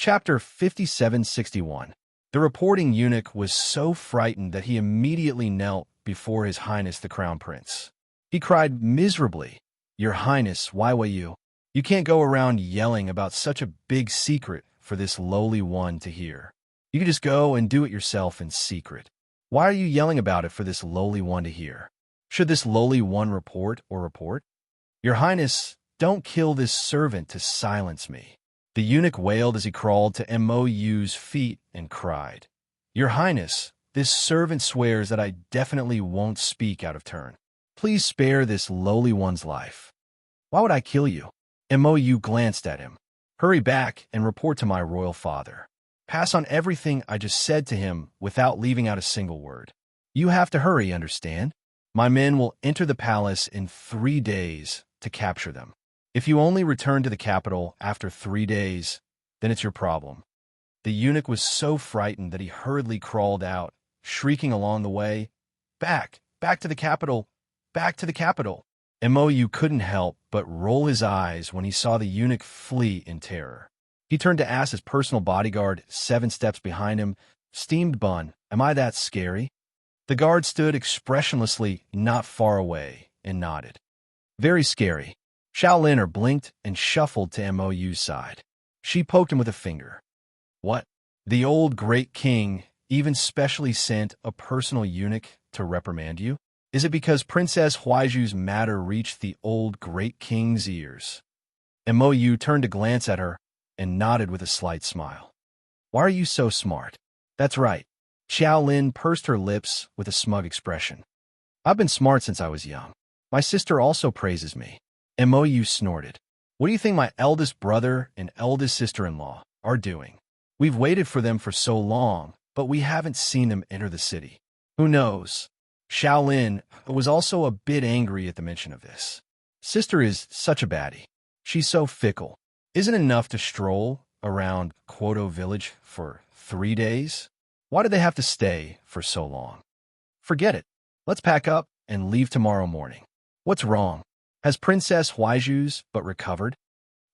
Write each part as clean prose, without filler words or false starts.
Chapter 5761. The reporting eunuch was so frightened that he immediately knelt before His Highness the Crown Prince. He cried miserably, "Your Highness, why will you? You can't go around yelling about such a big secret for this lowly one to hear. You can just go and do it yourself in secret. Why are you yelling about it for this lowly one to hear? Should this lowly one report? Your Highness, don't kill this servant to silence me." The eunuch wailed as he crawled to Mou's feet and cried, "Your Highness, this servant swears that I definitely won't speak out of turn. Please spare this lowly one's life." "Why would I kill you?" Mou glanced at him. "Hurry back and report to my royal father. Pass on everything I just said to him without leaving out a single word. You have to hurry, understand? My men will enter the palace in 3 days to capture them. If you only return to the capital after 3 days, then it's your problem." The eunuch was so frightened that he hurriedly crawled out, shrieking along the way, Back to the capital, back to the capital." Mou couldn't help but roll his eyes when he saw the eunuch flee in terror. He turned to ask his personal bodyguard 7 steps behind him, "Steamed bun, am I that scary?" The guard stood expressionlessly not far away and nodded. "Very scary." Shaolin blinked and shuffled to Mou's side. She poked him with a finger. "What? The old great king even specially sent a personal eunuch to reprimand you? Is it because Princess Huaiju's matter reached the old great king's ears?" Mou turned to glance at her and nodded with a slight smile. "Why are you so smart?" "That's right." Shaolin pursed her lips with a smug expression. "I've been smart since I was young. My sister also praises me." Mou snorted. "What do you think my eldest brother and eldest sister-in-law are doing? We've waited for them for so long, but we haven't seen them enter the city. Who knows?" Shaolin was also a bit angry at the mention of this. "Sister is such a baddie. She's so fickle. Isn't it enough to stroll around Quoto village for 3 days? Why do they have to stay for so long? Forget it. Let's pack up and leave tomorrow morning." "What's wrong? Has Princess Huaiju's but recovered?"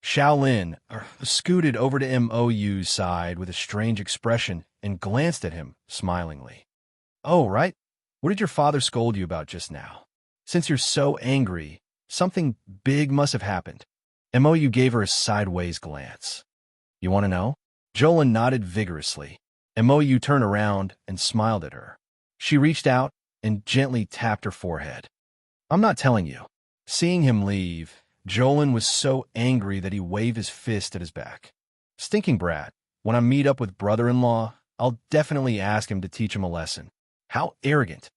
Shaolin scooted over to Mou's side with a strange expression and glanced at him smilingly. "Oh, right. What did your father scold you about just now? Since you're so angry, something big must have happened." Mou gave her a sideways glance. "You want to know?" Jolin nodded vigorously. Mou turned around and smiled at her. She reached out and gently tapped her forehead. "I'm not telling you." Seeing him leave, Jolin was so angry that he waved his fist at his back. "Stinking brat. When I meet up with brother-in-law, I'll definitely ask him to teach him a lesson. How arrogant."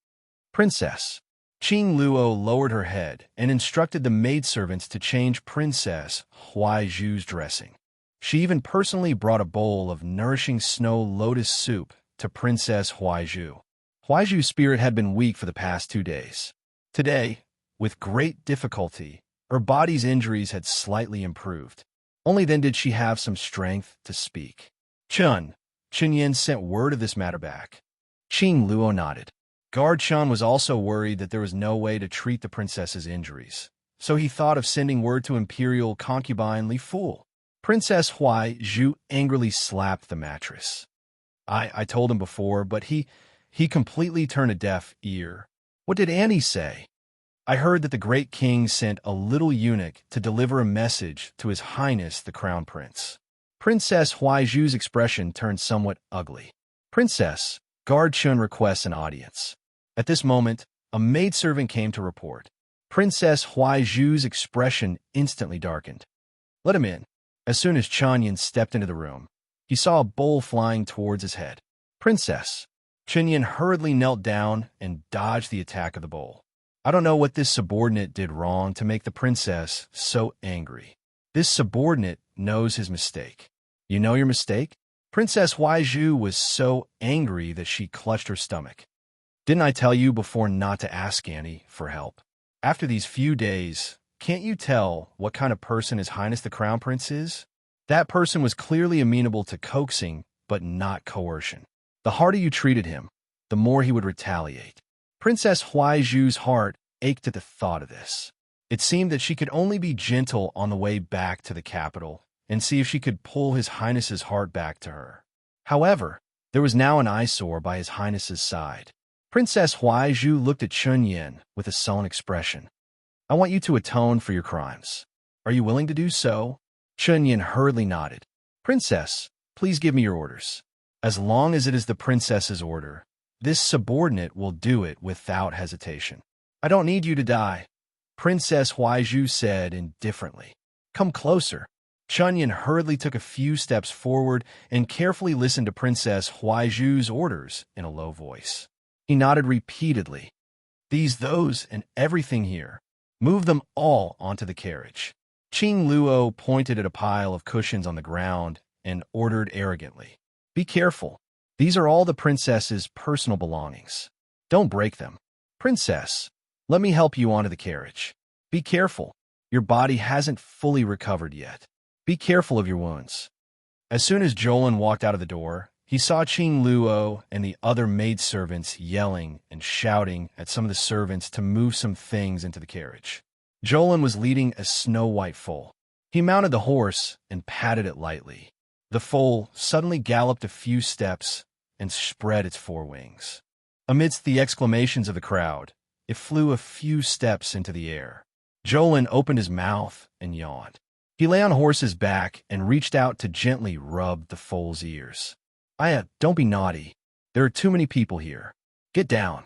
"Princess." Qing Luo lowered her head and instructed the maidservants to change Princess Huaiju's dressing. She even personally brought a bowl of nourishing snow lotus soup to Princess Huaiju. Huaiju's spirit had been weak for the past 2 days. Today, with great difficulty, her body's injuries had slightly improved. Only then did she have some strength to speak. Chunyan sent word of this matter back. Qing Luo nodded. Guard Chun was also worried that there was no way to treat the princess's injuries, so he thought of sending word to Imperial concubine Li Fu. Princess Huaiju angrily slapped the mattress. I told him before, but he completely turned a deaf ear. What did Annie say?" "I heard that the great king sent a little eunuch to deliver a message to His Highness the Crown Prince." Princess Huaiju's expression turned somewhat ugly. "Princess, Guard Chun requests an audience." At this moment, a maidservant came to report. Princess Huaiju's expression instantly darkened. "Let him in." As soon as Chunyan stepped into the room, he saw a bowl flying towards his head. "Princess." Chunyan hurriedly knelt down and dodged the attack of the bowl. I don't know what this subordinate did wrong to make the princess so angry. This subordinate knows his mistake. You know your mistake? Princess Huaiju was so angry that she clutched her stomach. Didn't I tell you before not to ask Annie for help? After these few days, can't you tell what kind of person His Highness the Crown Prince is? That person was clearly amenable to coaxing, but not coercion. The harder you treated him, the more he would retaliate. Princess Huaiju's heart ached at the thought of this. It seemed that she could only be gentle on the way back to the capital, and see if she could pull His Highness's heart back to her. However, there was now an eyesore by His Highness's side. Princess Huaizhu looked at Chun Yin with a sullen expression. I want you to atone for your crimes. Are you willing to do so? Chun Yin hurriedly nodded. Princess, please give me your orders. As long as it is the princess's order, this subordinate will do it without hesitation. I don't need you to die, Princess Huaizhu said indifferently. Come closer. Chun Yin hurriedly took a few steps forward and carefully listened to Princess Huaizhu's orders in a low voice. He nodded repeatedly. These, those, and everything here. Move them all onto the carriage. Qing Luo pointed at a pile of cushions on the ground and ordered arrogantly. Be careful. These are all the princess's personal belongings. Don't break them. Princess, let me help you onto the carriage. Be careful. Your body hasn't fully recovered yet. Be careful of your wounds. As soon as Jolin walked out of the door, he saw Qing Luo and the other maidservants yelling and shouting at some of the servants to move some things into the carriage. Jolin was leading a snow-white foal. He mounted the horse and patted it lightly. The foal suddenly galloped a few steps and spread its forewings. Amidst the exclamations of the crowd, it flew a few steps into the air. Jolin opened his mouth and yawned. He lay on horse's back and reached out to gently rub the foal's ears. Don't be naughty. There are too many people here. Get down.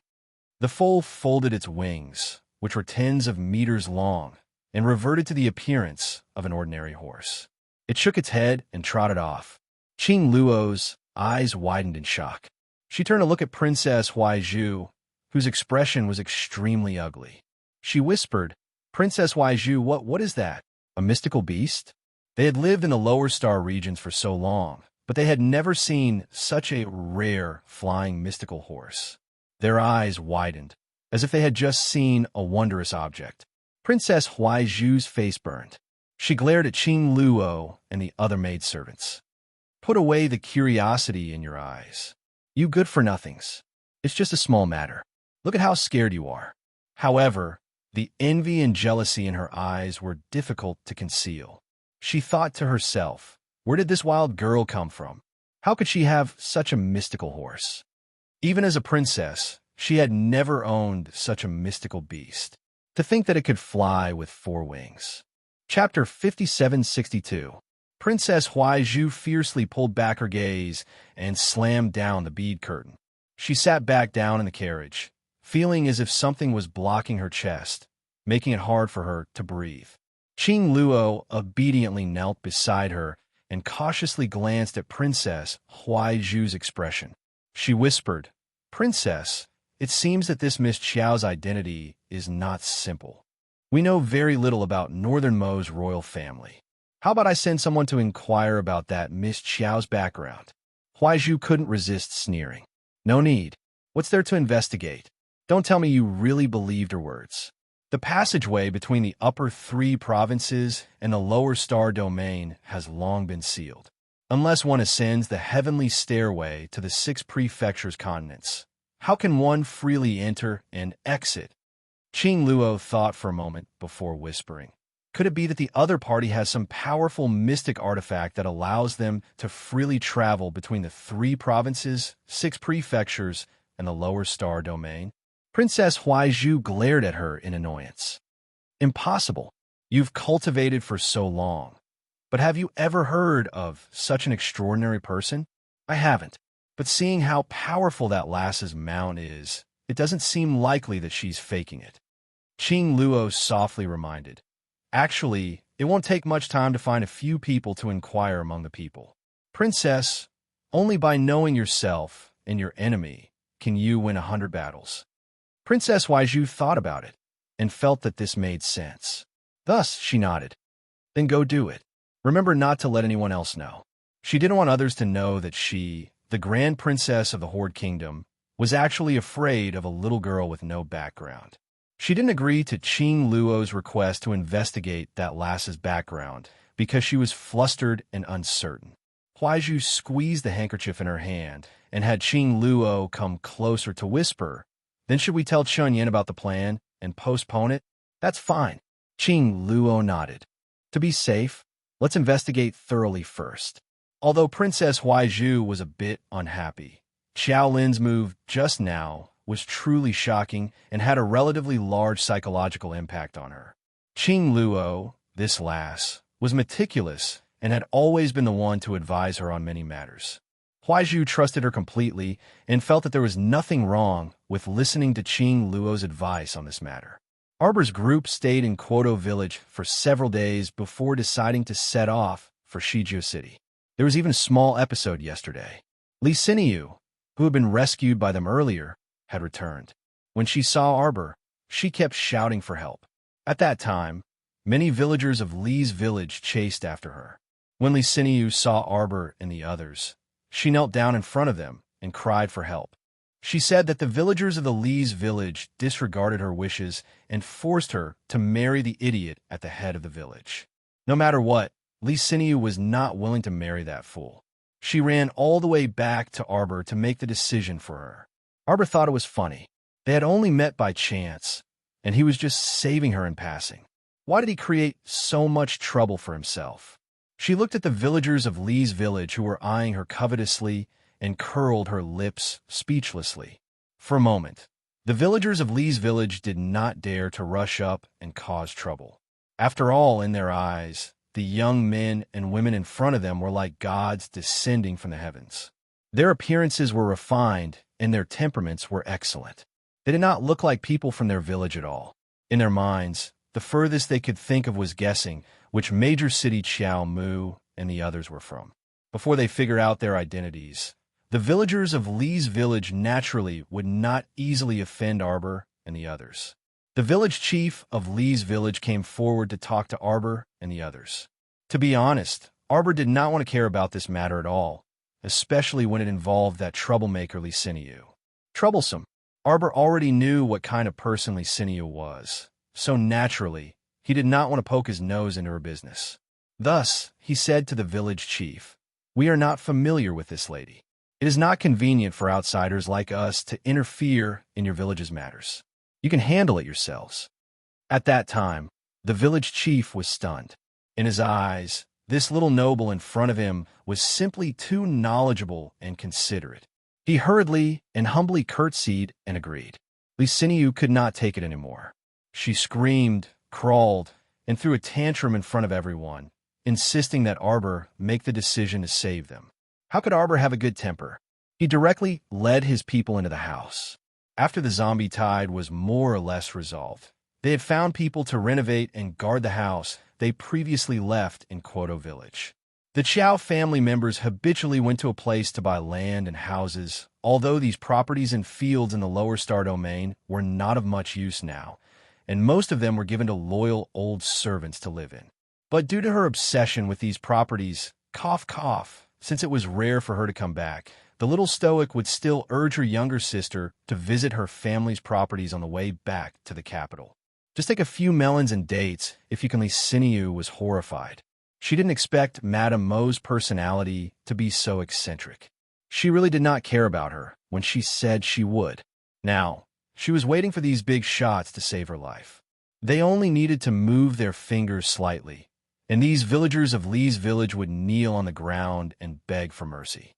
The foal folded its wings, which were tens of meters long, and reverted to the appearance of an ordinary horse. It shook its head and trotted off. Qing Luo's eyes widened in shock. She turned to look at Princess Huaizhu, whose expression was extremely ugly. She whispered, Princess Huaizhu, what is that? A mystical beast? They had lived in the lower star regions for so long, but they had never seen such a rare flying mystical horse. Their eyes widened, as if they had just seen a wondrous object. Princess Huaizhu's face burned. She glared at Qing Luo and the other maidservants. Put away the curiosity in your eyes. You good-for-nothings. It's just a small matter. Look at how scared you are. However, the envy and jealousy in her eyes were difficult to conceal. She thought to herself, where did this wild girl come from? How could she have such a mystical horse? Even as a princess, she had never owned such a mystical beast. To think that it could fly with 4 wings. Chapter 5762. Princess Huaizhu fiercely pulled back her gaze and slammed down the bead curtain. She sat back down in the carriage, feeling as if something was blocking her chest, making it hard for her to breathe. Qing Luo obediently knelt beside her and cautiously glanced at Princess Huaizhu's expression. She whispered, Princess, it seems that this Miss Qiao's identity is not simple. We know very little about Northern Mo's royal family. How about I send someone to inquire about that Miss Qiao's background? Huaizhu couldn't resist sneering. No need. What's there to investigate? Don't tell me you really believed her words. The passageway between the upper 3 provinces and the lower star domain has long been sealed, unless one ascends the heavenly stairway to the 6 prefectures' continents. How can one freely enter and exit? Qing Luo thought for a moment before whispering. Could it be that the other party has some powerful mystic artifact that allows them to freely travel between the 3 provinces, 6 prefectures, and the lower star domain? Princess Huaizhu glared at her in annoyance. Impossible. You've cultivated for so long. But have you ever heard of such an extraordinary person? I haven't. But seeing how powerful that lass's mount is, it doesn't seem likely that she's faking it. Qing Luo softly reminded. Actually, it won't take much time to find a few people to inquire among the people. Princess, only by knowing yourself and your enemy can you win 100 battles. Princess Huaizhu thought about it and felt that this made sense. Thus, she nodded. Then go do it. Remember not to let anyone else know. She didn't want others to know that she, the Grand Princess of the Horde Kingdom, was actually afraid of a little girl with no background. She didn't agree to Qing Luo's request to investigate that lass's background because she was flustered and uncertain. Huaizhu squeezed the handkerchief in her hand and had Qing Luo come closer to whisper, Then should we tell Chun Yin about the plan and postpone it? That's fine. Qing Luo nodded. To be safe, Let's investigate thoroughly first. Although Princess Huaizhu was a bit unhappy, Xiao Lin's move just now was truly shocking and had a relatively large psychological impact on her. Qing Luo, this lass, was meticulous and had always been the one to advise her on many matters. Huaizhu trusted her completely and felt that there was nothing wrong with listening to Qing Luo's advice on this matter. Arbor's group stayed in Quoto Village for several days before deciding to set off for Shijiu City. There was even a small episode yesterday. Li Xinyu, who had been rescued by them earlier, had returned. When she saw Arbor, she kept shouting for help. At that time, many villagers of Li's village chased after her. When Li Xinyu saw Arbor and the others, she knelt down in front of them and cried for help. She said that the villagers of the Li's village disregarded her wishes and forced her to marry the idiot at the head of the village. No matter what, Li Xinyu was not willing to marry that fool. She ran all the way back to Arbor to make the decision for her. Arbor thought it was funny. They had only met by chance, and he was just saving her in passing. Why did he create so much trouble for himself? She looked at the villagers of Li's village who were eyeing her covetously and curled her lips speechlessly. For a moment, the villagers of Li's village did not dare to rush up and cause trouble. After all, in their eyes, the young men and women in front of them were like gods descending from the heavens. Their appearances were refined, and their temperaments were excellent. They did not look like people from their village at all. In their minds, the furthest they could think of was guessing which major city Qiao Mu and the others were from. Before they figure out their identities, the villagers of Li's village naturally would not easily offend Arbor and the others. The village chief of Li's village came forward to talk to Arbor and the others. To be honest, Arbor did not want to care about this matter at all, especially when it involved that troublemaker Li Xinyu. Troublesome. Arbor already knew what kind of person Li Xinyu was, so naturally, he did not want to poke his nose into her business. Thus, he said to the village chief, "We are not familiar with this lady. It is not convenient for outsiders like us to interfere in your village's matters. You can handle it yourselves." At that time, the village chief was stunned. In his eyes, this little noble in front of him was simply too knowledgeable and considerate. He hurriedly and humbly curtsied and agreed. Li Xinyu could not take it anymore. She screamed, crawled, and threw a tantrum in front of everyone, insisting that Arbor make the decision to save them. How could Arbor have a good temper? He directly led his people into the house. After the zombie tide was more or less resolved, they had found people to renovate and guard the house they previously left in Quoto Village. The Qiao family members habitually went to a place to buy land and houses, although these properties and fields in the lower star domain were not of much use now, and most of them were given to loyal old servants to live in. But due to her obsession with these properties, cough cough, since it was rare for her to come back, the little stoic would still urge her younger sister to visit her family's properties on the way back to the capital. Just take a few melons and dates, if you can. Li Xinyu was horrified. She didn't expect Madame Mo's personality to be so eccentric. She really did not care about her when she said she would. Now, she was waiting for these big shots to save her life. They only needed to move their fingers slightly, and these villagers of Li's village would kneel on the ground and beg for mercy.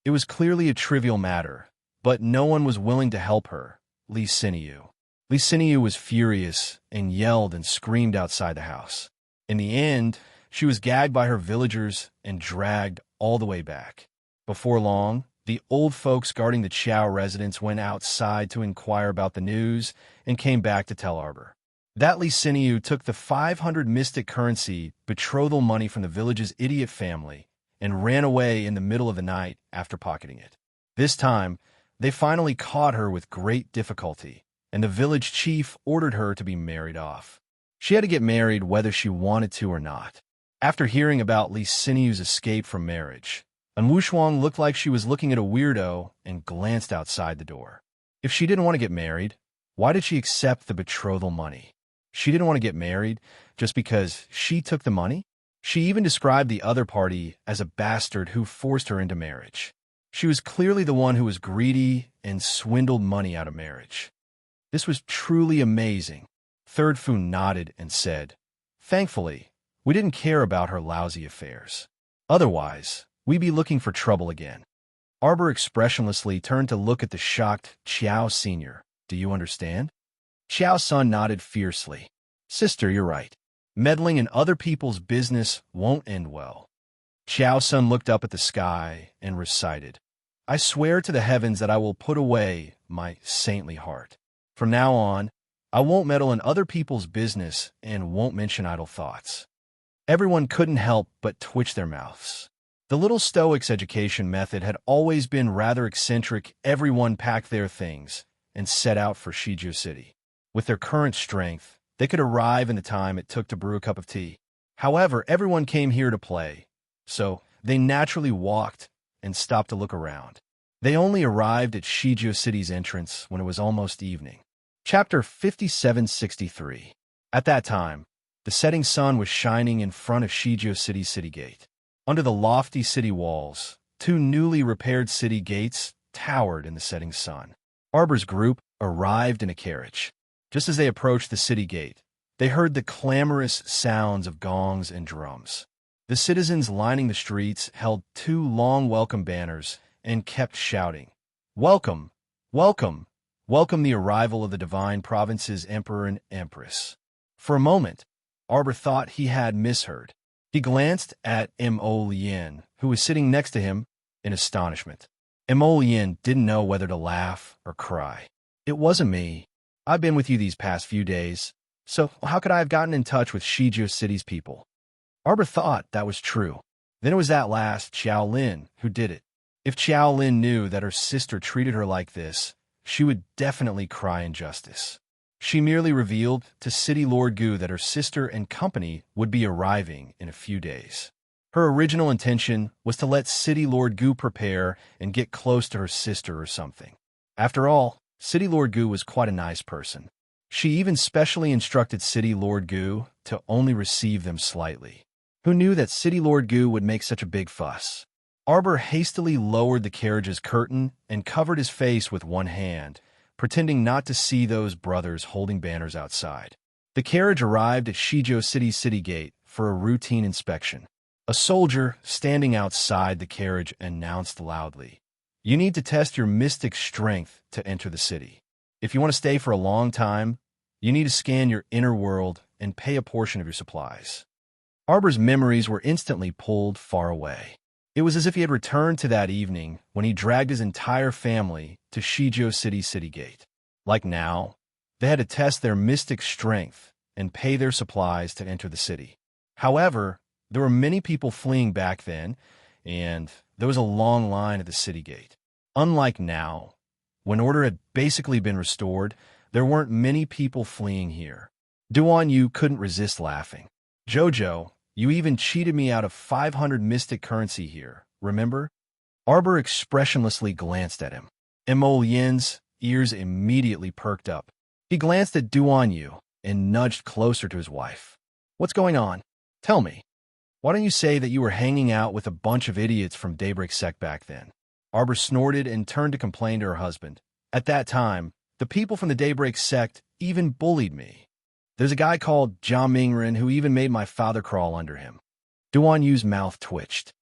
It was clearly a trivial matter, but no one was willing to help her, Li Xinyu. Li Xinyu was furious and yelled and screamed outside the house. In the end, she was gagged by her villagers and dragged all the way back. Before long, the old folks guarding the Qiao residence went outside to inquire about the news and came back to tell Arbor that Li Xinyu took the 500 mystic currency betrothal money from the village's idiot family and ran away in the middle of the night after pocketing it. This time, they finally caught her with great difficulty, and the village chief ordered her to be married off. She had to get married whether she wanted to or not. After hearing about Li Xinyu's escape from marriage, An Wushuang looked like she was looking at a weirdo and glanced outside the door. If she didn't want to get married, why did she accept the betrothal money? She didn't want to get married just because she took the money? She even described the other party as a bastard who forced her into marriage. She was clearly the one who was greedy and swindled money out of marriage. This was truly amazing. Third Fu nodded and said, "Thankfully, We didn't care about her lousy affairs. Otherwise, we'd be looking for trouble again. Arbor expressionlessly turned to look at the shocked Xiao Sr. Do you understand? Xiao Sun nodded fiercely. Sister, you're right. Meddling in other people's business won't end well. Xiao Sun looked up at the sky and recited, I swear to the heavens that I will put away my saintly heart. From now on, I won't meddle in other people's business and won't mention idle thoughts. Everyone couldn't help but twitch their mouths. The little Stoics' education method had always been rather eccentric. Everyone packed their things and set out for Shijiu City. With their current strength, they could arrive in the time it took to brew a cup of tea. However, everyone came here to play, so they naturally walked and stopped to look around. They only arrived at Shijiu City's entrance when it was almost evening. Chapter 5763. At that time, the setting sun was shining in front of Shijiu City's city gate. Under the lofty city walls, two newly repaired city gates towered in the setting sun. Arbor's group arrived in a carriage. Just as they approached the city gate, they heard the clamorous sounds of gongs and drums. The citizens lining the streets held two long welcome banners and kept shouting, Welcome! Welcome! Welcome the arrival of the divine province's emperor and empress. For a moment, Arbor thought he had misheard. He glanced at Mo Lien, who was sitting next to him, in astonishment. Mo Lien didn't know whether to laugh or cry. It wasn't me. I've been with you these past few days, so how could I have gotten in touch with Shijiu City's people? Arbor thought that was true. Then it was that last Xiao Lin who did it. If Xiao Lin knew that her sister treated her like this, she would definitely cry injustice. She merely revealed to City Lord Gu that her sister and company would be arriving in a few days. Her original intention was to let City Lord Gu prepare and get close to her sister or something. After all, City Lord Gu was quite a nice person. She even specially instructed City Lord Gu to only receive them slightly. Who knew that City Lord Gu would make such a big fuss? Arbor hastily lowered the carriage's curtain and covered his face with one hand, pretending not to see those brothers holding banners outside. The carriage arrived at Shijiu City's city gate for a routine inspection. A soldier standing outside the carriage announced loudly, You need to test your mystic strength to enter the city. If you want to stay for a long time, you need to scan your inner world and pay a portion of your supplies. Arbor's memories were instantly pulled far away. It was as if he had returned to that evening when he dragged his entire family to Shijiu City's city gate. Like now, they had to test their mystic strength and pay their supplies to enter the city. However, there were many people fleeing back then, and there was a long line at the city gate. Unlike now, when order had basically been restored, there weren't many people fleeing here. Duan Yu couldn't resist laughing. Jojo, you even cheated me out of 500 mystic currency here, remember? Arbor expressionlessly glanced at him. Mo Lien's ears immediately perked up. He glanced at Duan Yu and nudged closer to his wife. What's going on? Tell me. Why don't you say that you were hanging out with a bunch of idiots from Daybreak Sect back then? Arbor snorted and turned to complain to her husband. At that time, the people from the Daybreak Sect even bullied me. There's a guy called Jia Mingren who even made my father crawl under him. Duan Yu's mouth twitched.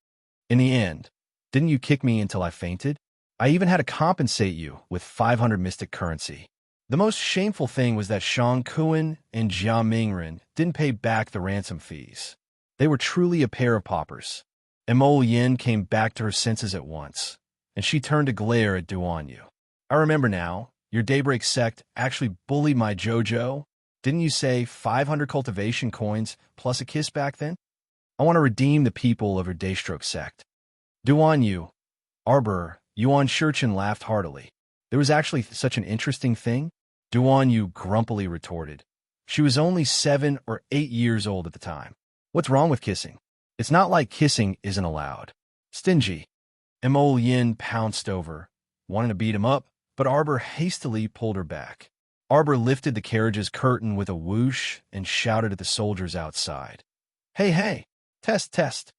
In the end, didn't you kick me until I fainted? I even had to compensate you with 500 mystic currency. The most shameful thing was that Shang Kuan and Jia Mingren didn't pay back the ransom fees. They were truly a pair of paupers. Mo Yin came back to her senses at once, and she turned to glare at Duan Yu. I remember now, your Daybreak Sect actually bullied my Jojo. Didn't you say 500 cultivation coins plus a kiss back then? I want to redeem the people of your Daystroke sect. Duan Yu, Arbor, Yuan Shurchen laughed heartily. There was actually such an interesting thing? Duan Yu grumpily retorted. She was only 7 or 8 years old at the time. What's wrong with kissing? It's not like kissing isn't allowed. Stingy. Mo Yin pounced over, wanting to beat him up, but Arbor hastily pulled her back. Arbor lifted the carriage's curtain with a whoosh and shouted at the soldiers outside. Hey, test.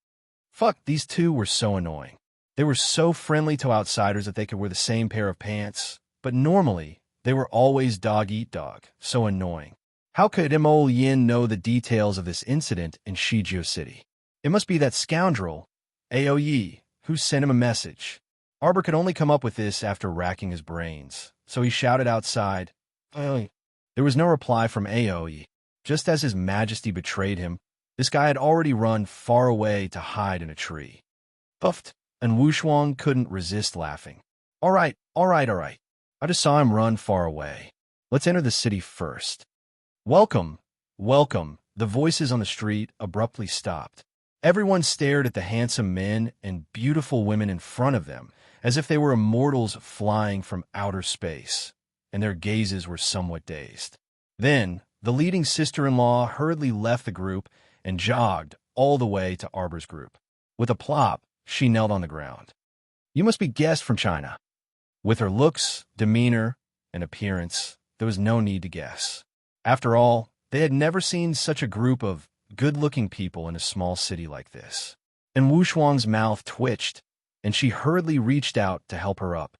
Fuck, these two were so annoying. They were so friendly to outsiders that they could wear the same pair of pants, but normally, they were always dog-eat-dog, so annoying. How could Mo Yin know the details of this incident in Shijio City? It must be that scoundrel, Aoyi, who sent him a message. Arbor could only come up with this after racking his brains, so he shouted outside, "Aoi." There was no reply from Aoyi. Just as his majesty betrayed him, this guy had already run far away to hide in a tree. Puffed, and Wushuang couldn't resist laughing. All right. I just saw him run far away. Let's enter the city first. Welcome. The voices on the street abruptly stopped. Everyone stared at the handsome men and beautiful women in front of them, as if they were immortals flying from outer space, and their gazes were somewhat dazed. Then, the leading sister-in-law hurriedly left the group and jogged all the way to Arbor's group. With a plop, she knelt on the ground. You must be guests from China. With her looks, demeanor, and appearance, there was no need to guess. After all, they had never seen such a group of good-looking people in a small city like this. And Wushuang's mouth twitched, and she hurriedly reached out to help her up.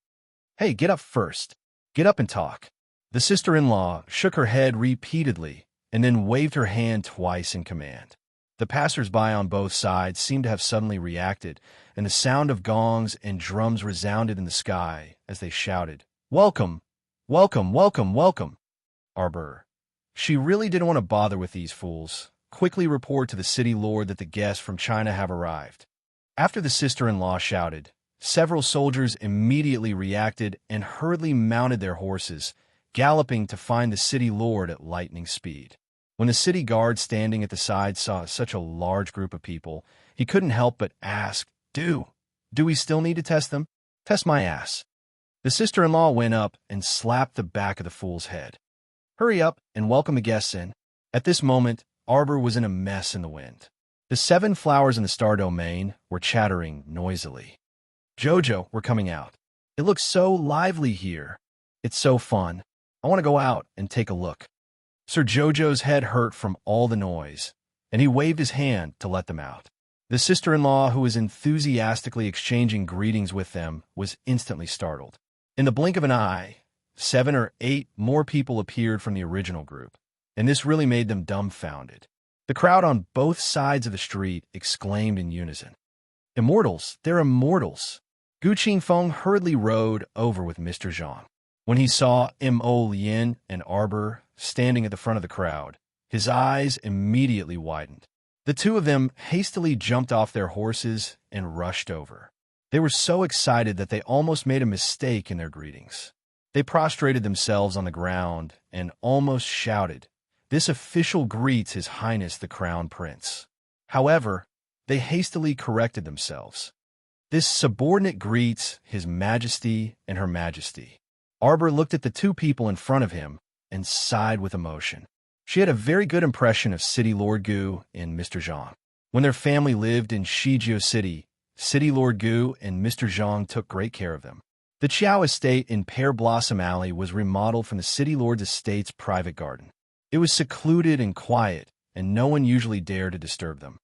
Hey, get up first. Get up and talk. The sister-in-law shook her head repeatedly and then waved her hand twice in command. The passers-by on both sides seemed to have suddenly reacted, and the sound of gongs and drums resounded in the sky as they shouted, "Welcome! Arbor." She really didn't want to bother with these fools. Quickly report to the city lord that the guests from China have arrived. After the sister-in-law shouted, several soldiers immediately reacted and hurriedly mounted their horses, galloping to find the city lord at lightning speed. When the city guard standing at the side saw such a large group of people, he couldn't help but ask, Do we still need to test them? Test my ass." The sister-in-law went up and slapped the back of the fool's head. "Hurry up and welcome the guests in." At this moment, Arbor was in a mess in the wind. The 7 flowers in the star domain were chattering noisily. Jojo were coming out. "It looks so lively here. It's so fun. I want to go out and take a look." Sir Jojo's head hurt from all the noise, and he waved his hand to let them out. The sister-in-law, who was enthusiastically exchanging greetings with them, was instantly startled. In the blink of an eye, 7 or 8 more people appeared from the original group, and this really made them dumbfounded. The crowd on both sides of the street exclaimed in unison, "Immortals! They're immortals!" Gu Qingfeng hurriedly rode over with Mr. Zhang. When he saw Mo Yin and Arbor standing at the front of the crowd, his eyes immediately widened. The two of them hastily jumped off their horses and rushed over. They were so excited that they almost made a mistake in their greetings. They prostrated themselves on the ground and almost shouted, "This official greets His Highness the Crown Prince." However, they hastily corrected themselves. "This subordinate greets His Majesty and Her Majesty." Arbor looked at the two people in front of him and sighed with emotion. She had a very good impression of City Lord Gu and Mr. Zhang. When their family lived in Shijio City, City Lord Gu and Mr. Zhang took great care of them. The Qiao estate in Pear Blossom Alley was remodeled from the City Lord's estate's private garden. It was secluded and quiet, and no one usually dared to disturb them.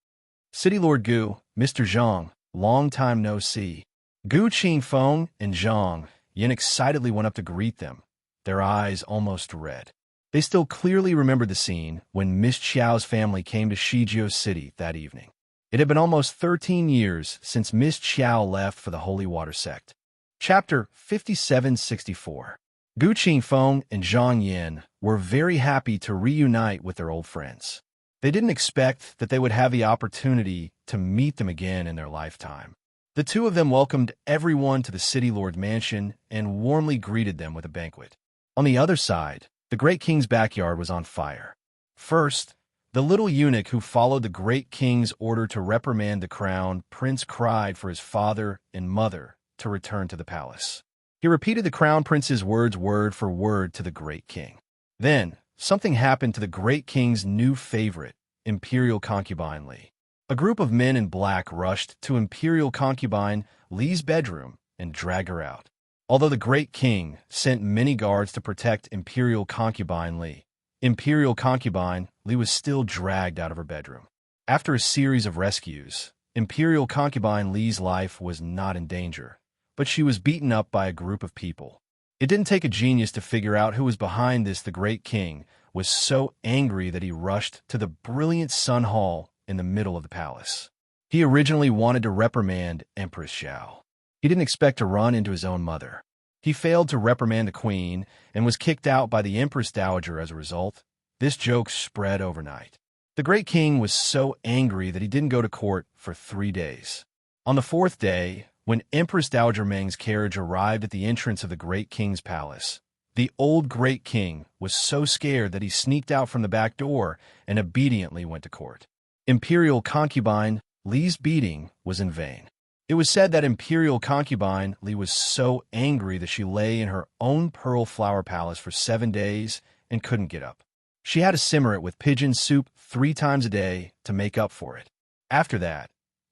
City Lord Gu, Mr. Zhang, long time no see. Gu Qingfeng and Zhang Yin excitedly went up to greet them, their eyes almost red. They still clearly remembered the scene when Miss Qiao's family came to Shijio City that evening. It had been almost 13 years since Miss Qiao left for the Holy Water Sect. Chapter 5764. Gu Qingfeng and Zhang Yin were very happy to reunite with their old friends. They didn't expect that they would have the opportunity to meet them again in their lifetime. The two of them welcomed everyone to the City Lord Mansion and warmly greeted them with a banquet. On the other side, the Great King's backyard was on fire. First, the little eunuch who followed the Great King's order to reprimand the Crown Prince cried for his father and mother to return to the palace. He repeated the Crown Prince's words word for word to the Great King. Then, something happened to the Great King's new favorite, Imperial Concubine Li. A group of men in black rushed to Imperial Concubine Li's bedroom and dragged her out. Although the Great King sent many guards to protect Imperial Concubine Li, Imperial Concubine Li was still dragged out of her bedroom. After a series of rescues, Imperial Concubine Li's life was not in danger, but she was beaten up by a group of people. It didn't take a genius to figure out who was behind this. The great king was so angry that he rushed to the brilliant Sun Hall in the middle of the palace. He originally wanted to reprimand Empress Xiao. He didn't expect to run into his own mother. He failed to reprimand the queen and was kicked out by the Empress Dowager as a result. This joke spread overnight. The great king was so angry that he didn't go to court for 3 days. On the 4th day, when Empress Dowager Meng's carriage arrived at the entrance of the great king's palace, the old great king was so scared that he sneaked out from the back door and obediently went to court. Imperial concubine Li's beating was in vain. It was said that imperial concubine Li was so angry that she lay in her own pearl flower palace for 7 days and couldn't get up. She had to simmer it with pigeon soup 3 times a day to make up for it. After that,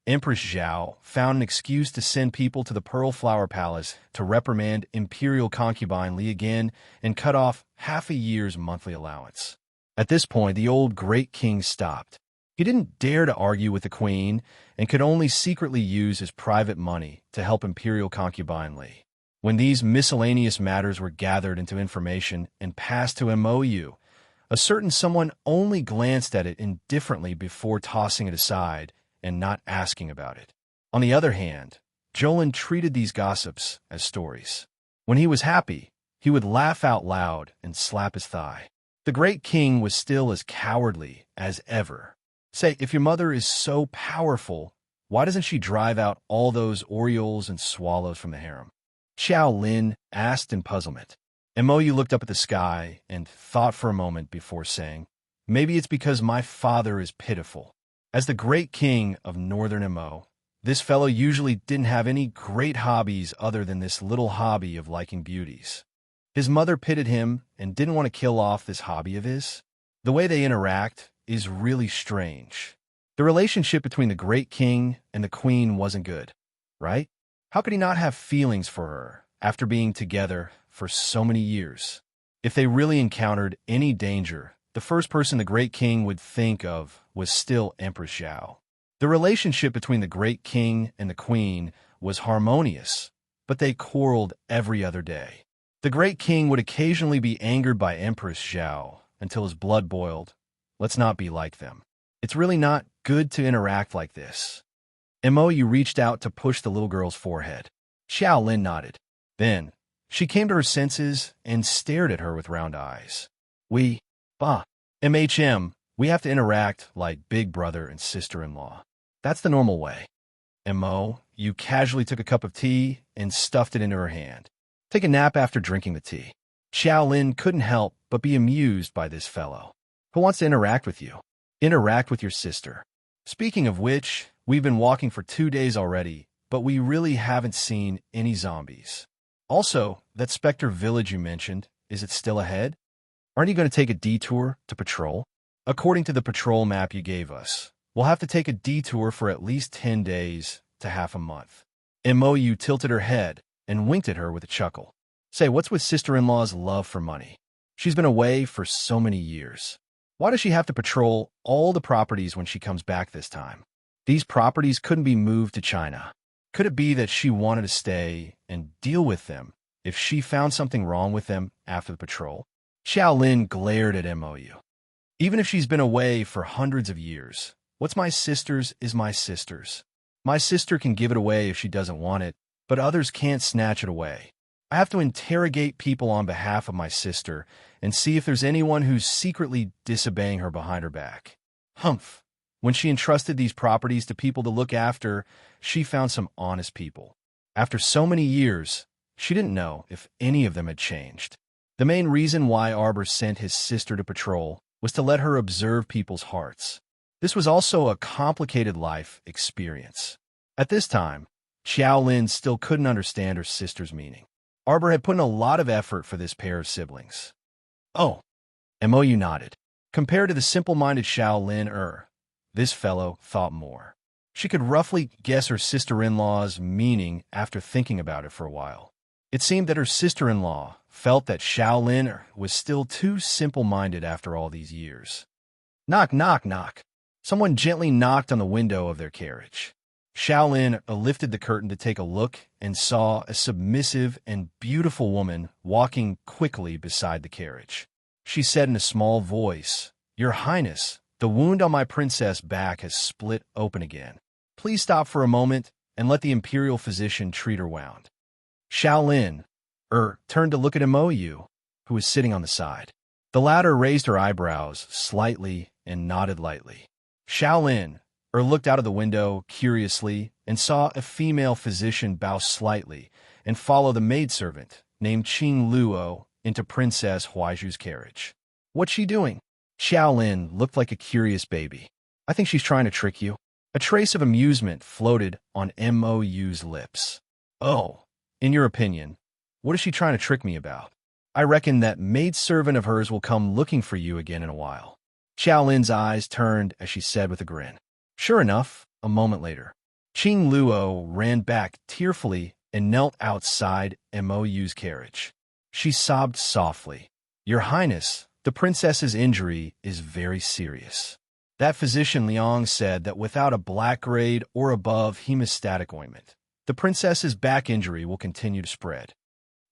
Empress Zhao found an excuse to send people to the Pearl Flower Palace to reprimand imperial concubine Li again and cut off half a year's monthly allowance. At this point, the old great king stopped. He didn't dare to argue with the queen and could only secretly use his private money to help imperial concubine Li. When these miscellaneous matters were gathered into information and passed to MOU, a certain someone only glanced at it indifferently before tossing it aside and not asking about it. On the other hand, Jolin treated these gossips as stories. When he was happy, he would laugh out loud and slap his thigh. The great king was still as cowardly as ever. Say, if your mother is so powerful, why doesn't she drive out all those orioles and swallows from the harem? Xiao Lin asked in puzzlement. MOU looked up at the sky and thought for a moment before saying, maybe it's because my father is pitiful. As the great king of Northern Mo, this fellow usually didn't have any great hobbies other than this little hobby of liking beauties. His mother pitied him and didn't want to kill off this hobby of his. The way they interact is really strange. The relationship between the great king and the queen wasn't good, right? How could he not have feelings for her after being together for so many years? If they really encountered any danger, the first person the great king would think of was still Empress Xiao. The relationship between the great king and the queen was harmonious, but they quarreled every other day. The great king would occasionally be angered by Empress Xiao until his blood boiled. Let's not be like them. It's really not good to interact like this. MOU reached out to push the little girl's forehead. Xiao Lin nodded. Then, she came to her senses and stared at her with round eyes. MHM, we have to interact like big brother and sister-in-law. That's the normal way. MOU casually took a cup of tea and stuffed it into her hand. Take a nap after drinking the tea. Xiao Lin couldn't help but be amused by this fellow. Who wants to interact with you? Interact with your sister. Speaking of which, we've been walking for 2 days already, but we really haven't seen any zombies. Also, that Spectre village you mentioned, is it still ahead? Aren't you going to take a detour to patrol? According to the patrol map you gave us, we'll have to take a detour for at least 10 days to half a month. MOU tilted her head and winked at her with a chuckle. Say, what's with sister-in-law's love for money? She's been away for so many years. Why does she have to patrol all the properties when she comes back this time? These properties couldn't be moved to China. Could it be that she wanted to stay and deal with them if she found something wrong with them after the patrol? Xiao Lin glared at MOU. Even if she's been away for hundreds of years, what's my sister's is my sister's. My sister can give it away if she doesn't want it, but others can't snatch it away. I have to interrogate people on behalf of my sister and see if there's anyone who's secretly disobeying her behind her back. Humph. When she entrusted these properties to people to look after, she found some honest people. After so many years, she didn't know if any of them had changed. The main reason why Arbor sent his sister to patrol was to let her observe people's hearts. This was also a complicated life experience. At this time, Xiao Lin still couldn't understand her sister's meaning. Arbor had put in a lot of effort for this pair of siblings. Oh, MOU nodded. Compared to the simple-minded Xiao Lin, this fellow thought more. She could roughly guess her sister-in-law's meaning after thinking about it for a while. It seemed that her sister-in-law felt that Xiao Lin was still too simple-minded after all these years. Knock, knock, knock. Someone gently knocked on the window of their carriage. Shaolin lifted the curtain to take a look and saw a submissive and beautiful woman walking quickly beside the carriage. She said in a small voice, "Your Highness, the wound on my princess' back has split open again. Please stop for a moment and let the imperial physician treat her wound." Shaolin turned to look at Imoyu, who was sitting on the side. The latter raised her eyebrows slightly and nodded lightly. Shaolin looked out of the window curiously and saw a female physician bow slightly and follow the maidservant named Qing Luo into Princess Huaiju's carriage. "What's she doing?" Shaolin looked like a curious baby. "I think she's trying to trick you." A trace of amusement floated on Mou's lips. "Oh, in your opinion, what is she trying to trick me about?" "I reckon that maidservant of hers will come looking for you again in a while." Shaolin's eyes turned as she said with a grin. Sure enough, a moment later, Qing Luo ran back tearfully and knelt outside Mou's carriage. She sobbed softly. "Your Highness, the princess's injury is very serious. That physician Liang said that without a black grade or above hemostatic ointment, the princess's back injury will continue to spread.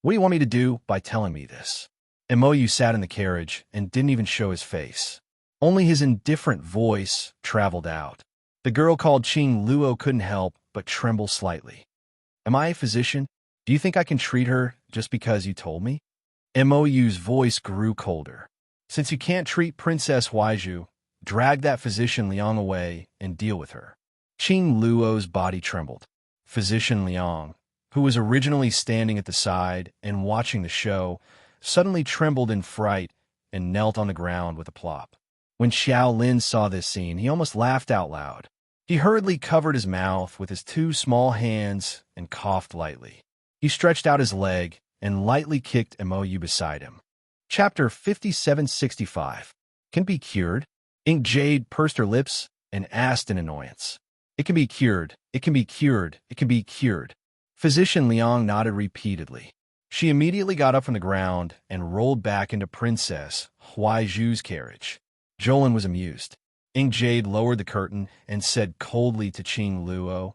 What do you want me to do by telling me this?" Mou sat in the carriage and didn't even show his face. Only his indifferent voice traveled out. The girl called Qing Luo couldn't help but tremble slightly. "Am I a physician? Do you think I can treat her just because you told me?" Mou's voice grew colder. "Since you can't treat Princess Huaiju, drag that physician Liang away and deal with her." Qing Luo's body trembled. Physician Liang, who was originally standing at the side and watching the show, suddenly trembled in fright and knelt on the ground with a plop. When Shaolin saw this scene, he almost laughed out loud. He hurriedly covered his mouth with his two small hands and coughed lightly. He stretched out his leg and lightly kicked Mou beside him. Chapter 5765. Can be cured? Ink Jade pursed her lips and asked in annoyance. "It can be cured. It can be cured. It can be cured." Physician Liang nodded repeatedly. She immediately got up from the ground and rolled back into Princess Huaiju's carriage. Jolin was amused. Ink Jade lowered the curtain and said coldly to Qing Luo,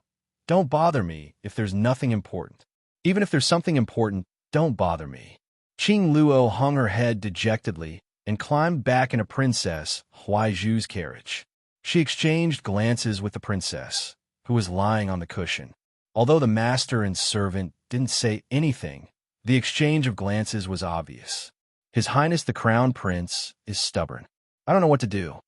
"Don't bother me if there's nothing important. Even if there's something important, don't bother me." Qing Luo hung her head dejectedly and climbed back into Princess Huaiju's carriage. She exchanged glances with the princess, who was lying on the cushion. Although the master and servant didn't say anything, the exchange of glances was obvious. His Highness the Crown Prince is stubborn. "I don't know what to do.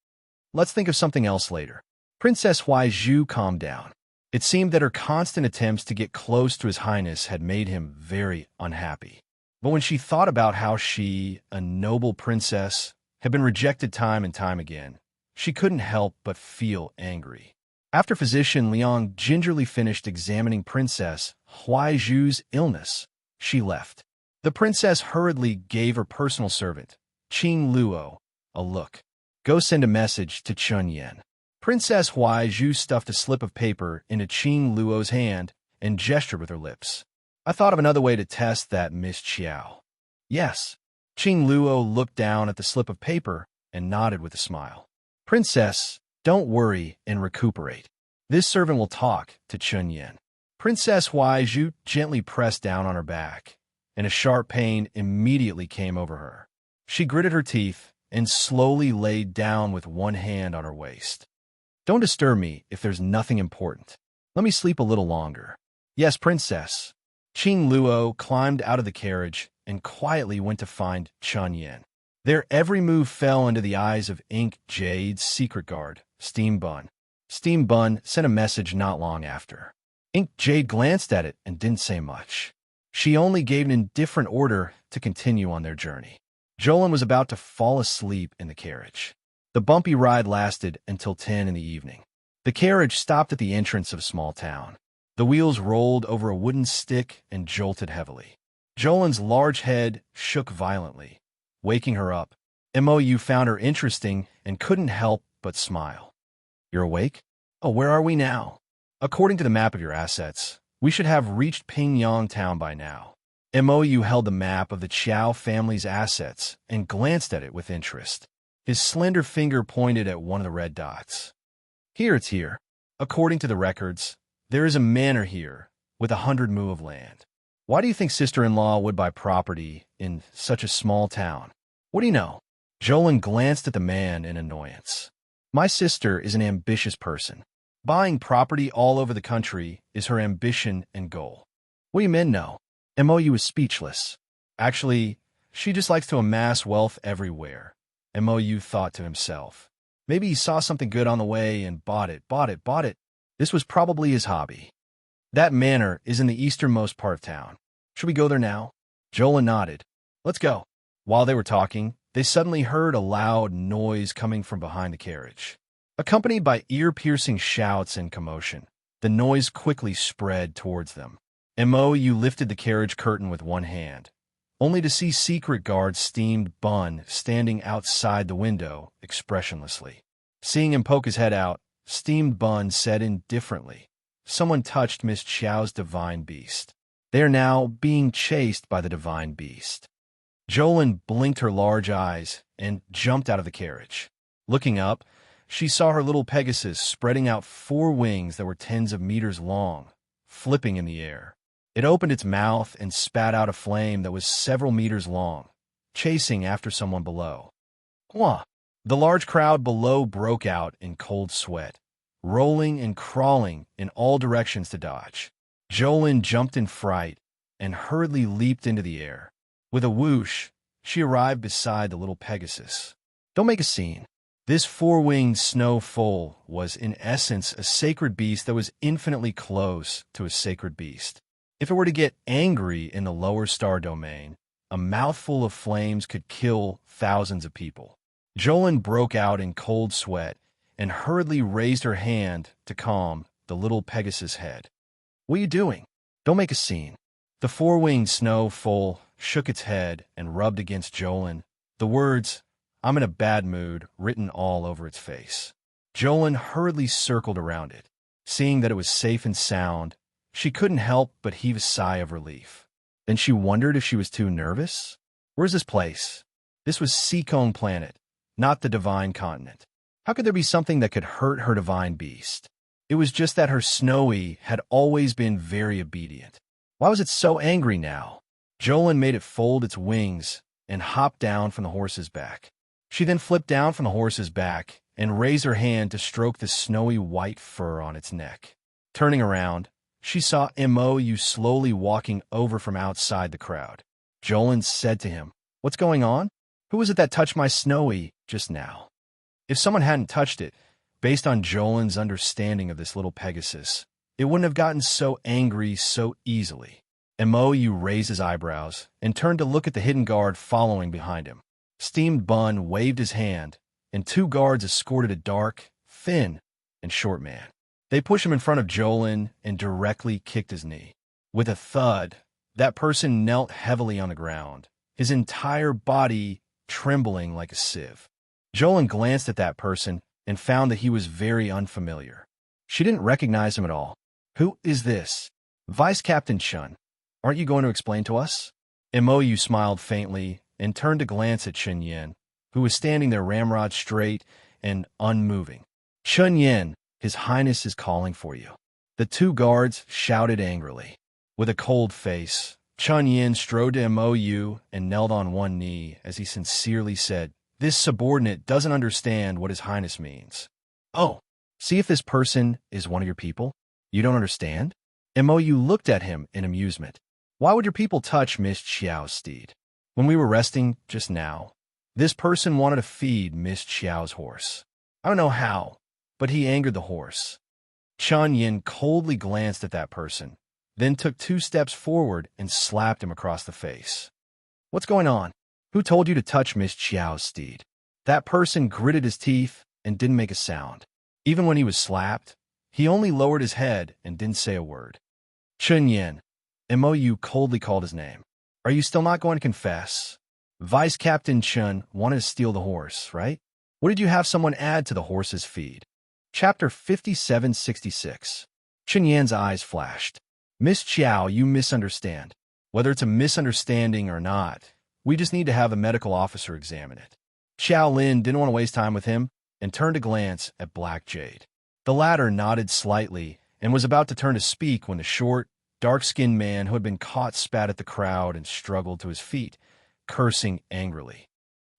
Let's think of something else later." Princess Huaiju calmed down. It seemed that her constant attempts to get close to His Highness had made him very unhappy. But when she thought about how she, a noble princess, had been rejected time and time again, she couldn't help but feel angry. After Physician Liang gingerly finished examining Princess Huaiju's illness, she left. The princess hurriedly gave her personal servant, Qing Luo, a look. "Go send a message to Chun Yen." Princess Huaiju stuffed a slip of paper into Qing Luo's hand and gestured with her lips. "I thought of another way to test that, Miss Chiao." "Yes." Qing Luo looked down at the slip of paper and nodded with a smile. "Princess, don't worry and recuperate. This servant will talk to Chun Yen." Princess Huaiju gently pressed down on her back, and a sharp pain immediately came over her. She gritted her teeth and slowly laid down with one hand on her waist. "Don't disturb me if there's nothing important. Let me sleep a little longer." "Yes, princess." Qing Luo climbed out of the carriage and quietly went to find Chun Yen. Their every move fell into the eyes of Ink Jade's secret guard, Steam Bun. Steam Bun sent a message not long after. Ink Jade glanced at it and didn't say much. She only gave an indifferent order to continue on their journey. Jolin was about to fall asleep in the carriage. The bumpy ride lasted until 10 in the evening. The carriage stopped at the entrance of a small town. The wheels rolled over a wooden stick and jolted heavily. Jolin's large head shook violently, waking her up. Mou found her interesting and couldn't help but smile. "You're awake? Oh, where are we now?" "According to the map of your assets, we should have reached Pingyang town by now." Mou held the map of the Chiao family's assets and glanced at it with interest. His slender finger pointed at one of the red dots. "Here, it's here. According to the records, There is a manor here with 100 mu of land. Why do you think sister-in-law would buy property in such a small town? What do you know? Jolin glanced at the man in annoyance. My sister is an ambitious person. Buying property all over the country is her ambition and goal. What do you men know? Mou is speechless. Actually, she just likes to amass wealth everywhere. Mou thought to himself. Maybe he saw something good on the way and bought it. This was probably his hobby. That manor is in the easternmost part of town. Should we go there now? Jolin nodded. Let's go. While they were talking, they suddenly heard a loud noise coming from behind the carriage. Accompanied by ear-piercing shouts and commotion, the noise quickly spread towards them. Mou lifted the carriage curtain with one hand, only to see secret guard Steamed Bun standing outside the window expressionlessly. Seeing him poke his head out, Steamed Bun said indifferently, "Someone touched Miss Xiao's divine beast. They are now being chased by the divine beast." Jolin blinked her large eyes and jumped out of the carriage. Looking up, she saw her little Pegasus spreading out 4 wings that were tens of meters long, flipping in the air. It opened its mouth and spat out a flame that was several meters long, chasing after someone below. Wah! The large crowd below broke out in cold sweat, rolling and crawling in all directions to dodge. Jolin jumped in fright and hurriedly leaped into the air. With a whoosh, she arrived beside the little Pegasus. Don't make a scene. This 4-winged snow foal was in essence a sacred beast that was infinitely close to a sacred beast. If it were to get angry in the lower star domain, a mouthful of flames could kill thousands of people. Jolin broke out in cold sweat and hurriedly raised her hand to calm the little Pegasus' head. What are you doing? Don't make a scene. The 4-winged snow foal shook its head and rubbed against Jolin, the words, "I'm in a bad mood," written all over its face. Jolin hurriedly circled around it. Seeing that it was safe and sound, she couldn't help but heave a sigh of relief. Then she wondered if she was too nervous. Where's this place? This was Seacone Planet, not the Divine Continent. How could there be something that could hurt her divine beast? It was just that her Snowy had always been very obedient. Why was it so angry now? Jolin made it fold its wings and hopped down from the horse's back. She then flipped down from the horse's back and raised her hand to stroke the snowy white fur on its neck. Turning around, she saw Mou slowly walking over from outside the crowd. Jolin said to him, "What's going on? Who was it that touched my Snowy just now?" If someone hadn't touched it, based on Jolin's understanding of this little Pegasus, it wouldn't have gotten so angry so easily. Mou raised his eyebrows and turned to look at the hidden guard following behind him. Steamed Bun waved his hand, and 2 guards escorted a dark, thin, and short man. They pushed him in front of Jolin and directly kicked his knee. With a thud, that person knelt heavily on the ground, his entire body trembling like a sieve. Jolin glanced at that person and found that he was very unfamiliar. She didn't recognize him at all. "Who is this?" "Vice Captain Chun. Aren't you going to explain to us?" Mou smiled faintly and turned to glance at Chun Yin, who was standing there ramrod straight and unmoving. "Chun Yin, His Highness is calling for you." The 2 guards shouted angrily. With a cold face, Chun Yin strode to Mou and knelt on one knee as he sincerely said, "This subordinate doesn't understand what His Highness means." "Oh, see if this person is one of your people? You don't understand?" Mou looked at him in amusement. "Why would your people touch Miss Xiao's steed? When we were resting just now, this person wanted to feed Miss Xiao's horse. I don't know how, but he angered the horse." Chun Yin coldly glanced at that person, then took 2 steps forward and slapped him across the face. "What's going on? Who told you to touch Miss Xiao's steed?" That person gritted his teeth and didn't make a sound. Even when he was slapped, he only lowered his head and didn't say a word. "Chun Yin," Mou coldly called his name. "Are you still not going to confess? Vice Captain Chun wanted to steal the horse, right? What did you have someone add to the horse's feed?" Chapter 5766. Chun Yan's eyes flashed. "Miss Xiao, you misunderstand. Whether it's a misunderstanding or not, we just need to have a medical officer examine it." Xiao Lin didn't want to waste time with him and turned to glance at Black Jade. The latter nodded slightly and was about to turn to speak when the short, dark-skinned man who had been caught spat at the crowd and struggled to his feet, cursing angrily.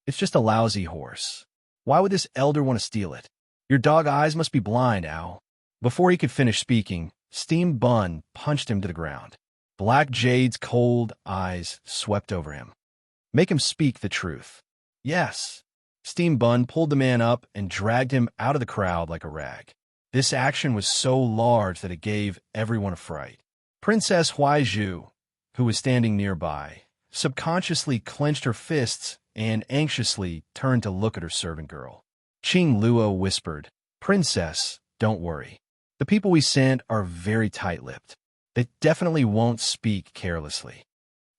"It's just a lousy horse. Why would this elder want to steal it? Your dog eyes must be blind, Owl." Before he could finish speaking, Steam Bun punched him to the ground. Black Jade's cold eyes swept over him. "Make him speak the truth." "Yes." Steam Bun pulled the man up and dragged him out of the crowd like a rag. This action was so large that it gave everyone a fright. Princess Huaizhu, who was standing nearby, subconsciously clenched her fists and anxiously turned to look at her servant girl. Qing Luo whispered, "Princess, don't worry. The people we sent are very tight-lipped. They definitely won't speak carelessly."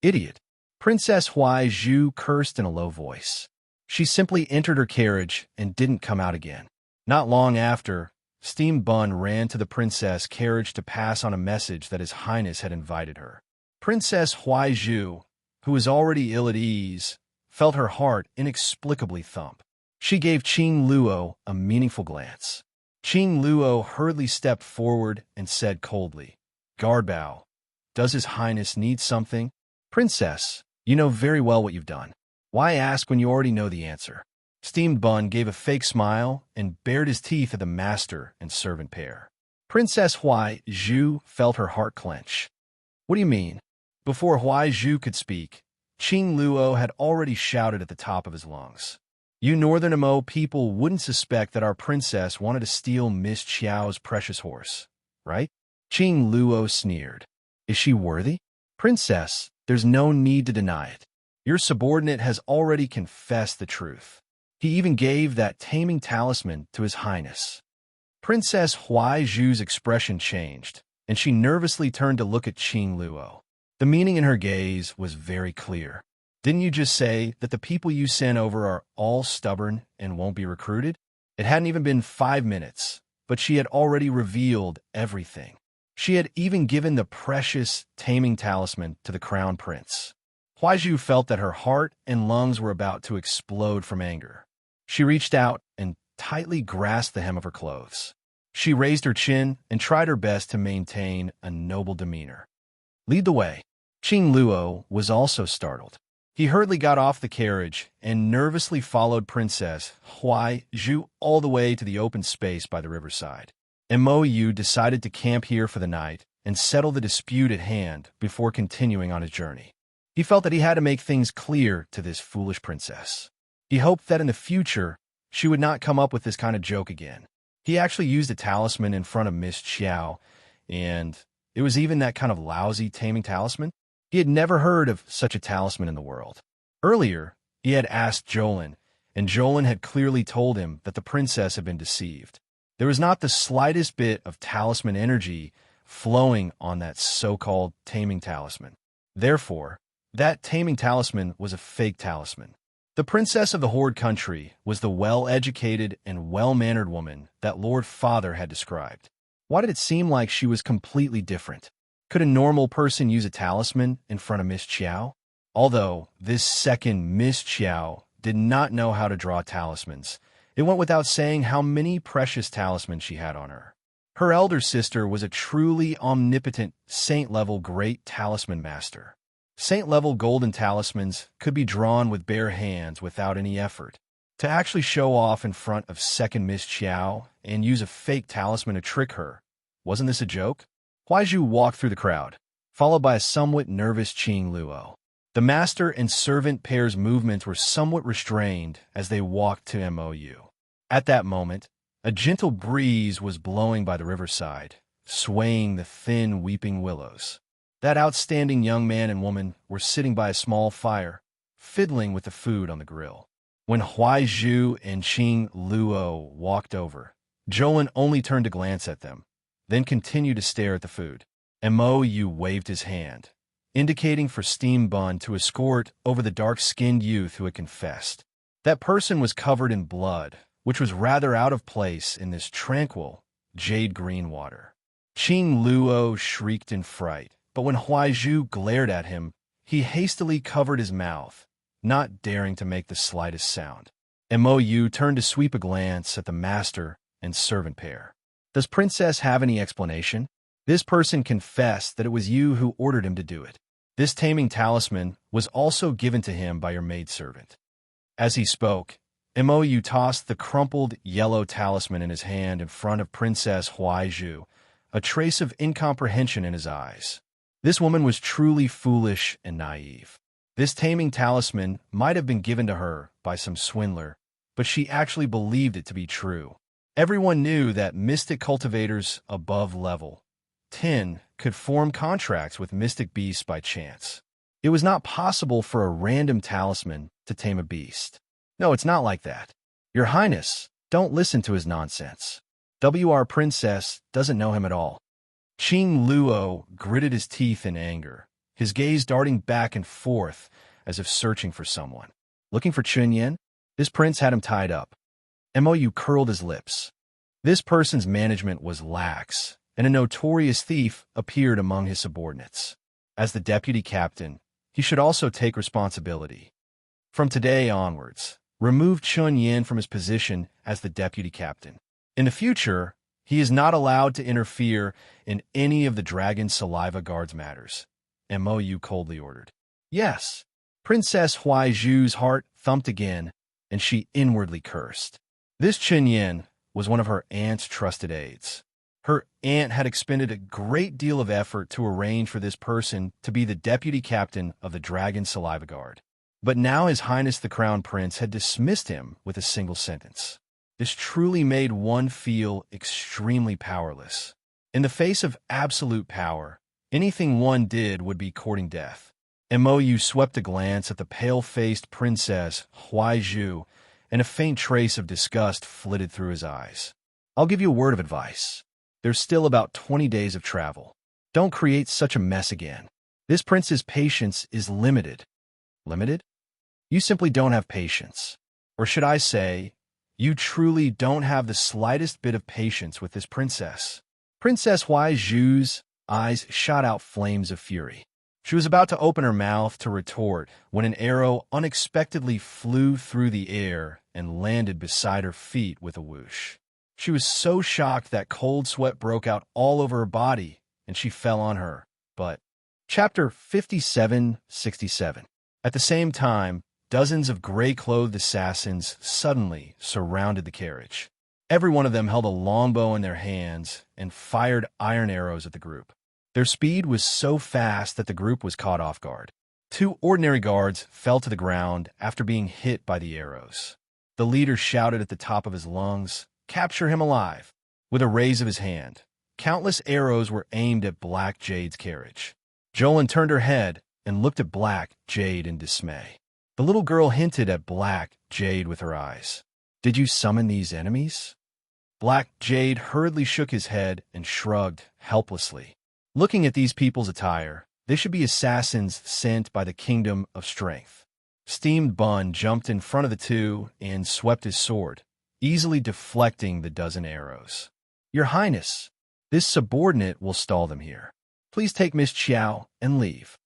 "Idiot." Princess Huaizhu cursed in a low voice. She simply entered her carriage and didn't come out again. Not long after, Steam Bun ran to the princess' carriage to pass on a message that His Highness had invited her. Princess Huaizhu, who was already ill at ease, felt her heart inexplicably thump. She gave Qing Luo a meaningful glance. Qing Luo hurriedly stepped forward and said coldly, "Guard bow. Does His Highness need something?" "Princess, you know very well what you've done. Why ask when you already know the answer?" Steam Bun gave a fake smile and bared his teeth at the master and servant pair. Princess Huaizhu felt her heart clench. "What do you mean?" Before Huaizhu could speak, Qing Luo had already shouted at the top of his lungs. "You Northern Mo people wouldn't suspect that our princess wanted to steal Miss Qiao's precious horse, right?" Qing Luo sneered. "Is she worthy?" "Princess, there's no need to deny it. Your subordinate has already confessed the truth. He even gave that taming talisman to His Highness." Princess Huaizhu's expression changed, and she nervously turned to look at Qing Luo. The meaning in her gaze was very clear. "Didn't you just say that the people you sent over are all stubborn and won't be recruited?" It hadn't even been 5 minutes, but she had already revealed everything. She had even given the precious taming talisman to the crown prince. Huaizhu felt that her heart and lungs were about to explode from anger. She reached out and tightly grasped the hem of her clothes. She raised her chin and tried her best to maintain a noble demeanor. "Lead the way." Qing Luo was also startled. He hurriedly got off the carriage and nervously followed Princess Huaizhu all the way to the open space by the riverside. Mou decided to camp here for the night and settle the dispute at hand before continuing on his journey. He felt that he had to make things clear to this foolish princess. He hoped that in the future, she would not come up with this kind of joke again. He actually used a talisman in front of Miss Qiao, and it was even that kind of lousy taming talisman. He had never heard of such a talisman in the world. Earlier, he had asked Jolin, and Jolin had clearly told him that the princess had been deceived. There was not the slightest bit of talisman energy flowing on that so-called taming talisman. Therefore, that taming talisman was a fake talisman. The princess of the Horde country was the well-educated and well-mannered woman that Lord Father had described. Why did it seem like she was completely different? Could a normal person use a talisman in front of Miss Qiao? Although this second Miss Qiao did not know how to draw talismans, it went without saying how many precious talismans she had on her. Her elder sister was a truly omnipotent saint-level great talisman master. Saint-level golden talismans could be drawn with bare hands without any effort. To actually show off in front of second Miss Qiao and use a fake talisman to trick her, wasn't this a joke? Huaizhu walked through the crowd, followed by a somewhat nervous Qing Luo. The master and servant pair's movements were somewhat restrained as they walked to Mou. At that moment, a gentle breeze was blowing by the riverside, swaying the thin weeping willows. That outstanding young man and woman were sitting by a small fire, fiddling with the food on the grill. When Huaizhu and Qing Luo walked over, Jolin only turned to glance at them, then continued to stare at the food. Mou waved his hand, indicating for Steam Bun to escort over the dark-skinned youth who had confessed. That person was covered in blood, which was rather out of place in this tranquil, jade-green water. Qing Luo shrieked in fright, but when Huaizhu glared at him, he hastily covered his mouth, not daring to make the slightest sound. Mou turned to sweep a glance at the master and servant pair. Does Princess have any explanation? This person confessed that it was you who ordered him to do it. This taming talisman was also given to him by your maidservant. As he spoke, Mou tossed the crumpled yellow talisman in his hand in front of Princess Huaizhu, a trace of incomprehension in his eyes. This woman was truly foolish and naive. This taming talisman might have been given to her by some swindler, but she actually believed it to be true. Everyone knew that mystic cultivators above level 10 could form contracts with mystic beasts by chance. It was not possible for a random talisman to tame a beast. No, it's not like that. Your Highness, don't listen to his nonsense. WR Princess doesn't know him at all. Qing Luo gritted his teeth in anger, his gaze darting back and forth as if searching for someone. Looking for Chunyan? This prince had him tied up. Mou curled his lips. This person's management was lax, and a notorious thief appeared among his subordinates. As the deputy captain, he should also take responsibility. From today onwards, remove Chunyan from his position as the deputy captain. In the future, he is not allowed to interfere in any of the Dragon Saliva Guard's matters, Mou coldly ordered. Yes, Princess Huaizhu's heart thumped again, and she inwardly cursed. This Chunyan was one of her aunt's trusted aides. Her aunt had expended a great deal of effort to arrange for this person to be the deputy captain of the Dragon Saliva Guard. But now His Highness the Crown Prince had dismissed him with a single sentence. This truly made one feel extremely powerless. In the face of absolute power, anything one did would be courting death. Mou swept a glance at the pale-faced Princess Huaizhu, and a faint trace of disgust flitted through his eyes. I'll give you a word of advice. There's still about 20 days of travel. Don't create such a mess again. This prince's patience is limited. Limited? You simply don't have patience. Or should I say, you truly don't have the slightest bit of patience with this princess. Princess Huaizhu's eyes shot out flames of fury. She was about to open her mouth to retort when an arrow unexpectedly flew through the air and landed beside her feet with a whoosh. She was so shocked that cold sweat broke out all over her body, and she fell on her. But Chapter 5767. At the same time, dozens of gray-clothed assassins suddenly surrounded the carriage. Every one of them held a longbow in their hands and fired iron arrows at the group. Their speed was so fast that the group was caught off guard. 2 ordinary guards fell to the ground after being hit by the arrows. The leader shouted at the top of his lungs, "Capture him alive!" With a raise of his hand, countless arrows were aimed at Black Jade's carriage. Jolin turned her head and looked at Black Jade in dismay. The little girl hinted at Black Jade with her eyes. "Did you summon these enemies?" Black Jade hurriedly shook his head and shrugged helplessly. Looking at these people's attire, they should be assassins sent by the Kingdom of Strength. Steamed Bun jumped in front of the two and swept his sword, easily deflecting the dozen arrows. "Your Highness, this subordinate will stall them here. Please take Miss Qiao and leave."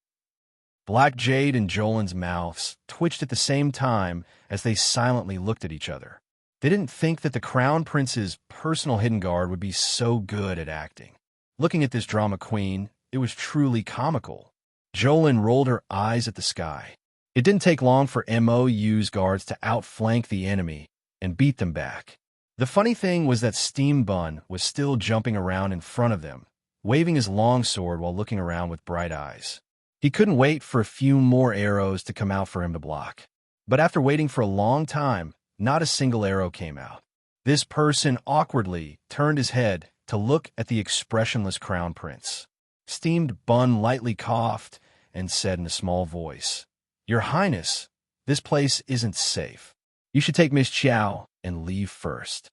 Black Jade and Jolin's mouths twitched at the same time as they silently looked at each other. They didn't think that the Crown Prince's personal hidden guard would be so good at acting. Looking at this drama queen, it was truly comical. Jolin rolled her eyes at the sky. It didn't take long for MOU's guards to outflank the enemy and beat them back. The funny thing was that Steam Bun was still jumping around in front of them, waving his longsword while looking around with bright eyes. He couldn't wait for a few more arrows to come out for him to block. But after waiting for a long time, not a single arrow came out. This person awkwardly turned his head to look at the expressionless Crown Prince. Steamed Bun lightly coughed and said in a small voice, "Your Highness, this place isn't safe. You should take Miss Qiao and leave first."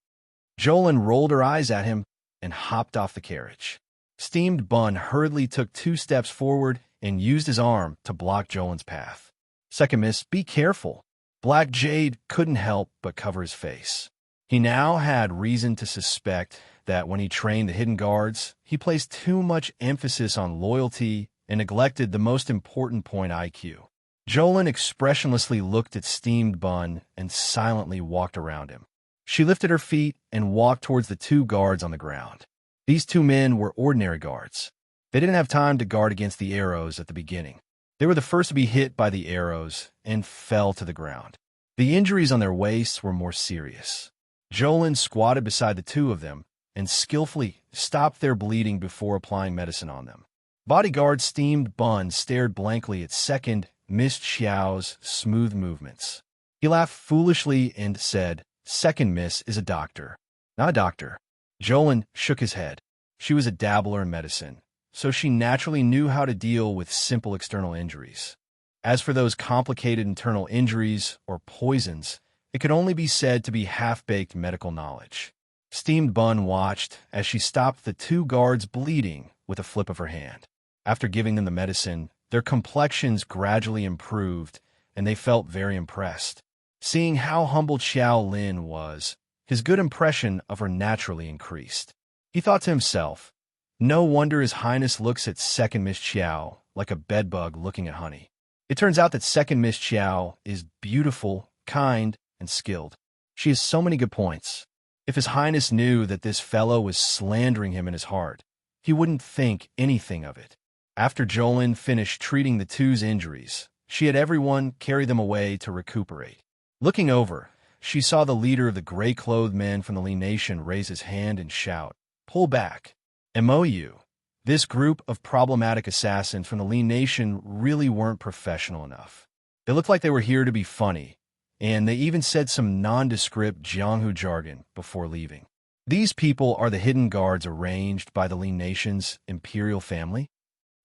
Jolin rolled her eyes at him and hopped off the carriage. Steamed Bun hurriedly took 2 steps forward and used his arm to block Jolin's path. "Second Miss, be careful." Black Jade couldn't help but cover his face. He now had reason to suspect that when he trained the hidden guards, he placed too much emphasis on loyalty and neglected the most important point, IQ. Jolin expressionlessly looked at Steamed Bun and silently walked around him. She lifted her feet and walked towards the two guards on the ground. These two men were ordinary guards. They didn't have time to guard against the arrows at the beginning. They were the first to be hit by the arrows and fell to the ground. The injuries on their waists were more serious. Jolin squatted beside the two of them and skillfully stopped their bleeding before applying medicine on them. Bodyguard Steamed Bun stared blankly at second Miss Xiao's smooth movements. He laughed foolishly and said, "Second Miss is a doctor, not a doctor." Jolin shook his head. She was a dabbler in medicine, so she naturally knew how to deal with simple external injuries. As for those complicated internal injuries or poisons, it could only be said to be half-baked medical knowledge. Steamed Bun watched as she stopped the two guards bleeding with a flip of her hand. After giving them the medicine, their complexions gradually improved, and they felt very impressed. Seeing how humble Xiao Lin was, his good impression of her naturally increased. He thought to himself, no wonder His Highness looks at Second Miss Xiao like a bedbug looking at honey. It turns out that Second Miss Xiao is beautiful, kind, and skilled. She has so many good points. If His Highness knew that this fellow was slandering him in his heart, he wouldn't think anything of it. After Jolin finished treating the two's injuries, she had everyone carry them away to recuperate. Looking over, she saw the leader of the gray-clothed men from the Li Nation raise his hand and shout, "Pull back! MOU." This group of problematic assassins from the Li Nation really weren't professional enough. They looked like they were here to be funny, and they even said some nondescript Jianghu jargon before leaving. These people are the hidden guards arranged by the Li Nation's imperial family?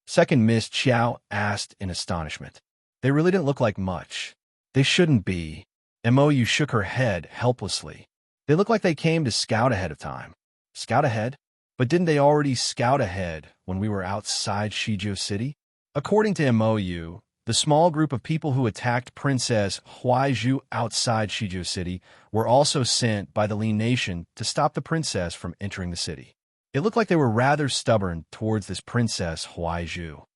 Second Miss Xiao asked in astonishment. They really didn't look like much. They shouldn't be. MOU shook her head helplessly. They look like they came to scout ahead of time. Scout ahead? But didn't they already scout ahead when we were outside Shizhou City? According to MOU, the small group of people who attacked Princess Huaizhu outside Shizhou City were also sent by the Li Nation to stop the princess from entering the city. It looked like they were rather stubborn towards this Princess Huaizhu.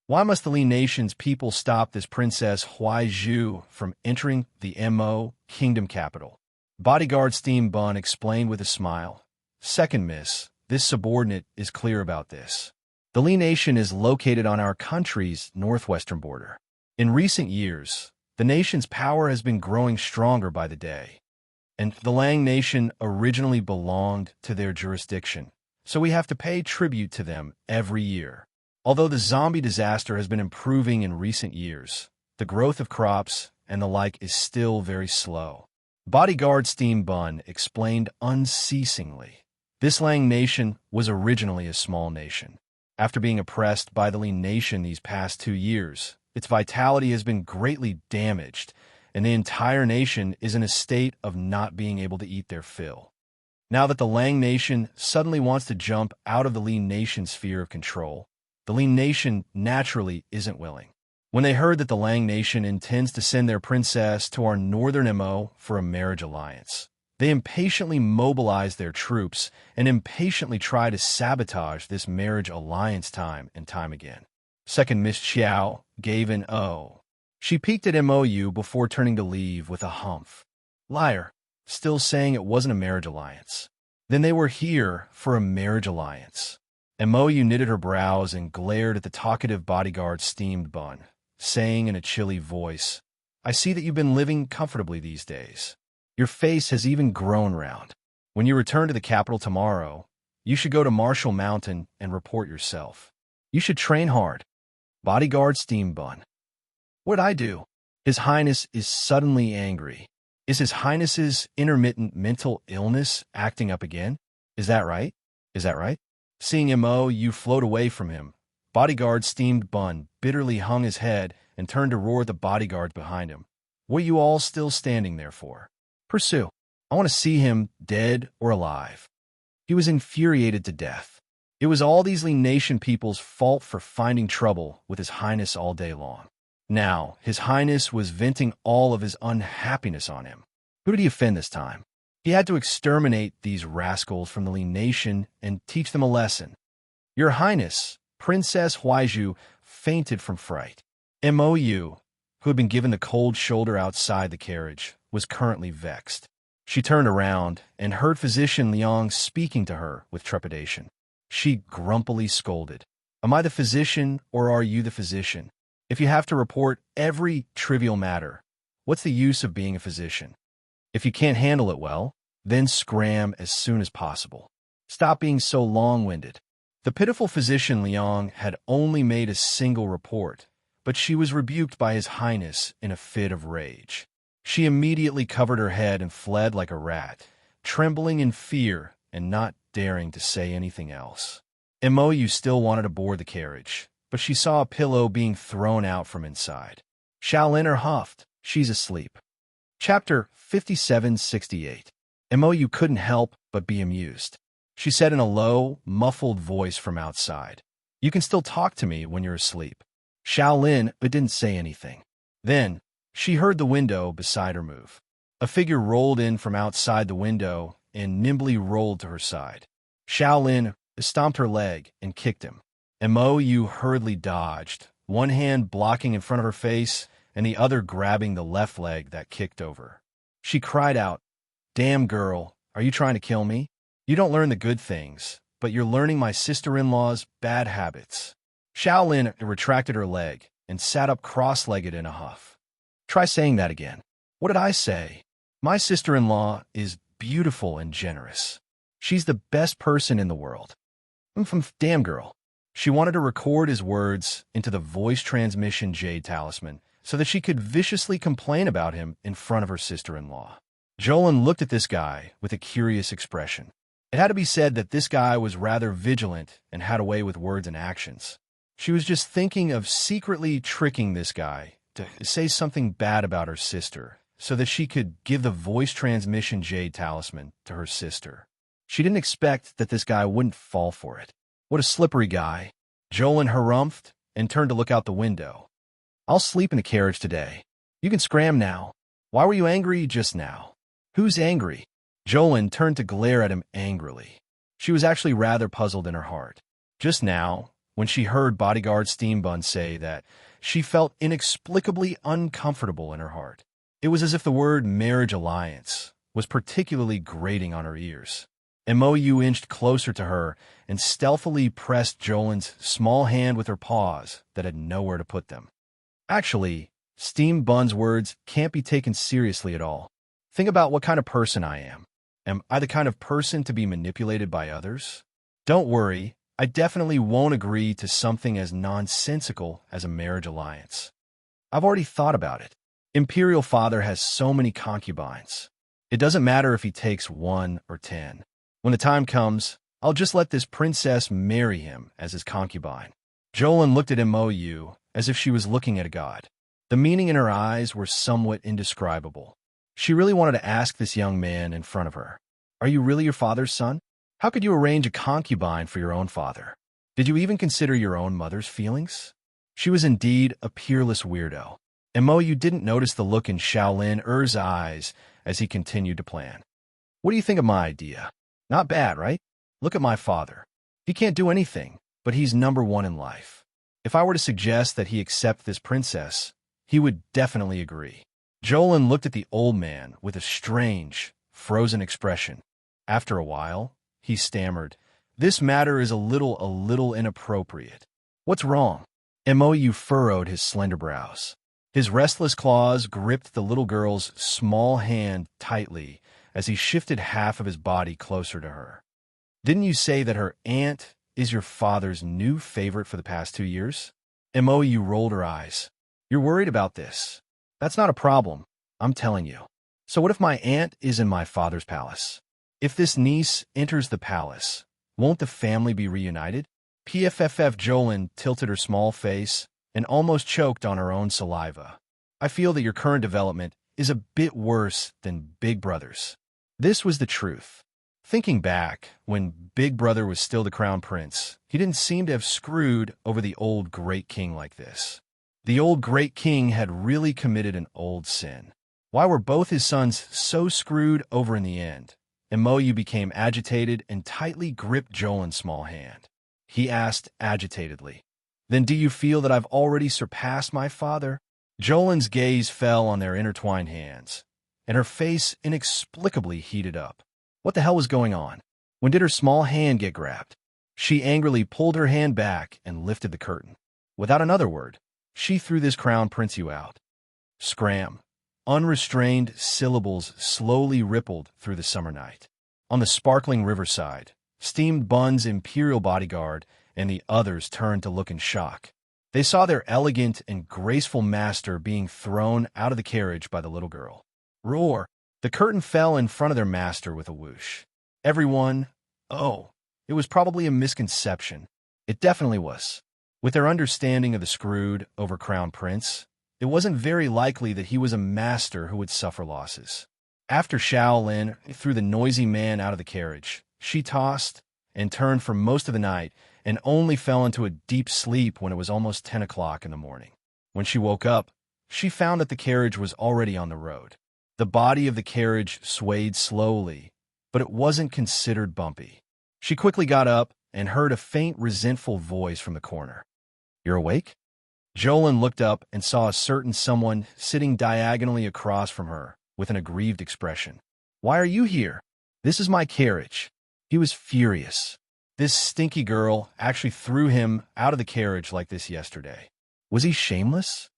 Why must the Li Nation's people stop this Princess Huaizhu from entering the Mo Kingdom capital? Bodyguard Steam Bun explained with a smile. Second Miss, this subordinate is clear about this. The Li Nation is located on our country's northwestern border. In recent years, the nation's power has been growing stronger by the day, and the Lang Nation originally belonged to their jurisdiction, so we have to pay tribute to them every year. Although the zombie disaster has been improving in recent years, the growth of crops and the like is still very slow. Bodyguard Steam Bun explained unceasingly. This Lang Nation was originally a small nation. After being oppressed by the Li Nation these past 2 years, its vitality has been greatly damaged, and the entire nation is in a state of not being able to eat their fill. Now that the Lang Nation suddenly wants to jump out of the Li Nation's sphere of control, the Li Nation naturally isn't willing. When they heard that the Lang Nation intends to send their princess to our northern MO for a marriage alliance, they impatiently mobilized their troops and impatiently try to sabotage this marriage alliance time and time again. Second Miss Xiao gave an O. She peeked at MOU before turning to leave with a humph. Liar, still saying it wasn't a marriage alliance. Then they were here for a marriage alliance. MOU knitted her brows and glared at the talkative bodyguard Steamed Bun, saying in a chilly voice, I see that you've been living comfortably these days. Your face has even grown round. When you return to the capital tomorrow, you should go to Marshall Mountain and report yourself. You should train hard. Bodyguard Steam Bun. What'd I do? His Highness is suddenly angry. Is His Highness's intermittent mental illness acting up again? Is that right? Is that right? Seeing MOU float away from him, Bodyguard Steamed Bun bitterly hung his head and turned to roar at the bodyguards behind him. What are you all still standing there for? Pursue. I want to see him dead or alive. He was infuriated to death. It was all these Li Nation people's fault for finding trouble with His Highness all day long. Now, His Highness was venting all of his unhappiness on him. Who did he offend this time? He had to exterminate these rascals from the Li Nation and teach them a lesson. Your Highness, Princess Huaizhu fainted from fright. MOU, who had been given the cold shoulder outside the carriage, was currently vexed. She turned around and heard Physician Liang speaking to her with trepidation. She grumpily scolded, "Am I the physician or are you the physician? If you have to report every trivial matter, what's the use of being a physician? If you can't handle it well, then scram as soon as possible. Stop being so long-winded." The pitiful Physician Liang had only made a single report, but she was rebuked by His Highness in a fit of rage. She immediately covered her head and fled like a rat, trembling in fear and not daring to say anything else. Mou still wanted to board the carriage, but she saw a pillow being thrown out from inside. Shaolin huffed, "She's asleep." Chapter 5768. Mou couldn't help but be amused. She said in a low, muffled voice from outside, "You can still talk to me when you're asleep." Shaolin didn't say anything. Then, she heard the window beside her move. A figure rolled in from outside the window and nimbly rolled to her side. Shaolin stomped her leg and kicked him. Mou hurriedly dodged, one hand blocking in front of her face and the other grabbing the left leg that kicked over. She cried out, "Damn girl, are you trying to kill me? You don't learn the good things, but you're learning my sister-in-law's bad habits." Shaolin retracted her leg and sat up cross-legged in a huff. "Try saying that again." "What did I say? My sister-in-law is beautiful and generous. She's the best person in the world." Damn girl." She wanted to record his words into the voice transmission jade talisman so that she could viciously complain about him in front of her sister-in-law. Jolin looked at this guy with a curious expression. It had to be said that this guy was rather vigilant and had a way with words and actions. She was just thinking of secretly tricking this guy to say something bad about her sister so that she could give the voice transmission jade talisman to her sister. She didn't expect that this guy wouldn't fall for it. What a slippery guy. Jolin harumphed and turned to look out the window. "I'll sleep in the carriage today. You can scram now. Why were you angry just now?" "Who's angry?" Jolin turned to glare at him angrily. She was actually rather puzzled in her heart. Just now, when she heard bodyguard Steam Bun say that, she felt inexplicably uncomfortable in her heart. It was as if the word marriage alliance was particularly grating on her ears. Mou inched closer to her and stealthily pressed Jolin's small hand with her paws that had nowhere to put them. Actually, Steam Bun's words can't be taken seriously at all. Think about what kind of person I am. Am I the kind of person to be manipulated by others? Don't worry, I definitely won't agree to something as nonsensical as a marriage alliance. I've already thought about it. Imperial Father has so many concubines. It doesn't matter if he takes 1 or 10. When the time comes, I'll just let this princess marry him as his concubine. Jolin looked at Mou as if she was looking at a god. The meaning in her eyes were somewhat indescribable. She really wanted to ask this young man in front of her, "Are you really your father's son? How could you arrange a concubine for your own father? Did you even consider your own mother's feelings?" She was indeed a peerless weirdo. Mou didn't notice the look in Shaolin Er's eyes as he continued to plan. "What do you think of my idea? Not bad, right? Look at my father. He can't do anything, but he's number one in life. If I were to suggest that he accept this princess, he would definitely agree." Jolin looked at the old man with a strange, frozen expression. After a while, he stammered, "This matter is a little inappropriate." "What's wrong?" Mou furrowed his slender brows. His restless claws gripped the little girl's small hand tightly as he shifted half of his body closer to her. "Didn't you say that her aunt is your father's new favorite for the past 2 years?" Mou rolled her eyes. "You're worried about this. That's not a problem, I'm telling you. So what if my aunt is in my father's palace? If this niece enters the palace, won't the family be reunited?" PFFF Jolin tilted her small face and almost choked on her own saliva. "I feel that your current development is a bit worse than Big Brother's." This was the truth. Thinking back, when Big Brother was still the crown prince, he didn't seem to have screwed over the old great king like this. The old great king had really committed an old sin. Why were both his sons so screwed over in the end? Mou became agitated and tightly gripped Jolin's small hand. He asked agitatedly, "Then do you feel that I've already surpassed my father?" Jolin's gaze fell on their intertwined hands. and her face inexplicably heated up. What the hell was going on? When did her small hand get grabbed? She angrily pulled her hand back and lifted the curtain. Without another word, she threw this crown prince you out. Scram. Unrestrained syllables slowly rippled through the summer night. On the sparkling riverside, Steamed Bun's imperial bodyguard and the others turned to look in shock. They saw their elegant and graceful master being thrown out of the carriage by the little girl. Roar! The curtain fell in front of their master with a whoosh. Everyone, oh, it was probably a misconception. It definitely was. With their understanding of the screwed, over-crowned prince, it wasn't very likely that he was a master who would suffer losses. After Shaolin threw the noisy man out of the carriage, she tossed and turned for most of the night and only fell into a deep sleep when it was almost 10 o'clock in the morning. When she woke up, she found that the carriage was already on the road. The body of the carriage swayed slowly, but it wasn't considered bumpy. She quickly got up and heard a faint, resentful voice from the corner. "You're awake?" Jolin looked up and saw a certain someone sitting diagonally across from her with an aggrieved expression. "Why are you here? This is my carriage." He was furious. This stinky girl actually threw him out of the carriage like this yesterday. Was he shameless?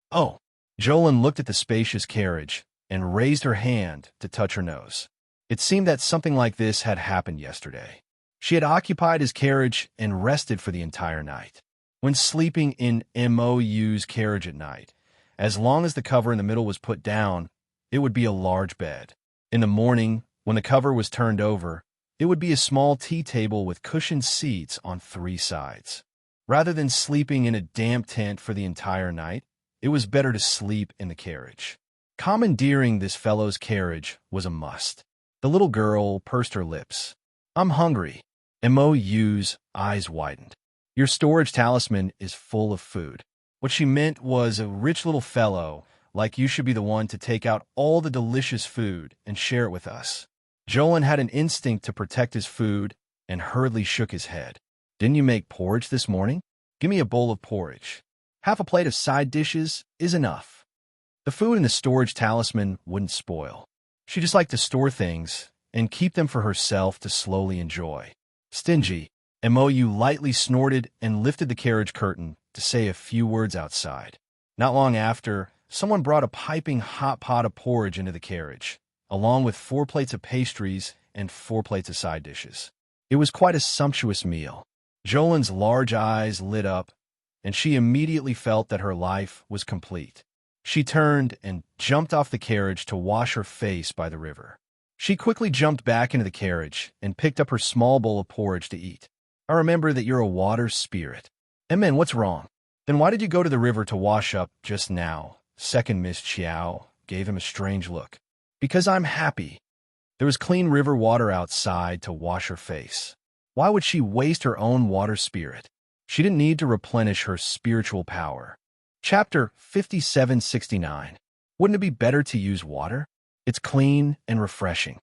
Oh, Jolin looked at the spacious carriage and raised her hand to touch her nose. It seemed that something like this had happened yesterday. She had occupied his carriage and rested for the entire night. When sleeping in MOU's carriage at night, as long as the cover in the middle was put down, it would be a large bed. In the morning, when the cover was turned over, it would be a small tea table with cushioned seats on 3 sides. Rather than sleeping in a damp tent for the entire night, it was better to sleep in the carriage. Commandeering this fellow's carriage was a must. The little girl pursed her lips. "I'm hungry." MOU's eyes widened. "Your storage talisman is full of food." What she meant was a rich little fellow, like you should be the one to take out all the delicious food and share it with us. Jolin had an instinct to protect his food and hurriedly shook his head. "Didn't you make porridge this morning? Give me a bowl of porridge. Half a plate of side dishes is enough." The food in the storage talisman wouldn't spoil. She just liked to store things and keep them for herself to slowly enjoy. Stingy, MOU lightly snorted and lifted the carriage curtain to say a few words outside. Not long after, someone brought a piping hot pot of porridge into the carriage, along with 4 plates of pastries and 4 plates of side dishes. It was quite a sumptuous meal. Jolin's large eyes lit up, and she immediately felt that her life was complete. She turned and jumped off the carriage to wash her face by the river. She quickly jumped back into the carriage and picked up her small bowl of porridge to eat. "I remember that you're a water spirit." "Amen, what's wrong?" "Then why did you go to the river to wash up just now?" Second Miss Chiao gave him a strange look. "Because I'm happy." There was clean river water outside to wash her face. Why would she waste her own water spirit? She didn't need to replenish her spiritual power. Chapter 5769. Wouldn't it be better to use water? It's clean and refreshing.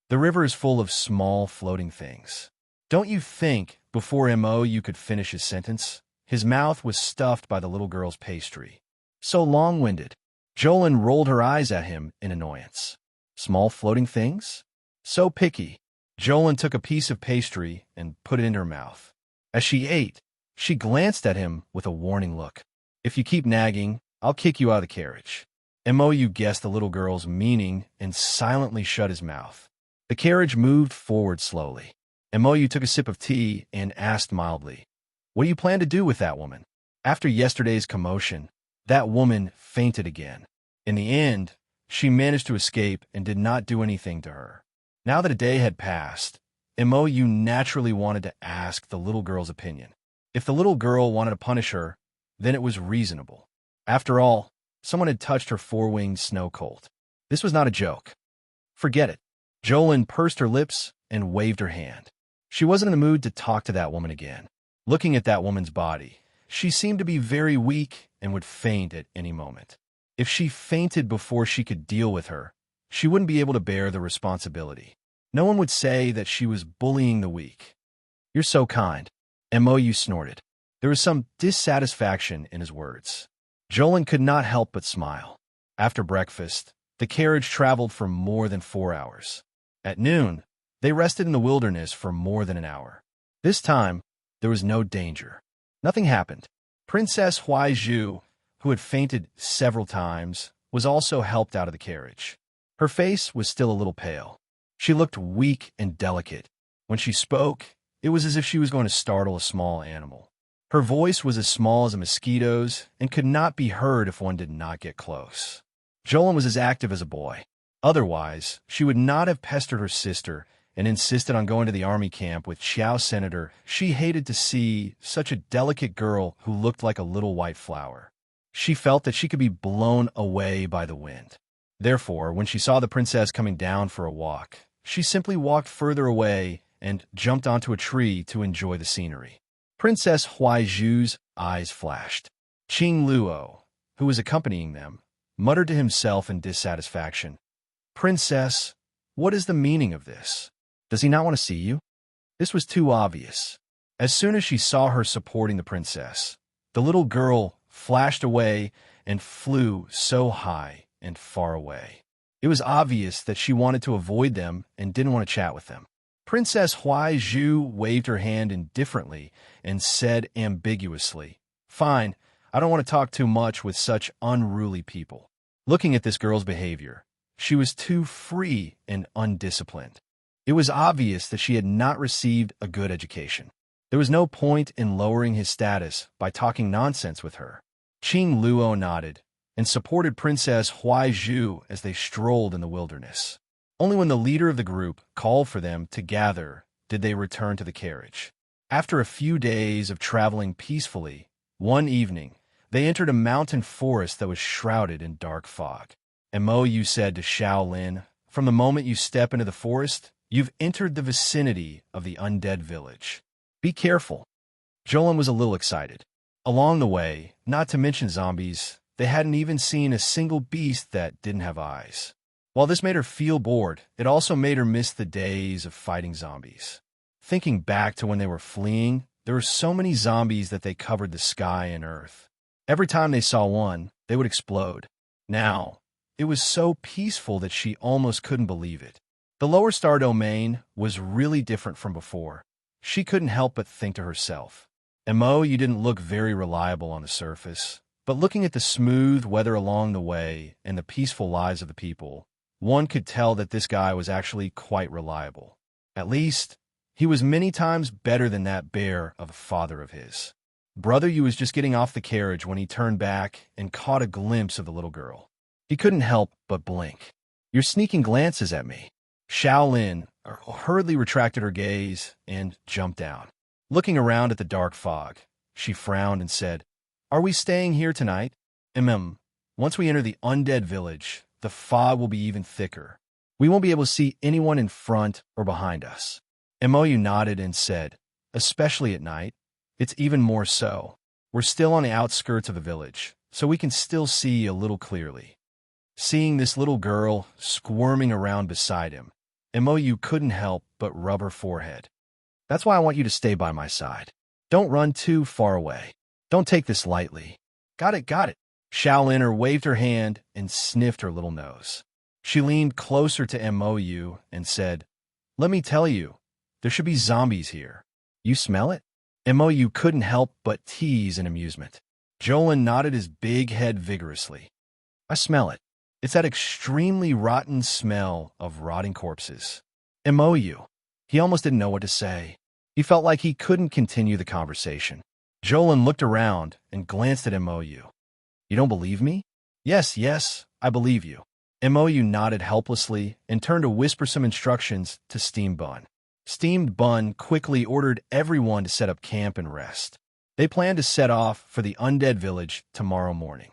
The river is full of small floating things. Don't you think, before MOU could finish his sentence, his mouth was stuffed by the little girl's pastry. So long-winded. Jolin rolled her eyes at him in annoyance. Small floating things? So picky. Jolin took a piece of pastry and put it in her mouth. As she ate, she glanced at him with a warning look. "If you keep nagging, I'll kick you out of the carriage." MOU guessed the little girl's meaning and silently shut his mouth. The carriage moved forward slowly. MOU took a sip of tea and asked mildly, "What do you plan to do with that woman?" After yesterday's commotion, that woman fainted again. In the end, she managed to escape and did not do anything to her. Now that a day had passed, MOU naturally wanted to ask the little girl's opinion. If the little girl wanted to punish her, then it was reasonable. After all, someone had touched her 4-winged snow colt. This was not a joke. Forget it. Jolin pursed her lips and waved her hand. She wasn't in the mood to talk to that woman again. Looking at that woman's body, she seemed to be very weak and would faint at any moment. If she fainted before she could deal with her, she wouldn't be able to bear the responsibility. No one would say that she was bullying the weak. "You're so kind," MOU snorted. There was some dissatisfaction in his words. Jolin could not help but smile. After breakfast, The carriage traveled for more than 4 hours. At noon, they rested in the wilderness for more than an hour. This time, there was no danger. Nothing happened. Princess Huaizhu, who had fainted several times, was also helped out of the carriage. Her face was still a little pale. She looked weak and delicate. When she spoke, it was as if she was going to startle a small animal. Her voice was as small as a mosquito's and could not be heard if one did not get close. Jolin was as active as a boy. Otherwise, she would not have pestered her sister and insisted on going to the army camp with Xiao Senator. She hated to see such a delicate girl who looked like a little white flower. She felt that she could be blown away by the wind. Therefore, when she saw the princess coming down for a walk, she simply walked further away and jumped onto a tree to enjoy the scenery. Princess Huaizhu's eyes flashed. Qing Luo, who was accompanying them, muttered to himself in dissatisfaction. "Princess, what is the meaning of this? Does he not want to see you?" This was too obvious. As soon as she saw her supporting the princess, the little girl flashed away and flew so high and far away. It was obvious that she wanted to avoid them and didn't want to chat with them. Princess Huaizhu waved her hand indifferently and said ambiguously, "Fine, I don't want to talk too much with such unruly people." Looking at this girl's behavior, she was too free and undisciplined. It was obvious that she had not received a good education. There was no point in lowering his status by talking nonsense with her. Qing Luo nodded and supported Princess Huaizhu as they strolled in the wilderness. Only when the leader of the group called for them to gather did they return to the carriage. After a few days of traveling peacefully, one evening, they entered a mountain forest that was shrouded in dark fog. Mo Yu said to Shaolin, "From the moment you step into the forest, you've entered the vicinity of the undead village. Be careful." Jolin was a little excited. Along the way, not to mention zombies, they hadn't even seen a single beast that didn't have eyes. While this made her feel bored, it also made her miss the days of fighting zombies. Thinking back to when they were fleeing, there were so many zombies that they covered the sky and earth. Every time they saw one, they would explode. Now, it was so peaceful that she almost couldn't believe it. The lower star domain was really different from before. She couldn't help but think to herself, "Mo, you didn't look very reliable on the surface." But looking at the smooth weather along the way and the peaceful lives of the people, one could tell that this guy was actually quite reliable. At least, he was many times better than that bear of a father of his. Brother Yu was just getting off the carriage when he turned back and caught a glimpse of the little girl. He couldn't help but blink. "You're sneaking glances at me." Shaolin hurriedly retracted her gaze and jumped down. Looking around at the dark fog, she frowned and said, "Are we staying here tonight?" Once we enter the undead village, the fog will be even thicker. We won't be able to see anyone in front or behind us." Mo Yu nodded and said, "Especially at night. It's even more so. We're still on the outskirts of the village, so we can still see a little clearly." Seeing this little girl squirming around beside him, Mo Yu couldn't help but rub her forehead. "That's why I want you to stay by my side. Don't run too far away. Don't take this lightly." Got it. Shaolin waved her hand and sniffed her little nose. She leaned closer to Mo Yu and said, "Let me tell you, there should be zombies here. You smell it?" Mo Yu couldn't help but tease in amusement. Jolin nodded his big head vigorously. "I smell it. It's that extremely rotten smell of rotting corpses." Mo Yu. He almost didn't know what to say. He felt like he couldn't continue the conversation. Jolin looked around and glanced at Mo Yu. "You don't believe me?" Yes, I believe you." Mo Yu nodded helplessly and turned to whisper some instructions to Steamed Bun. Steamed Bun quickly ordered everyone to set up camp and rest. They planned to set off for the undead village tomorrow morning.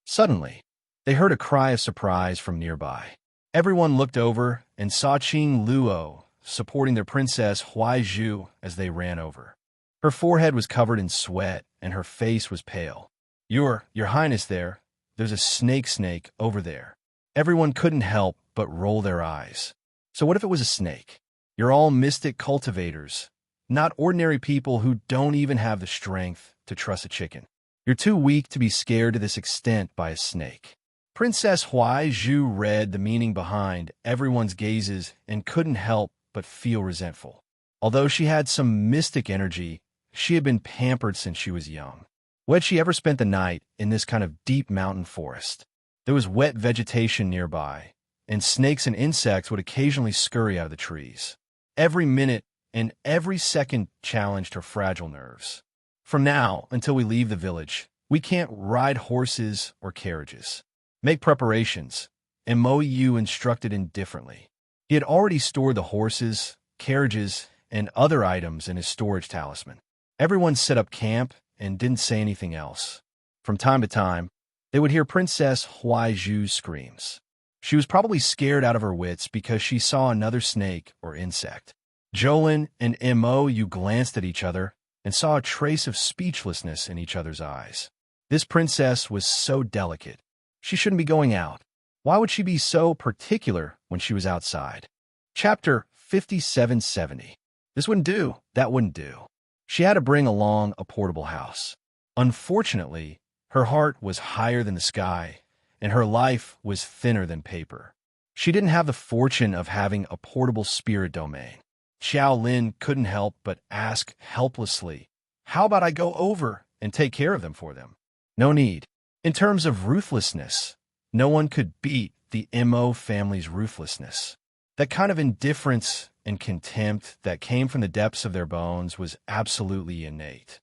Suddenly, they heard a cry of surprise from nearby. Everyone looked over and saw Qing Luo supporting their princess Huaizhu as they ran over. Her forehead was covered in sweat and her face was pale. Your Highness, there's a snake over there." Everyone couldn't help but roll their eyes. So what if it was a snake? You're all mystic cultivators, not ordinary people who don't even have the strength to trust a chicken. You're too weak to be scared to this extent by a snake. Princess Huai Zhu read the meaning behind everyone's gazes and couldn't help but feel resentful. Although she had some mystic energy, she had been pampered since she was young. When had she ever spent the night in this kind of deep mountain forest? There was wet vegetation nearby, and snakes and insects would occasionally scurry out of the trees. Every minute and every second challenged her fragile nerves. From now until we leave the village, we can't ride horses or carriages. Make preparations, and Mo Yu instructed indifferently. He had already stored the horses, carriages, and other items in his storage talisman. Everyone set up camp and didn't say anything else. From time to time, they would hear Princess Huai Zhu's screams. She was probably scared out of her wits because she saw another snake or insect. Jolin and Mo Yu glanced at each other and saw a trace of speechlessness in each other's eyes. This princess was so delicate. She shouldn't be going out. Why would she be so particular when she was outside? Chapter 5770. This wouldn't do. That wouldn't do. She had to bring along a portable house. Unfortunately, her heart was higher than the sky, and her life was thinner than paper. She didn't have the fortune of having a portable spirit domain. Xiao Lin couldn't help but ask helplessly, "How about I go over and take care of them for them?" No need. In terms of ruthlessness, no one could beat the Mo family's ruthlessness. That kind of indifference and contempt that came from the depths of their bones was absolutely innate.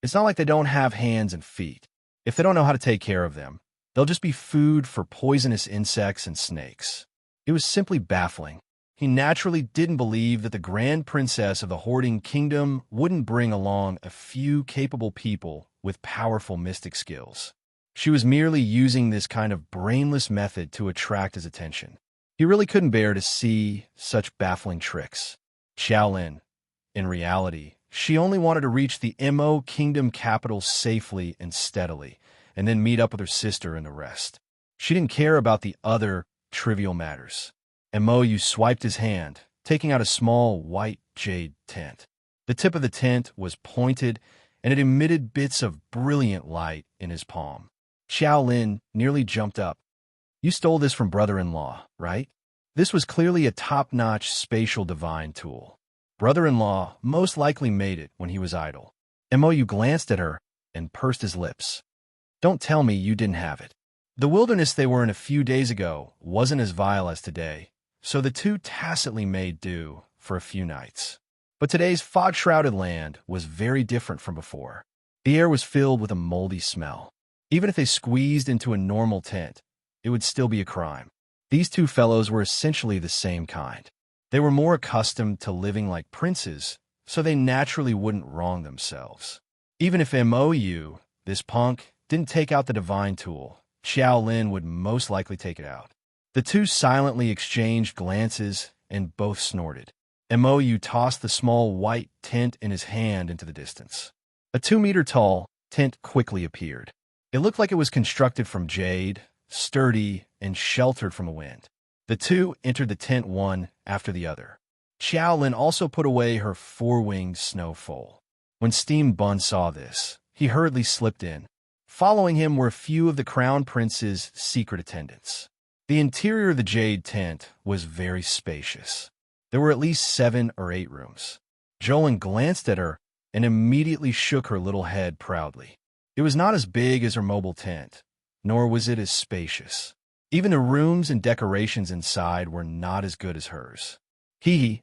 It's not like they don't have hands and feet. If they don't know how to take care of them, they'll just be food for poisonous insects and snakes. It was simply baffling. He naturally didn't believe that the Grand Princess of the Hoarding Kingdom wouldn't bring along a few capable people with powerful mystic skills. She was merely using this kind of brainless method to attract his attention. He really couldn't bear to see such baffling tricks. Xiaolin, in reality, she only wanted to reach the Mo Kingdom capital safely and steadily, and then meet up with her sister and the rest. She didn't care about the other trivial matters. Mo Yu swiped his hand, taking out a small white jade tent. The tip of the tent was pointed, and it emitted bits of brilliant light in his palm. Xiao Lin nearly jumped up. "You stole this from brother-in-law, right?" This was clearly a top-notch spatial divine tool. Brother-in-law most likely made it when he was idle. Mo Yu glanced at her and pursed his lips. "Don't tell me you didn't have it." The wilderness they were in a few days ago wasn't as vile as today, so the two tacitly made do for a few nights. But today's fog-shrouded land was very different from before. The air was filled with a moldy smell. Even if they squeezed into a normal tent, it would still be a crime. These two fellows were essentially the same kind. They were more accustomed to living like princes, so they naturally wouldn't wrong themselves. Even if Mo Yu, this punk, didn't take out the divine tool, Xiao Lin would most likely take it out. The two silently exchanged glances and both snorted. Mo Yu tossed the small white tent in his hand into the distance. A 2-meter-tall tent quickly appeared. It looked like it was constructed from jade, sturdy, and sheltered from the wind. The two entered the tent one after the other. Xiao Lin also put away her 4-winged snow foal. When Steam Bun saw this, he hurriedly slipped in. Following him were a few of the Crown Prince's secret attendants. The interior of the jade tent was very spacious. There were at least 7 or 8 rooms. Jolin glanced at her and immediately shook her little head proudly. It was not as big as her mobile tent, nor was it as spacious. Even the rooms and decorations inside were not as good as hers.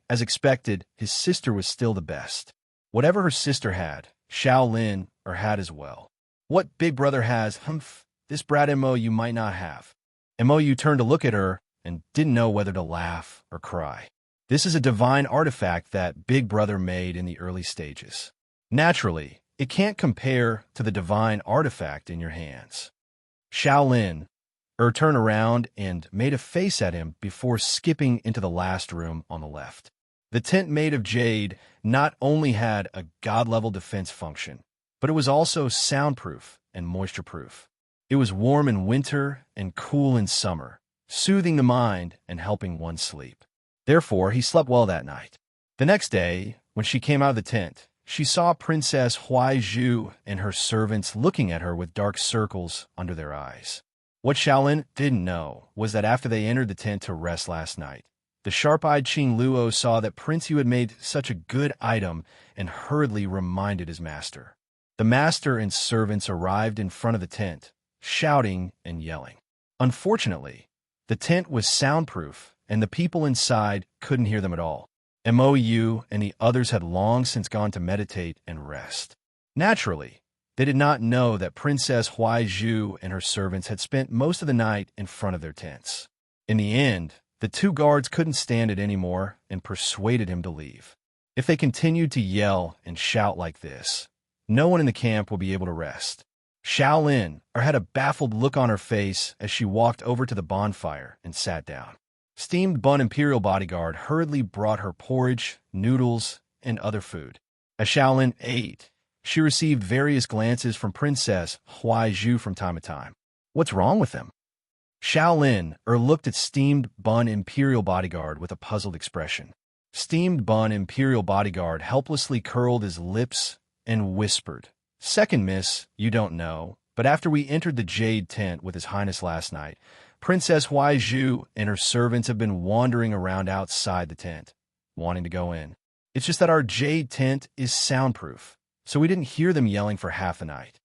As expected, his sister was still the best. Whatever her sister had, Xiao Lin had as well. What big brother has, this brat Mo you might not have. Mo Yu turned to look at her and didn't know whether to laugh or cry. This is a divine artifact that Big Brother made in the early stages. Naturally, it can't compare to the divine artifact in your hands. Xiao Lin turned around and made a face at him before skipping into the last room on the left. The tent made of jade not only had a god-level defense function, but it was also soundproof and moisture-proof. It was warm in winter and cool in summer, soothing the mind and helping one sleep. Therefore, he slept well that night. The next day, when she came out of the tent, she saw Princess Huai Zhu and her servants looking at her with dark circles under their eyes. What Shaolin didn't know was that after they entered the tent to rest last night, the sharp-eyed Qing Luo saw that Prince Yu had made such a good item and hurriedly reminded his master. The master and servants arrived in front of the tent, shouting and yelling. Unfortunately, the tent was soundproof, and the people inside couldn't hear them at all. Mou and the others had long since gone to meditate and rest. Naturally, they did not know that Princess Huaizhu and her servants had spent most of the night in front of their tents. In the end, the two guards couldn't stand it anymore and persuaded him to leave. If they continued to yell and shout like this, no one in the camp would be able to rest. Shaolin had a baffled look on her face as she walked over to the bonfire and sat down. Steamed Bun Imperial Bodyguard hurriedly brought her porridge, noodles, and other food. As Shaolin ate, she received various glances from Princess Huaizhu from time to time. What's wrong with them? Shaolin looked at Steamed Bun Imperial Bodyguard with a puzzled expression. Steamed Bun Imperial Bodyguard helplessly curled his lips and whispered, "Second miss, you don't know, but after we entered the Jade Tent with His Highness last night, Princess Huaizhu and her servants have been wandering around outside the tent, wanting to go in. It's just that our Jade Tent is soundproof, so we didn't hear them yelling for half the night."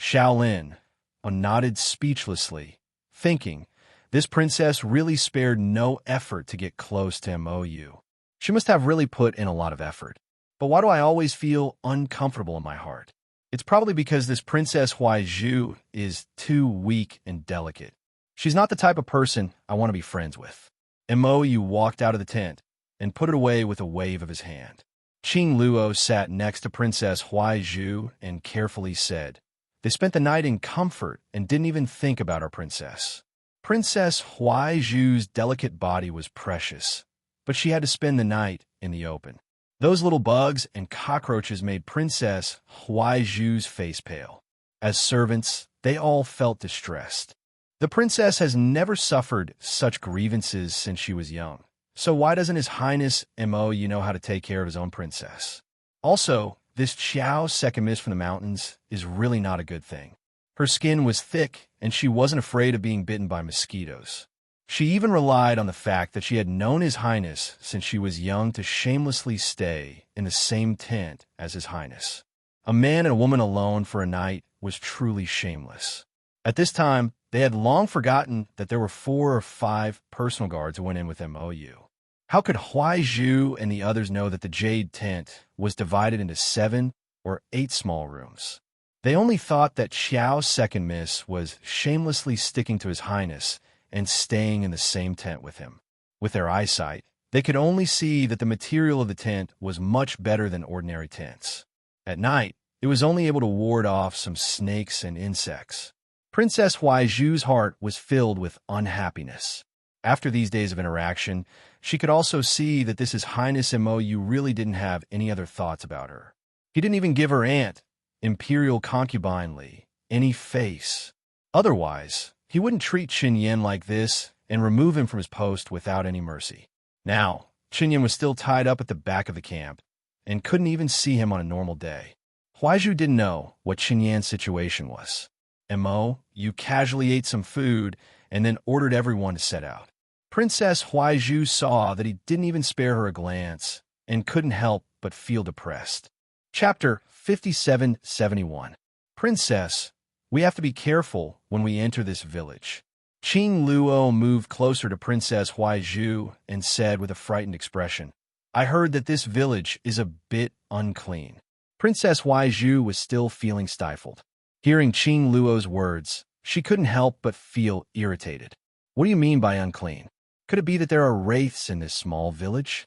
Shaolin nodded speechlessly, thinking, this princess really spared no effort to get close to Mou. She must have really put in a lot of effort. But why do I always feel uncomfortable in my heart? It's probably because this Princess Huaizhu is too weak and delicate. She's not the type of person I want to be friends with. Mou walked out of the tent and put it away with a wave of his hand. Qing Luo sat next to Princess Huaizhu and carefully said, "They spent the night in comfort and didn't even think about our princess." Princess Huaizhu's delicate body was precious, but she had to spend the night in the open. Those little bugs and cockroaches made Princess Huaizhu's face pale. As servants, they all felt distressed. The princess has never suffered such grievances since she was young. So why doesn't His Highness Mou know how to take care of his own princess? Also, this Qiao's second miss from the mountains is really not a good thing. Her skin was thick, and she wasn't afraid of being bitten by mosquitoes. She even relied on the fact that she had known His Highness since she was young to shamelessly stay in the same tent as His Highness. A man and a woman alone for a night was truly shameless. At this time, they had long forgotten that there were 4 or 5 personal guards who went in with Mou. How could Huaizhu and the others know that the Jade Tent was divided into 7 or 8 small rooms? They only thought that Xiao's second miss was shamelessly sticking to His Highness and staying in the same tent with him. With their eyesight, they could only see that the material of the tent was much better than ordinary tents. At night, it was only able to ward off some snakes and insects. Princess Huaizhu's heart was filled with unhappiness. After these days of interaction, she could also see that this His Highness Mou really didn't have any other thoughts about her. He didn't even give her aunt, Imperial Concubine Li, any face. Otherwise, he wouldn't treat Qin Yan like this and remove him from his post without any mercy. Now, Qin Yan was still tied up at the back of the camp and couldn't even see him on a normal day. Huaizhu didn't know what Qin Yan's situation was. Mou casually ate some food and then ordered everyone to set out. Princess Huaizhu saw that he didn't even spare her a glance and couldn't help but feel depressed. Chapter 5771. Princess, we have to be careful when we enter this village. Qing Luo moved closer to Princess Huaizhu and said with a frightened expression, "I heard that this village is a bit unclean." Princess Huaizhu was still feeling stifled. Hearing Qing Luo's words, she couldn't help but feel irritated. "What do you mean by unclean? Could it be that there are wraiths in this small village?"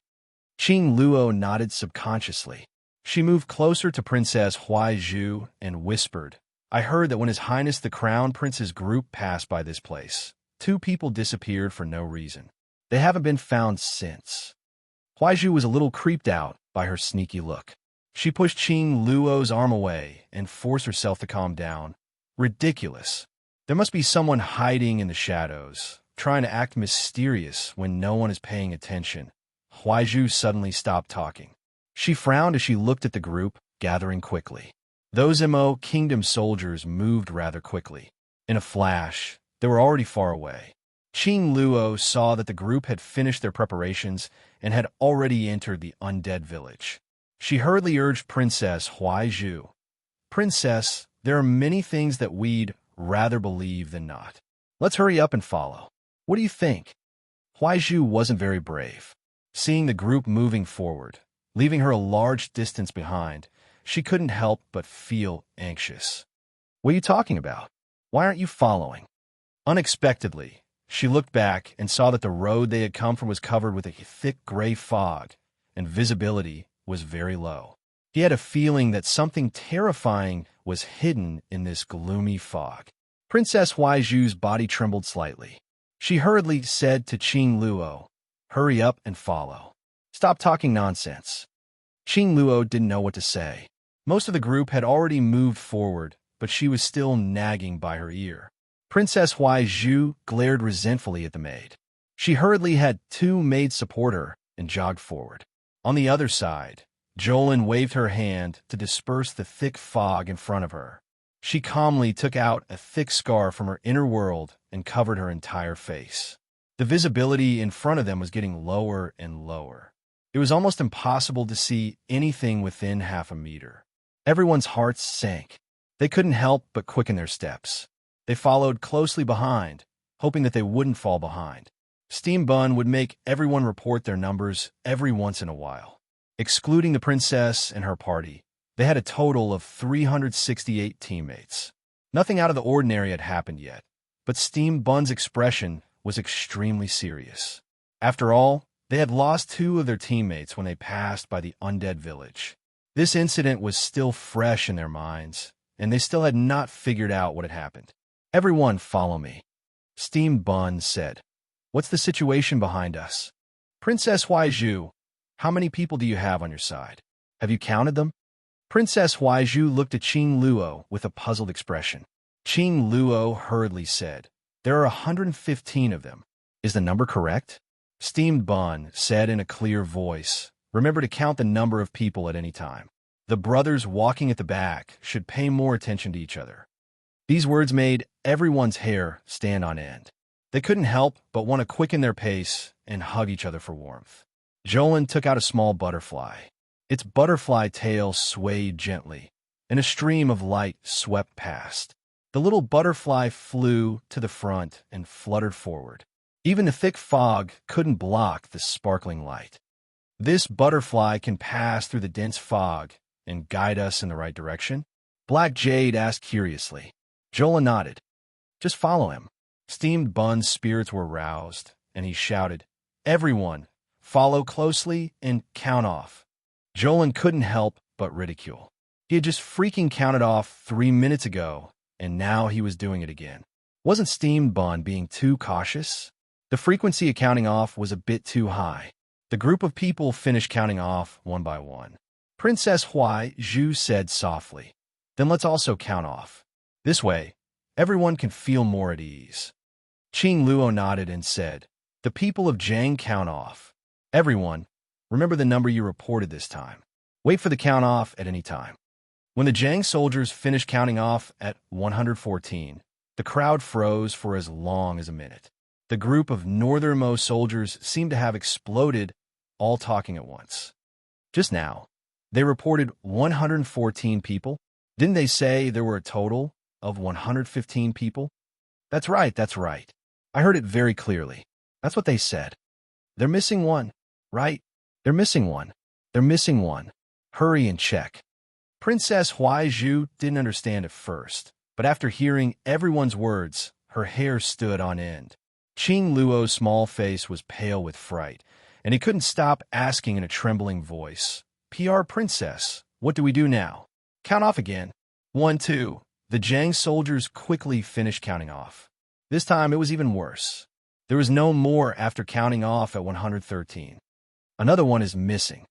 Qing Luo nodded subconsciously. She moved closer to Princess Huaizhu and whispered, "I heard that when His Highness the Crown Prince's group passed by this place, 2 people disappeared for no reason. They haven't been found since." Huaizhu was a little creeped out by her sneaky look. She pushed Qing Luo's arm away and forced herself to calm down. Ridiculous. There must be someone hiding in the shadows, trying to act mysterious when no one is paying attention. Huaizhu suddenly stopped talking. She frowned as she looked at the group, gathering quickly. Those Mo Kingdom soldiers moved rather quickly. In a flash, They were already far away. Qing Luo saw that the group had finished their preparations and had already entered the undead village. She hurriedly urged Princess Huaizhu, "Princess, there are many things that we'd rather believe than not. Let's hurry up and follow. What do you think?" Huaizhu wasn't very brave. Seeing the group moving forward, leaving her a large distance behind, she couldn't help but feel anxious. "What are you talking about? Why aren't you following?" Unexpectedly, she looked back and saw that the road they had come from was covered with a thick gray fog, and visibility was very low. He had a feeling that something terrifying was hidden in this gloomy fog. Princess Huaizhu's body trembled slightly. She hurriedly said to Qing Luo, "Hurry up and follow. Stop talking nonsense." Qing Luo didn't know what to say. Most of the group had already moved forward, but she was still nagging by her ear. Princess Huaizhu glared resentfully at the maid. She hurriedly had two maids support her and jogged forward. On the other side, Jolin waved her hand to disperse the thick fog in front of her. She calmly took out a thick scarf from her inner world and covered her entire face. The visibility in front of them was getting lower and lower. It was almost impossible to see anything within half a meter. Everyone's hearts sank. They couldn't help but quicken their steps. They followed closely behind, hoping that they wouldn't fall behind. Steam Bun would make everyone report their numbers every once in a while. Excluding the princess and her party, they had a total of 368 teammates. Nothing out of the ordinary had happened yet, but Steam Bun's expression was extremely serious. After all, they had lost two of their teammates when they passed by the undead village. This incident was still fresh in their minds, and they still had not figured out what had happened. "Everyone follow me," Steam Bun said. "What's the situation behind us?" "Princess Huaizhu, how many people do you have on your side? Have you counted them?" Princess Huaizhu looked at Qing Luo with a puzzled expression. Qing Luo hurriedly said, "There are 115 of them. Is the number correct?" Steam Bun said in a clear voice, "Remember to count the number of people at any time. The brothers walking at the back should pay more attention to each other." These words made everyone's hair stand on end. They couldn't help but want to quicken their pace and hug each other for warmth. Jolin took out a small butterfly. Its butterfly tail swayed gently, and a stream of light swept past. The little butterfly flew to the front and fluttered forward. Even the thick fog couldn't block the sparkling light. "This butterfly can pass through the dense fog and guide us in the right direction?" Black Jade asked curiously. Jolin nodded. "Just follow him." Steamed Bun's spirits were roused, and he shouted, "Everyone, follow closely and count off." Jolin couldn't help but ridicule. He had just freaking counted off 3 minutes ago, and now he was doing it again. Wasn't Steamed Bun being too cautious? The frequency of counting off was a bit too high. The group of people finished counting off one by one. Princess Huaizhu said softly, "Then let's also count off. This way, everyone can feel more at ease." Qing Luo nodded and said, "The people of Jiang count off. Everyone, remember the number you reported this time. Wait for the count off at any time." When the Jiang soldiers finished counting off at 114, the crowd froze for as long as a minute. The group of northernmost soldiers seemed to have exploded, all talking at once. Just now, they reported 114 people. Didn't they say there were a total of 115 people? That's right. I heard it very clearly. That's what they said. They're missing one, right? They're missing one. Hurry and check. Princess Huaizhu didn't understand at first, but after hearing everyone's words, her hair stood on end. Qing Luo's small face was pale with fright, and he couldn't stop asking in a trembling voice, "PR Princess, what do we do now?" "Count off again." 1, 2. The Jiang soldiers quickly finished counting off. This time it was even worse. There was no more after counting off at 113. Another one is missing.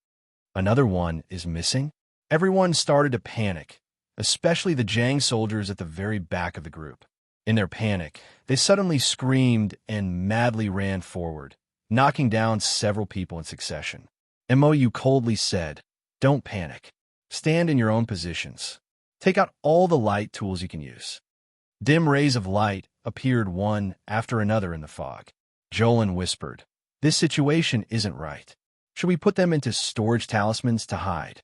Another one is missing? Everyone started to panic, especially the Jiang soldiers at the very back of the group. In their panic, they suddenly screamed and madly ran forward, knocking down several people in succession. Mou coldly said, "Don't panic. Stand in your own positions. Take out all the light tools you can use." Dim rays of light appeared one after another in the fog. Jolin whispered, "This situation isn't right. Should we put them into storage talismans to hide?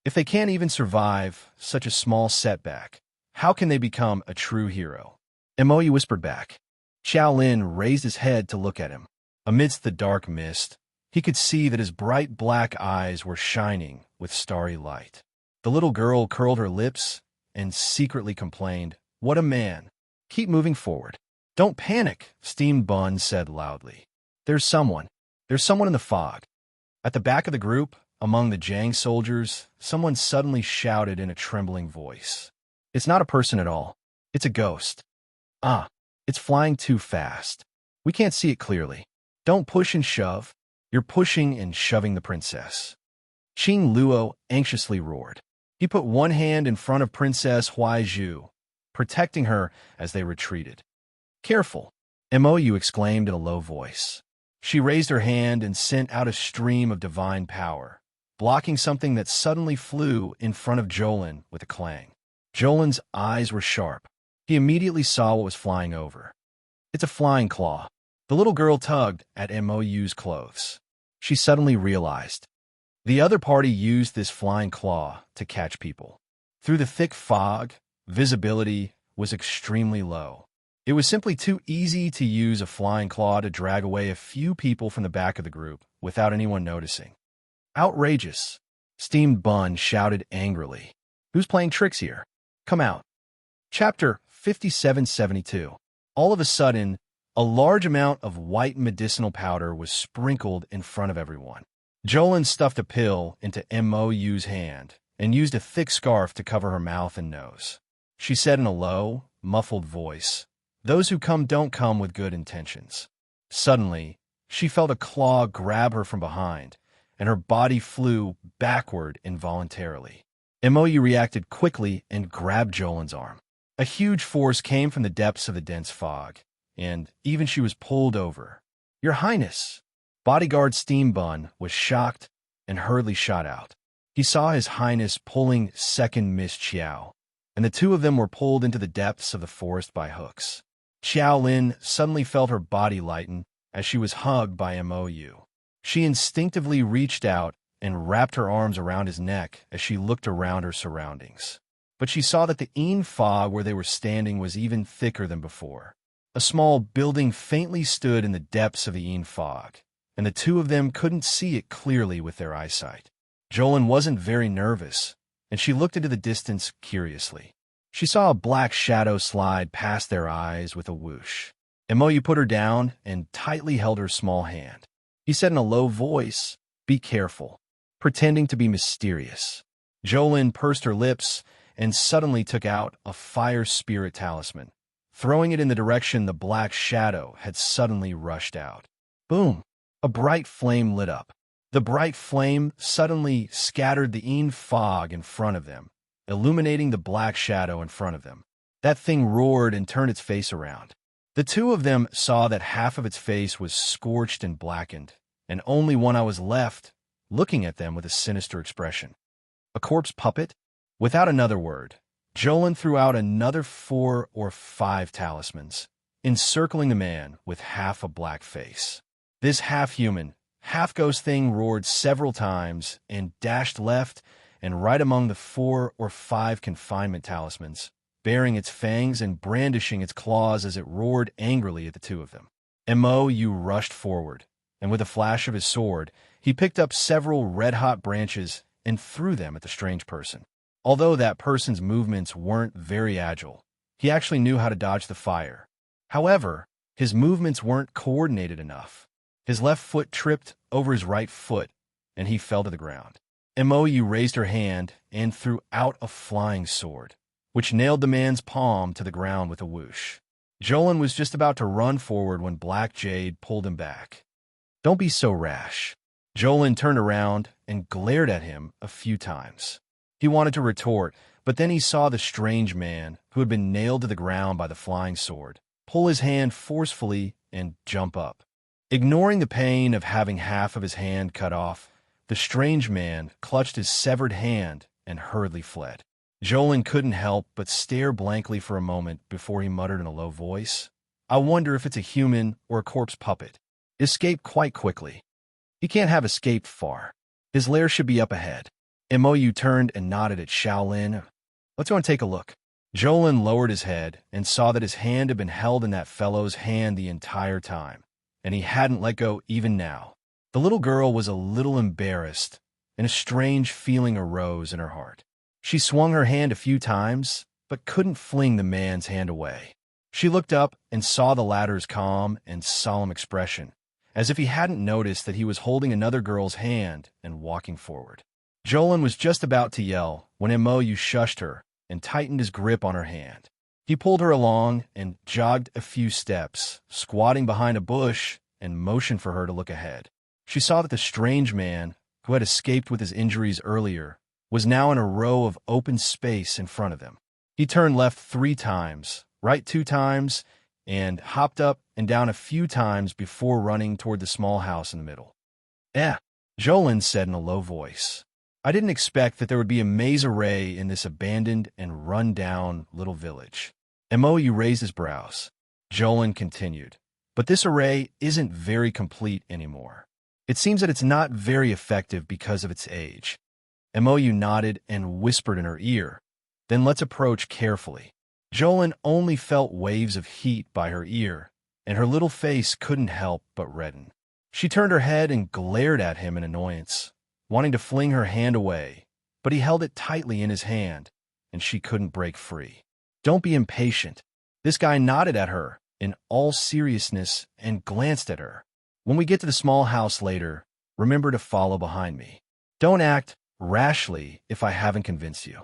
If they can't even survive such a small setback, how can they become a true hero?" Moi whispered back. Xiaolin raised his head to look at him. Amidst the dark mist, he could see that his bright black eyes were shining with starry light. The little girl curled her lips and secretly complained, "What a man! Keep moving forward." "Don't panic," Steam Bun said loudly. There's someone in the fog." At the back of the group, among the Jiang soldiers, someone suddenly shouted in a trembling voice. "It's not a person at all. It's a ghost. Ah, it's flying too fast. We can't see it clearly. Don't push and shove. You're pushing and shoving the princess." Qing Luo anxiously roared. He put one hand in front of Princess Huaizhu, protecting her as they retreated. "Careful," Mou exclaimed in a low voice. She raised her hand and sent out a stream of divine power, blocking something that suddenly flew in front of Jolin with a clang. Jolin's eyes were sharp. He immediately saw what was flying over. "It's a flying claw." The little girl tugged at Mou's clothes. She suddenly realized. The other party used this flying claw to catch people. Through the thick fog, visibility was extremely low. It was simply too easy to use a flying claw to drag away a few people from the back of the group without anyone noticing. "Outrageous!" Steamed Bun shouted angrily. "Who's playing tricks here? Come out." Chapter 5772. All of a sudden, a large amount of white medicinal powder was sprinkled in front of everyone. Jolin stuffed a pill into Mou's hand and used a thick scarf to cover her mouth and nose. She said in a low, muffled voice, "Those who come don't come with good intentions." Suddenly, she felt a claw grab her from behind, and her body flew backward involuntarily. Mou reacted quickly and grabbed Jolin's arm. A huge force came from the depths of the dense fog, and even she was pulled over. "Your Highness!" Bodyguard Steam Bun was shocked and hurriedly shot out. He saw His Highness pulling second Miss Qiao, and the two of them were pulled into the depths of the forest by hooks. Xiaolin suddenly felt her body lighten as she was hugged by Mou. She instinctively reached out and wrapped her arms around his neck as she looked around her surroundings. But she saw that the fog where they were standing was even thicker than before. A small building faintly stood in the depths of the fog, and the two of them couldn't see it clearly with their eyesight. Jolin wasn't very nervous, and she looked into the distance curiously. She saw a black shadow slide past their eyes with a whoosh. Mou put her down and tightly held her small hand. He said in a low voice, "Be careful," pretending to be mysterious. Jolin pursed her lips and suddenly took out a fire spirit talisman, throwing it in the direction the black shadow had suddenly rushed out. Boom! A bright flame lit up. The bright flame suddenly scattered the fog in front of them, illuminating the black shadow in front of them. That thing roared and turned its face around. The two of them saw that half of its face was scorched and blackened, and only one eye was left, looking at them with a sinister expression. A corpse puppet? Without another word, Jolin threw out another 4 or 5 talismans, encircling the man with half a black face. This half-human, half-ghost thing roared several times and dashed left and right among the 4 or 5 confinement talismans, baring its fangs and brandishing its claws as it roared angrily at the two of them. Mou rushed forward, and with a flash of his sword, he picked up several red-hot branches and threw them at the strange person. Although that person's movements weren't very agile, he actually knew how to dodge the fire. However, his movements weren't coordinated enough. His left foot tripped over his right foot, and he fell to the ground. Mou raised her hand and threw out a flying sword, which nailed the man's palm to the ground with a whoosh. Jolin was just about to run forward when Black Jade pulled him back. "Don't be so rash." Jolin turned around and glared at him a few times. He wanted to retort, but then he saw the strange man, who had been nailed to the ground by the flying sword, pull his hand forcefully and jump up. Ignoring the pain of having half of his hand cut off, the strange man clutched his severed hand and hurriedly fled. Jolin couldn't help but stare blankly for a moment before he muttered in a low voice, "I wonder if it's a human or a corpse puppet. Escape quite quickly. He can't have escaped far. His lair should be up ahead." Mou turned and nodded at Shaolin. "Let's go and take a look." Jolin lowered his head and saw that his hand had been held in that fellow's hand the entire time, and he hadn't let go even now. The little girl was a little embarrassed, and a strange feeling arose in her heart. She swung her hand a few times, but couldn't fling the man's hand away. She looked up and saw the latter's calm and solemn expression, as if he hadn't noticed that he was holding another girl's hand and walking forward. Jolin was just about to yell when Mou shushed her and tightened his grip on her hand. He pulled her along and jogged a few steps, squatting behind a bush and motioned for her to look ahead. She saw that the strange man, who had escaped with his injuries earlier, was now in a row of open space in front of them. He turned left 3 times, right 2 times, and hopped up and down a few times before running toward the small house in the middle. Jolin said in a low voice. "I didn't expect that there would be a maze array in this abandoned and run-down little village." Mou raised his brows. Jolin continued, "But this array isn't very complete anymore. It seems that it's not very effective because of its age." Mou nodded and whispered in her ear, "Then let's approach carefully." Jolin only felt waves of heat by her ear, and her little face couldn't help but redden. She turned her head and glared at him in annoyance, wanting to fling her hand away, but he held it tightly in his hand, and she couldn't break free. "Don't be impatient." This guy nodded at her in all seriousness and glanced at her. "When we get to the small house later, remember to follow behind me. Don't act rashly if I haven't convinced you."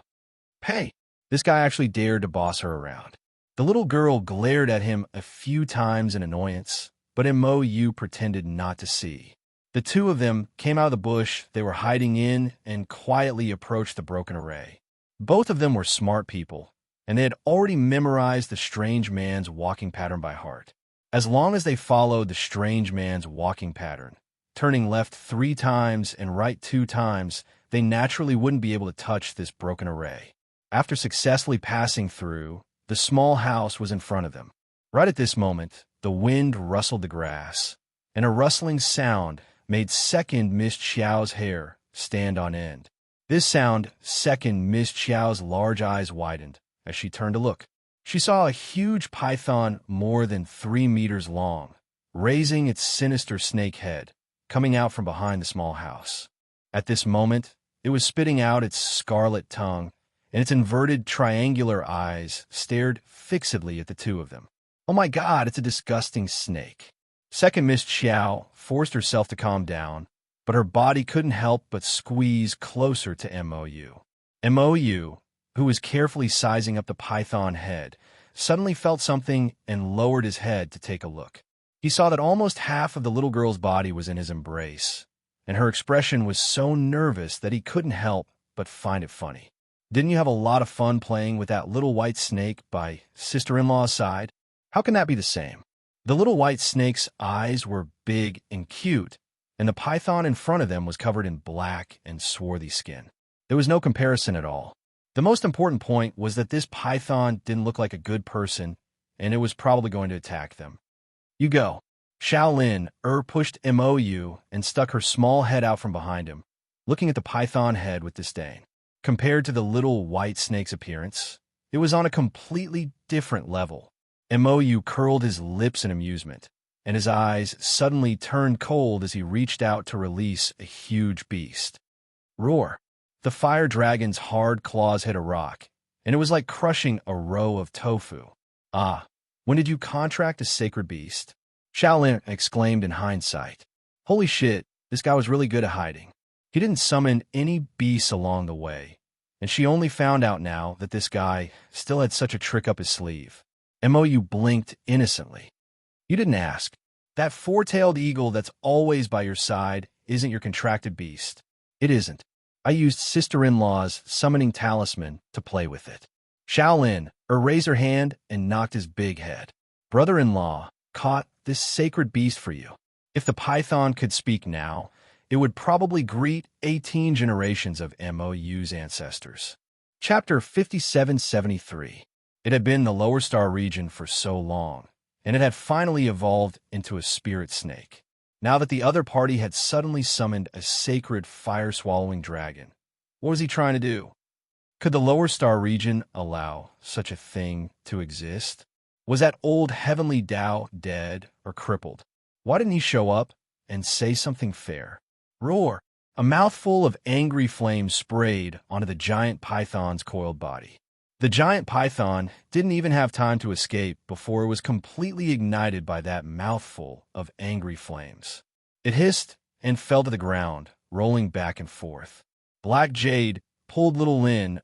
"Hey!" This guy actually dared to boss her around. The little girl glared at him a few times in annoyance, but Mou pretended not to see. The two of them came out of the bush they were hiding in and quietly approached the broken array. Both of them were smart people, and they had already memorized the strange man's walking pattern by heart. As long as they followed the strange man's walking pattern, turning left 3 times and right 2 times, they naturally wouldn't be able to touch this broken array. After successfully passing through, the small house was in front of them. Right at this moment, the wind rustled the grass, and a rustling sound made second Miss Qiao's hair stand on end. This sound second Miss Qiao's large eyes widened as she turned to look. She saw a huge python more than 3 meters long, raising its sinister snake head, coming out from behind the small house. At this moment, it was spitting out its scarlet tongue, and its inverted triangular eyes stared fixedly at the two of them. "Oh my God, it's a disgusting snake." Second Miss Qiao forced herself to calm down, but her body couldn't help but squeeze closer to Mou. Mou, who was carefully sizing up the python head, suddenly felt something and lowered his head to take a look. He saw that almost half of the little girl's body was in his embrace, and her expression was so nervous that he couldn't help but find it funny. "Didn't you have a lot of fun playing with that little white snake by sister-in-law's side? How can that be the same?" The little white snake's eyes were big and cute, and the python in front of them was covered in black and swarthy skin. There was no comparison at all. The most important point was that this python didn't look like a good person, and it was probably going to attack them. "You go." Shaolin pushed Mou and stuck her small head out from behind him, looking at the python head with disdain. Compared to the little white snake's appearance, it was on a completely different level. Mou curled his lips in amusement, and his eyes suddenly turned cold as he reached out to release a huge beast. Roar! The fire dragon's hard claws hit a rock, and it was like crushing a row of tofu. "Ah, when did you contract a sacred beast?" Shaolin exclaimed in hindsight. Holy shit, this guy was really good at hiding. He didn't summon any beasts along the way, and she only found out now that this guy still had such a trick up his sleeve. Mou blinked innocently. "You didn't ask. That 4-tailed eagle that's always by your side isn't your contracted beast." "It isn't. I used sister-in-law's summoning talisman to play with it." Shaolin raised her hand and knocked his big head. "Brother-in-law caught this sacred beast for you. If the python could speak now, it would probably greet 18 generations of Mou's ancestors." Chapter 5773. It had been the lower star region for so long, and it had finally evolved into a spirit snake. Now that the other party had suddenly summoned a sacred fire-swallowing dragon, what was he trying to do? Could the lower star region allow such a thing to exist? Was that old heavenly Tao dead or crippled? Why didn't he show up and say something fair? Roar! A mouthful of angry flames sprayed onto the giant python's coiled body. The giant python didn't even have time to escape before it was completely ignited by that mouthful of angry flames. It hissed and fell to the ground, rolling back and forth. Black Jade pulled little Lin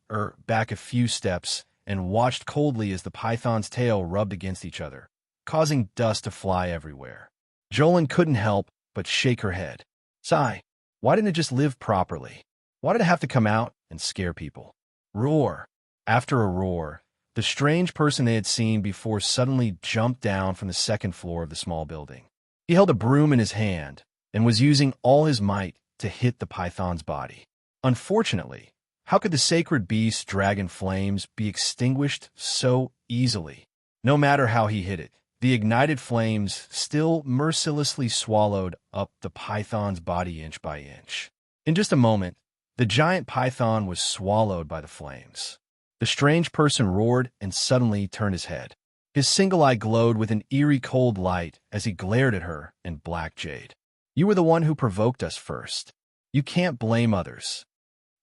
back a few steps and watched coldly as the python's tail rubbed against each other, causing dust to fly everywhere. Jolin couldn't help but shake her head. Sigh. Why didn't it just live properly? Why did it have to come out and scare people? Roar. After a roar, the strange person they had seen before suddenly jumped down from the second floor of the small building. He held a broom in his hand and was using all his might to hit the python's body. Unfortunately, how could the sacred beast's dragon flames be extinguished so easily? No matter how he hit it, the ignited flames still mercilessly swallowed up the python's body inch by inch. In just a moment, the giant python was swallowed by the flames. The strange person roared and suddenly turned his head. His single eye glowed with an eerie cold light as he glared at her and Black Jade. You were the one who provoked us first. You can't blame others.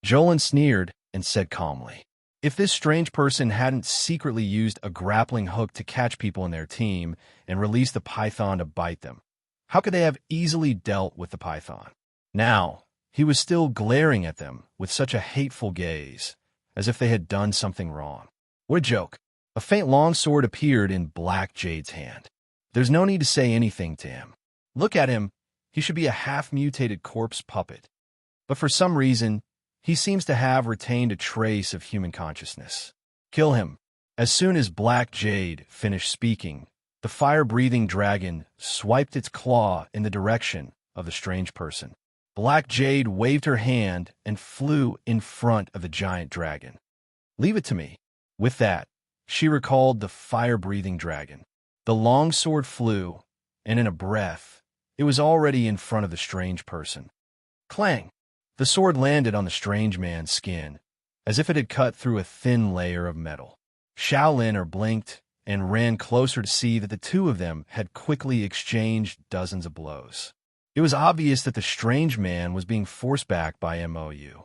Jolin sneered and said calmly, if this strange person hadn't secretly used a grappling hook to catch people in their team and release the python to bite them, how could they have easily dealt with the python? Now, he was still glaring at them with such a hateful gaze, as if they had done something wrong. What a joke. A faint longsword appeared in Black Jade's hand. There's no need to say anything to him. Look at him. He should be a half-mutated corpse puppet. But for some reason, he seems to have retained a trace of human consciousness. Kill him. As soon as Black Jade finished speaking, the fire-breathing dragon swiped its claw in the direction of the strange person. Black Jade waved her hand and flew in front of the giant dragon. Leave it to me. With that, she recalled the fire-breathing dragon. The longsword flew, and in a breath, it was already in front of the strange person. Clang! The sword landed on the strange man's skin, as if it had cut through a thin layer of metal. Shaolin blinked and ran closer to see that the two of them had quickly exchanged dozens of blows. It was obvious that the strange man was being forced back by MOU.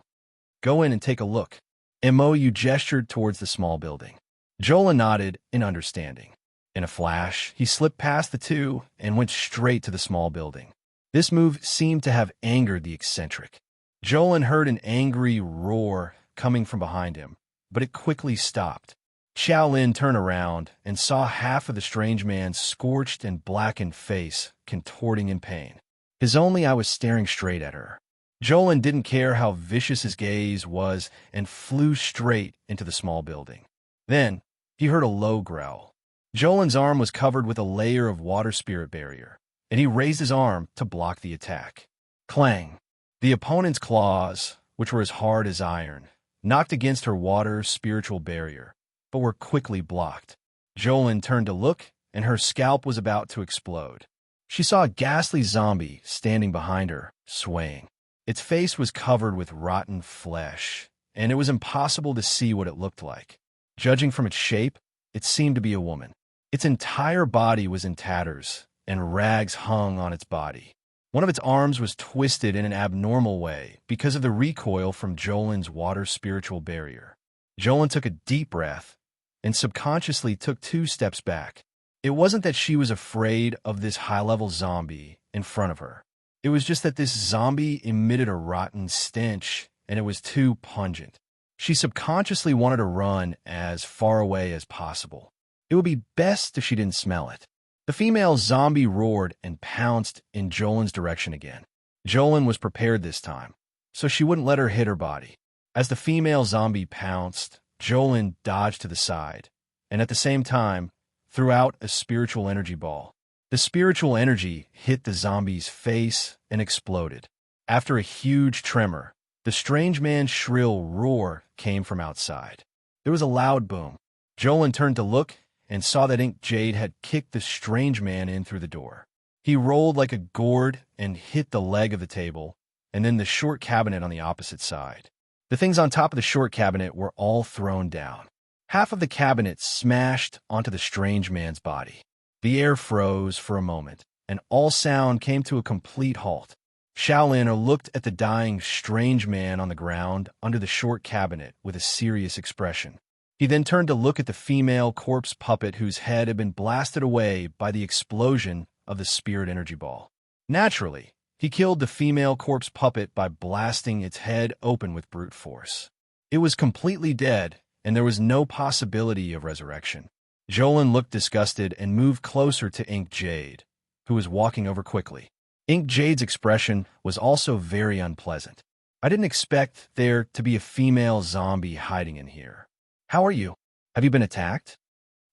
Go in and take a look. MOU gestured towards the small building. Jolin nodded in understanding. In a flash, he slipped past the two and went straight to the small building. This move seemed to have angered the eccentric. Jolin heard an angry roar coming from behind him, but it quickly stopped. Shaolin turned around and saw half of the strange man's scorched and blackened face contorting in pain. His only eye was staring straight at her. Jolin didn't care how vicious his gaze was and flew straight into the small building. Then, he heard a low growl. Jolin's arm was covered with a layer of water spirit barrier, and he raised his arm to block the attack. Clang! The opponent's claws, which were as hard as iron, knocked against her water spiritual barrier, but were quickly blocked. Jolin turned to look, and her scalp was about to explode. She saw a ghastly zombie standing behind her, swaying. Its face was covered with rotten flesh, and it was impossible to see what it looked like. Judging from its shape, it seemed to be a woman. Its entire body was in tatters, and rags hung on its body. One of its arms was twisted in an abnormal way because of the recoil from Jolin's water spiritual barrier. Jolin took a deep breath and subconsciously took 2 steps back. It wasn't that she was afraid of this high-level zombie in front of her. It was just that this zombie emitted a rotten stench, and it was too pungent. She subconsciously wanted to run as far away as possible. It would be best if she didn't smell it. The female zombie roared and pounced in Jolin's direction again. Jolin was prepared this time, so she wouldn't let her hit her body. As the female zombie pounced, Jolin dodged to the side, and at the same time, threw out a spiritual energy ball. The spiritual energy hit the zombie's face and exploded. After a huge tremor, The strange man's shrill roar came from outside. There was a loud boom. Jolin turned to look and saw that Ink Jade had kicked the strange man in through the door. He rolled like a gourd and hit the leg of the table, and then the short cabinet on the opposite side. The things on top of the short cabinet were all thrown down. Half of the cabinet smashed onto the strange man's body. The air froze for a moment, and all sound came to a complete halt. Shaolin looked at the dying strange man on the ground under the short cabinet with a serious expression. He then turned to look at the female corpse puppet whose head had been blasted away by the explosion of the spirit energy ball. Naturally, he killed the female corpse puppet by blasting its head open with brute force. It was completely dead, and there was no possibility of resurrection. Jolin looked disgusted and moved closer to Ink Jade, who was walking over quickly. Ink Jade's expression was also very unpleasant. I didn't expect there to be a female zombie hiding in here. How are you? Have you been attacked?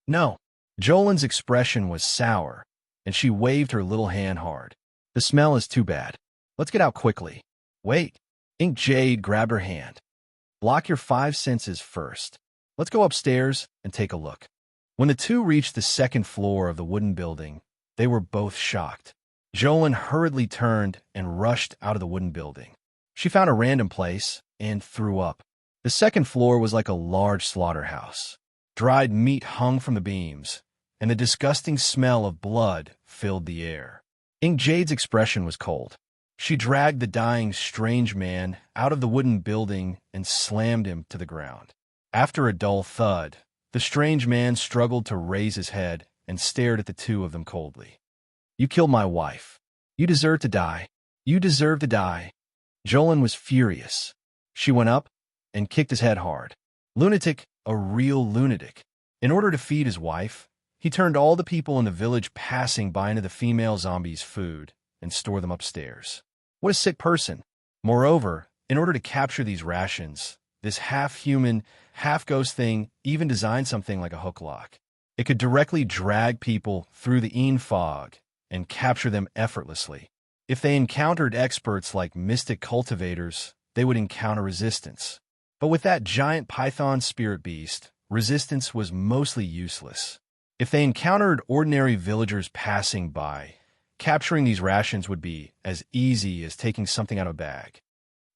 No. Jolin's expression was sour, and she waved her little hand hard. The smell is too bad. Let's get out quickly. Wait. Ink Jade grabbed her hand. Block your 5 senses first. Let's go upstairs and take a look. When the two reached the second floor of the wooden building, they were both shocked. Jolin hurriedly turned and rushed out of the wooden building. She found a random place and threw up. The second floor was like a large slaughterhouse. Dried meat hung from the beams, and the disgusting smell of blood filled the air. Ink Jade's expression was cold. She dragged the dying strange man out of the wooden building and slammed him to the ground. After a dull thud, the strange man struggled to raise his head and stared at the two of them coldly. You killed my wife. You deserve to die. You deserve to die. Jolin was furious. She went up and kicked his head hard. Lunatic, a real lunatic. In order to feed his wife, he turned all the people in the village passing by into the female zombie's food and stored them upstairs. What a sick person. Moreover, in order to capture these rations, this half-human, half-ghost thing even designed something like a hook lock. It could directly drag people through the fog and capture them effortlessly. If they encountered experts like mystic cultivators, they would encounter resistance. But with that giant python spirit beast, resistance was mostly useless. If they encountered ordinary villagers passing by, capturing these rations would be as easy as taking something out of a bag.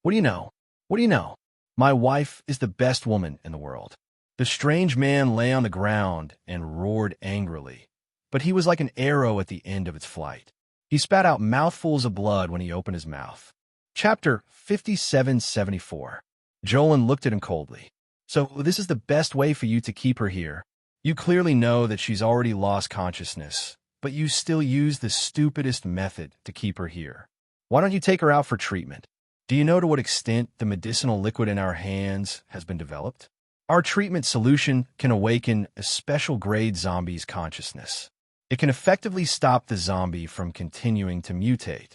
What do you know? What do you know? My wife is the best woman in the world. The strange man lay on the ground and roared angrily, but he was like an arrow at the end of its flight. He spat out mouthfuls of blood when he opened his mouth. Chapter 5774. Jolin looked at him coldly. So this is the best way for you to keep her here. You clearly know that she's already lost consciousness, but you still use the stupidest method to keep her here. Why don't you take her out for treatment? Do you know to what extent the medicinal liquid in our hands has been developed? Our treatment solution can awaken a special grade zombie's consciousness. It can effectively stop the zombie from continuing to mutate.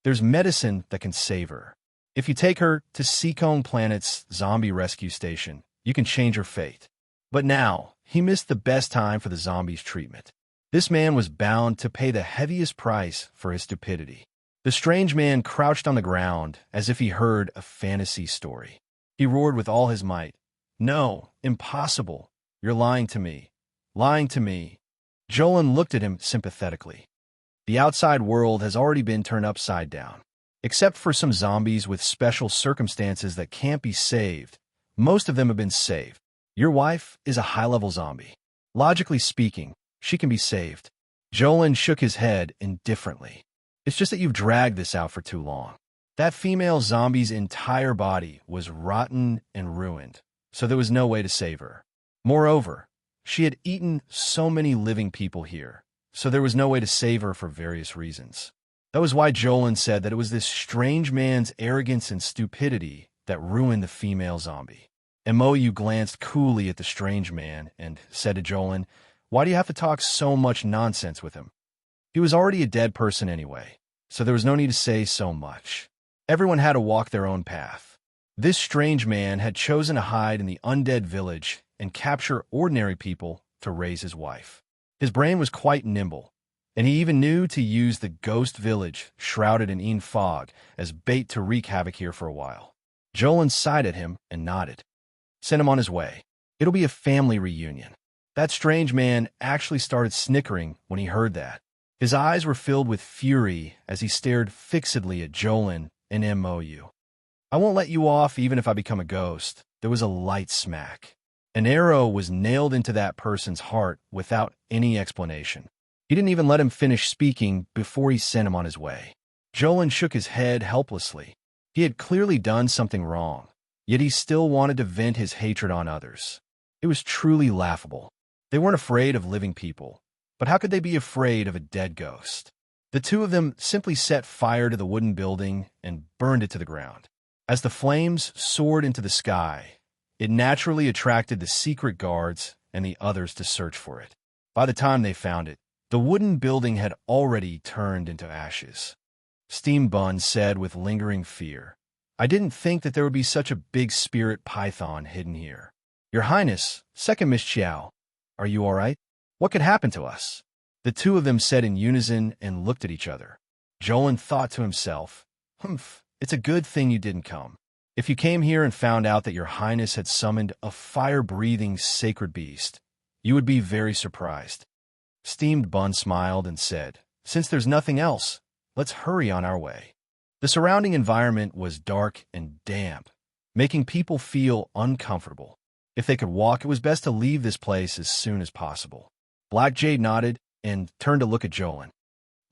There's medicine that can save her. If you take her to Seekong Planet's zombie rescue station, you can change her fate. But now, he missed the best time for the zombie's treatment. This man was bound to pay the heaviest price for his stupidity. The strange man crouched on the ground as if he heard a fantasy story. He roared with all his might. No, impossible. You're lying to me. Lying to me. Jolin looked at him sympathetically. The outside world has already been turned upside down. Except for some zombies with special circumstances that can't be saved, most of them have been saved. Your wife is a high-level zombie. Logically speaking, she can be saved. Jolin shook his head indifferently. It's just that you've dragged this out for too long. That female zombie's entire body was rotten and ruined, so there was no way to save her. Moreover, she had eaten so many living people here, so there was no way to save her for various reasons. That was why Jolin said that it was this strange man's arrogance and stupidity that ruined the female zombie. Moyu glanced coolly at the strange man and said to Jolin, "Why do you have to talk so much nonsense with him?" He was already a dead person anyway, so there was no need to say so much. Everyone had to walk their own path. This strange man had chosen to hide in the undead village and capture ordinary people to raise his wife. His brain was quite nimble, and he even knew to use the ghost village shrouded in fog as bait to wreak havoc here for a while. Jolin sighed at him and nodded. Send him on his way. It'll be a family reunion. That strange man actually started snickering when he heard that. His eyes were filled with fury as he stared fixedly at Jolin and Mou. I won't let you off even if I become a ghost. There was a light smack. An arrow was nailed into that person's heart without any explanation. He didn't even let him finish speaking before he sent him on his way. Jolin shook his head helplessly. He had clearly done something wrong, yet he still wanted to vent his hatred on others. It was truly laughable. They weren't afraid of living people, but how could they be afraid of a dead ghost? The two of them simply set fire to the wooden building and burned it to the ground. As the flames soared into the sky, it naturally attracted the secret guards and the others to search for it. By the time they found it, the wooden building had already turned into ashes. Steam Bun said with lingering fear, I didn't think that there would be such a big spirit python hidden here. Your Highness, second Miss Chiao, are you all right? What could happen to us? The two of them said in unison and looked at each other. Jolin thought to himself, Humph, it's a good thing you didn't come. If you came here and found out that your Highness had summoned a fire-breathing sacred beast, you would be very surprised. Steamed Bun smiled and said, Since there's nothing else, let's hurry on our way. The surrounding environment was dark and damp, making people feel uncomfortable. If they could walk, it was best to leave this place as soon as possible. Black Jade nodded and turned to look at Jolin.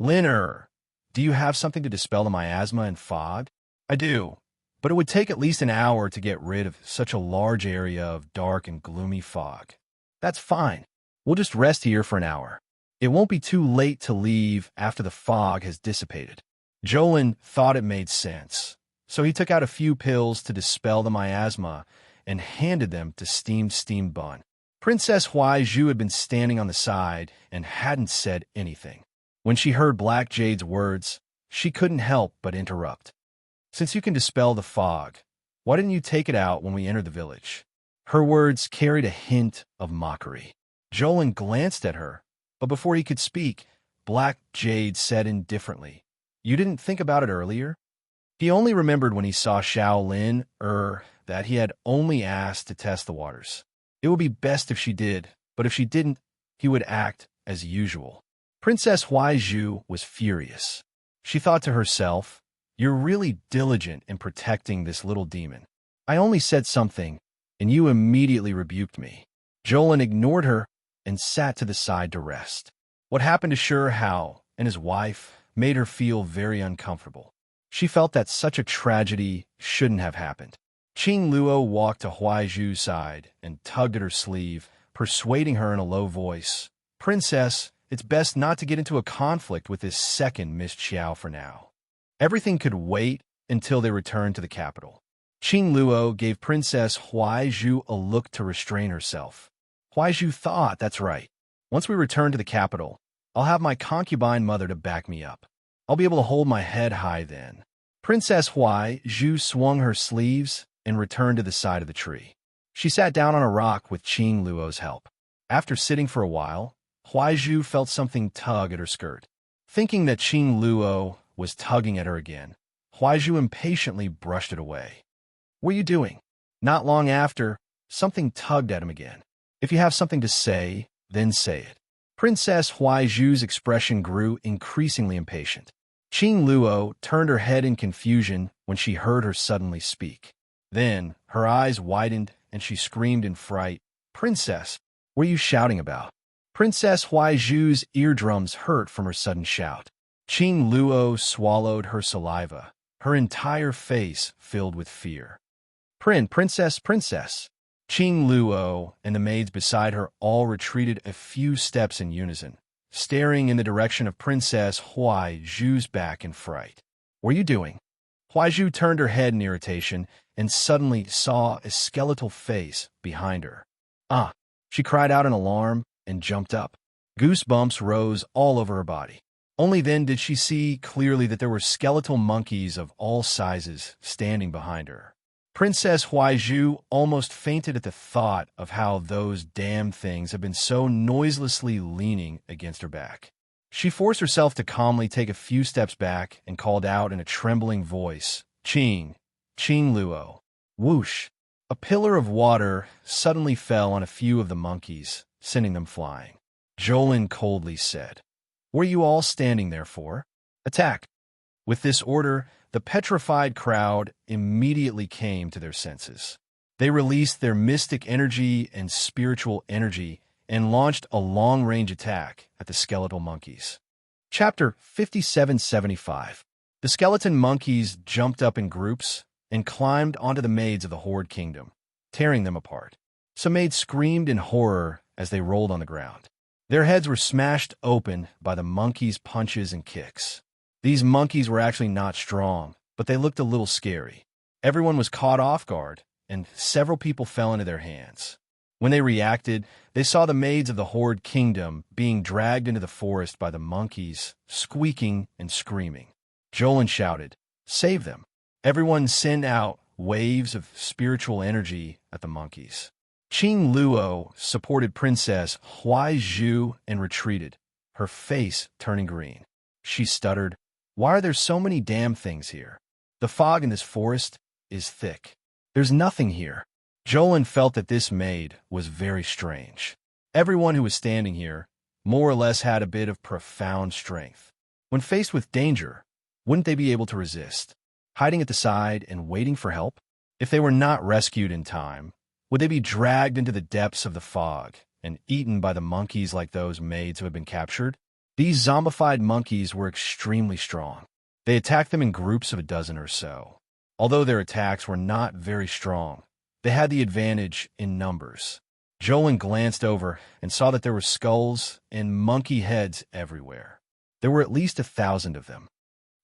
Linner, do you have something to dispel the miasma and fog? I do, but it would take at least an hour to get rid of such a large area of dark and gloomy fog. That's fine. We'll just rest here for an hour. It won't be too late to leave after the fog has dissipated. Jolin thought it made sense, so he took out a few pills to dispel the miasma and handed them to Steam Bun. Princess Huaizhu had been standing on the side and hadn't said anything. When she heard Black Jade's words, she couldn't help but interrupt. Since you can dispel the fog, why didn't you take it out when we entered the village? Her words carried a hint of mockery. Jolin glanced at her, but before he could speak, Black Jade said indifferently, You didn't think about it earlier? He only remembered when he saw Shaolin, that he had only asked to test the waters. It would be best if she did, but if she didn't, he would act as usual. Princess Huaizhu was furious. She thought to herself, You're really diligent in protecting this little demon. I only said something, and you immediately rebuked me. Jolin ignored her and sat to the side to rest. What happened to Sure Hao and his wife made her feel very uncomfortable. She felt that such a tragedy shouldn't have happened. Qing Luo walked to Huaizhu's side and tugged at her sleeve, persuading her in a low voice, Princess, it's best not to get into a conflict with this second Miss Chiao for now. Everything could wait until they returned to the capital. Qing Luo gave Princess Huaizhu a look to restrain herself. Huaizhu thought, That's right. Once we return to the capital, I'll have my concubine mother to back me up. I'll be able to hold my head high then. Princess Huaizhu swung her sleeves and returned to the side of the tree. She sat down on a rock with Qing Luo's help. After sitting for a while, Huaizhu felt something tug at her skirt. Thinking that Qing Luo was tugging at her again, Huaizhu impatiently brushed it away. What are you doing? Not long after, something tugged at him again. If you have something to say, then say it. Princess Huaizhu's expression grew increasingly impatient. Qing Luo turned her head in confusion when she heard her suddenly speak. Then, her eyes widened and she screamed in fright, Princess, what are you shouting about? Princess Huaizhu's eardrums hurt from her sudden shout. Qing Luo swallowed her saliva, her entire face filled with fear. Princess. Qing Luo and the maids beside her all retreated a few steps in unison, staring in the direction of Princess Huaizhu's back in fright. What are you doing? Huaizhu turned her head in irritation and suddenly saw a skeletal face behind her. Ah! She cried out in alarm and jumped up. Goosebumps rose all over her body. Only then did she see clearly that there were skeletal monkeys of all sizes standing behind her. Princess Huaizhu almost fainted at the thought of how those damn things had been so noiselessly leaning against her back. She forced herself to calmly take a few steps back and called out in a trembling voice, Qing Luo, Whoosh! A pillar of water suddenly fell on a few of the monkeys, sending them flying. Jolin coldly said, "What are you all standing there for? Attack!" With this order, the petrified crowd immediately came to their senses. They released their mystic energy and spiritual energy and launched a long-range attack at the skeletal monkeys. Chapter 5775. The skeleton monkeys jumped up in groups and climbed onto the maids of the Horde Kingdom, tearing them apart. Some maids screamed in horror as they rolled on the ground. Their heads were smashed open by the monkeys' punches and kicks. These monkeys were actually not strong, but they looked a little scary. Everyone was caught off guard, and several people fell into their hands. When they reacted, they saw the maids of the Horde Kingdom being dragged into the forest by the monkeys, squeaking and screaming. Jolin shouted, "Save them!" Everyone sent out waves of spiritual energy at the monkeys. Qing Luo supported Princess Huai Zhu and retreated, her face turning green. She stuttered, "Why are there so many damn things here? The fog in this forest is thick. There's nothing here." Jolin felt that this maid was very strange. Everyone who was standing here more or less had a bit of profound strength. When faced with danger, wouldn't they be able to resist, hiding at the side and waiting for help? If they were not rescued in time, would they be dragged into the depths of the fog and eaten by the monkeys like those maids who had been captured? These zombified monkeys were extremely strong. They attacked them in groups of a dozen or so. Although their attacks were not very strong, they had the advantage in numbers. Jolin glanced over and saw that there were skulls and monkey heads everywhere. There were at least 1,000 of them.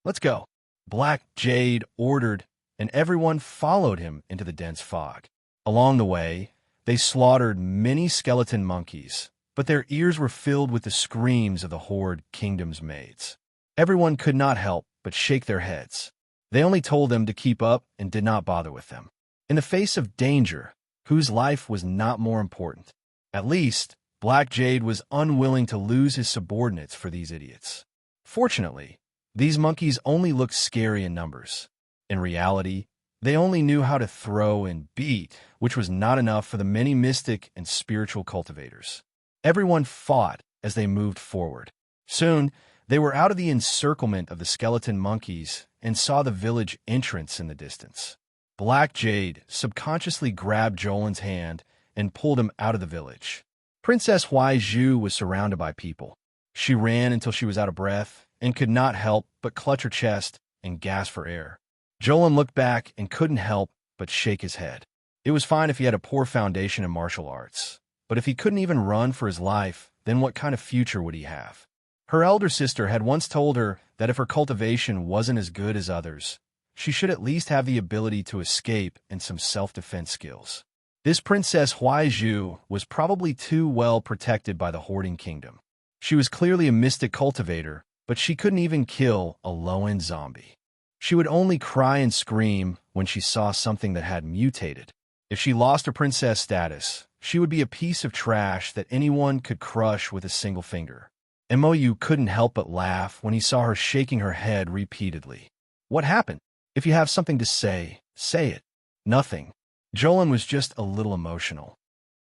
"Let's go," Black Jade ordered, and everyone followed him into the dense fog. Along the way, they slaughtered many skeleton monkeys, but their ears were filled with the screams of the Horde Kingdom's maids. Everyone could not help but shake their heads. They only told them to keep up and did not bother with them. In the face of danger, whose life was not more important? At least, Black Jade was unwilling to lose his subordinates for these idiots. Fortunately, these monkeys only looked scary in numbers. In reality, they only knew how to throw and beat, which was not enough for the many mystic and spiritual cultivators. Everyone fought as they moved forward. Soon, they were out of the encirclement of the skeleton monkeys and saw the village entrance in the distance. Black Jade subconsciously grabbed Jolin's hand and pulled him out of the village. Princess Huai Zhu was surrounded by people. She ran until she was out of breath and could not help but clutch her chest and gasp for air. Jolin looked back and couldn't help but shake his head. It was fine if he had a poor foundation in martial arts, but if he couldn't even run for his life, then what kind of future would he have? Her elder sister had once told her that if her cultivation wasn't as good as others, she should at least have the ability to escape and some self-defense skills. This Princess Huai Zhu was probably too well protected by the Hoarding Kingdom. She was clearly a mystic cultivator, but she couldn't even kill a low-end zombie. She would only cry and scream when she saw something that had mutated. If she lost her princess status, she would be a piece of trash that anyone could crush with a single finger. Mou couldn't help but laugh when he saw her shaking her head repeatedly. What happened? If you have something to say it. Nothing. Jolin was just a little emotional.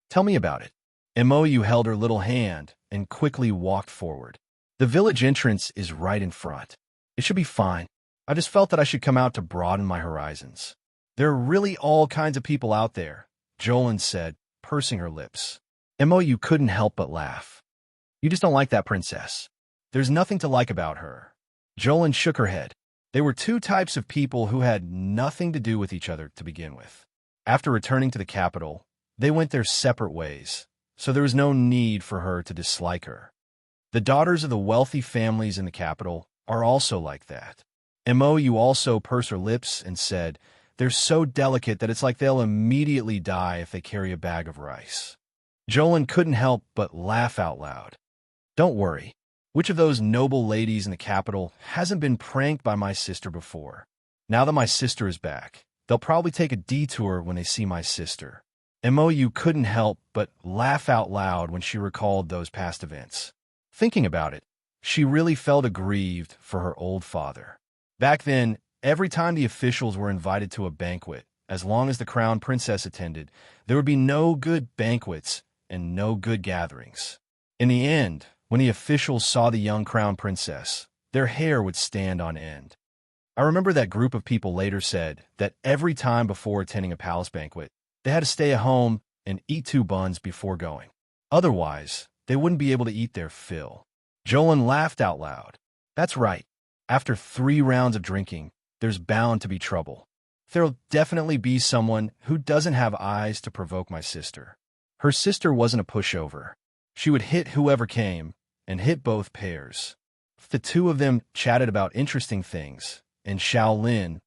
Tell me about it. Mou held her little hand and quickly walked forward. The village entrance is right in front. It should be fine. I just felt that I should come out to broaden my horizons. There are really all kinds of people out there, Jolin said, pursing her lips. Mou couldn't help but laugh. You just don't like that princess. There's nothing to like about her. Jolin shook her head. There were two types of people who had nothing to do with each other to begin with. After returning to the capital, they went their separate ways, so there was no need for her to dislike her. The daughters of the wealthy families in the capital are also like that. Mou also pursed her lips and said, they're so delicate that it's like they'll immediately die if they carry a bag of rice. Jolin couldn't help but laugh out loud. Don't worry. Which of those noble ladies in the capital hasn't been pranked by my sister before? Now that my sister is back, they'll probably take a detour when they see my sister. Mou couldn't help but laugh out loud when she recalled those past events. Thinking about it, she really felt aggrieved for her old father. Back then, every time the officials were invited to a banquet, as long as the crown princess attended, there would be no good banquets and no good gatherings. In the end, when the officials saw the young crown princess, their hair would stand on end. I remember that group of people later said that every time before attending a palace banquet, they had to stay at home and eat 2 buns before going. Otherwise, they wouldn't be able to eat their fill. Jolin laughed out loud. That's right. After 3 rounds of drinking, there's bound to be trouble. There'll definitely be someone who doesn't have eyes to provoke my sister. Her sister wasn't a pushover. She would hit whoever came, and hit both pairs. The 2 of them chatted about interesting things, and Shaolin,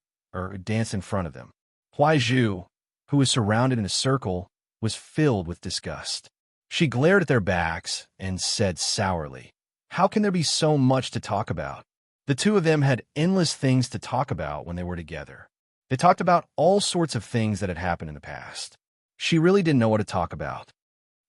danced in front of them. Huaizhu, who was surrounded in a circle, was filled with disgust. She glared at their backs and said sourly, "How can there be so much to talk about?" The 2 of them had endless things to talk about when they were together. They talked about all sorts of things that had happened in the past. She really didn't know what to talk about.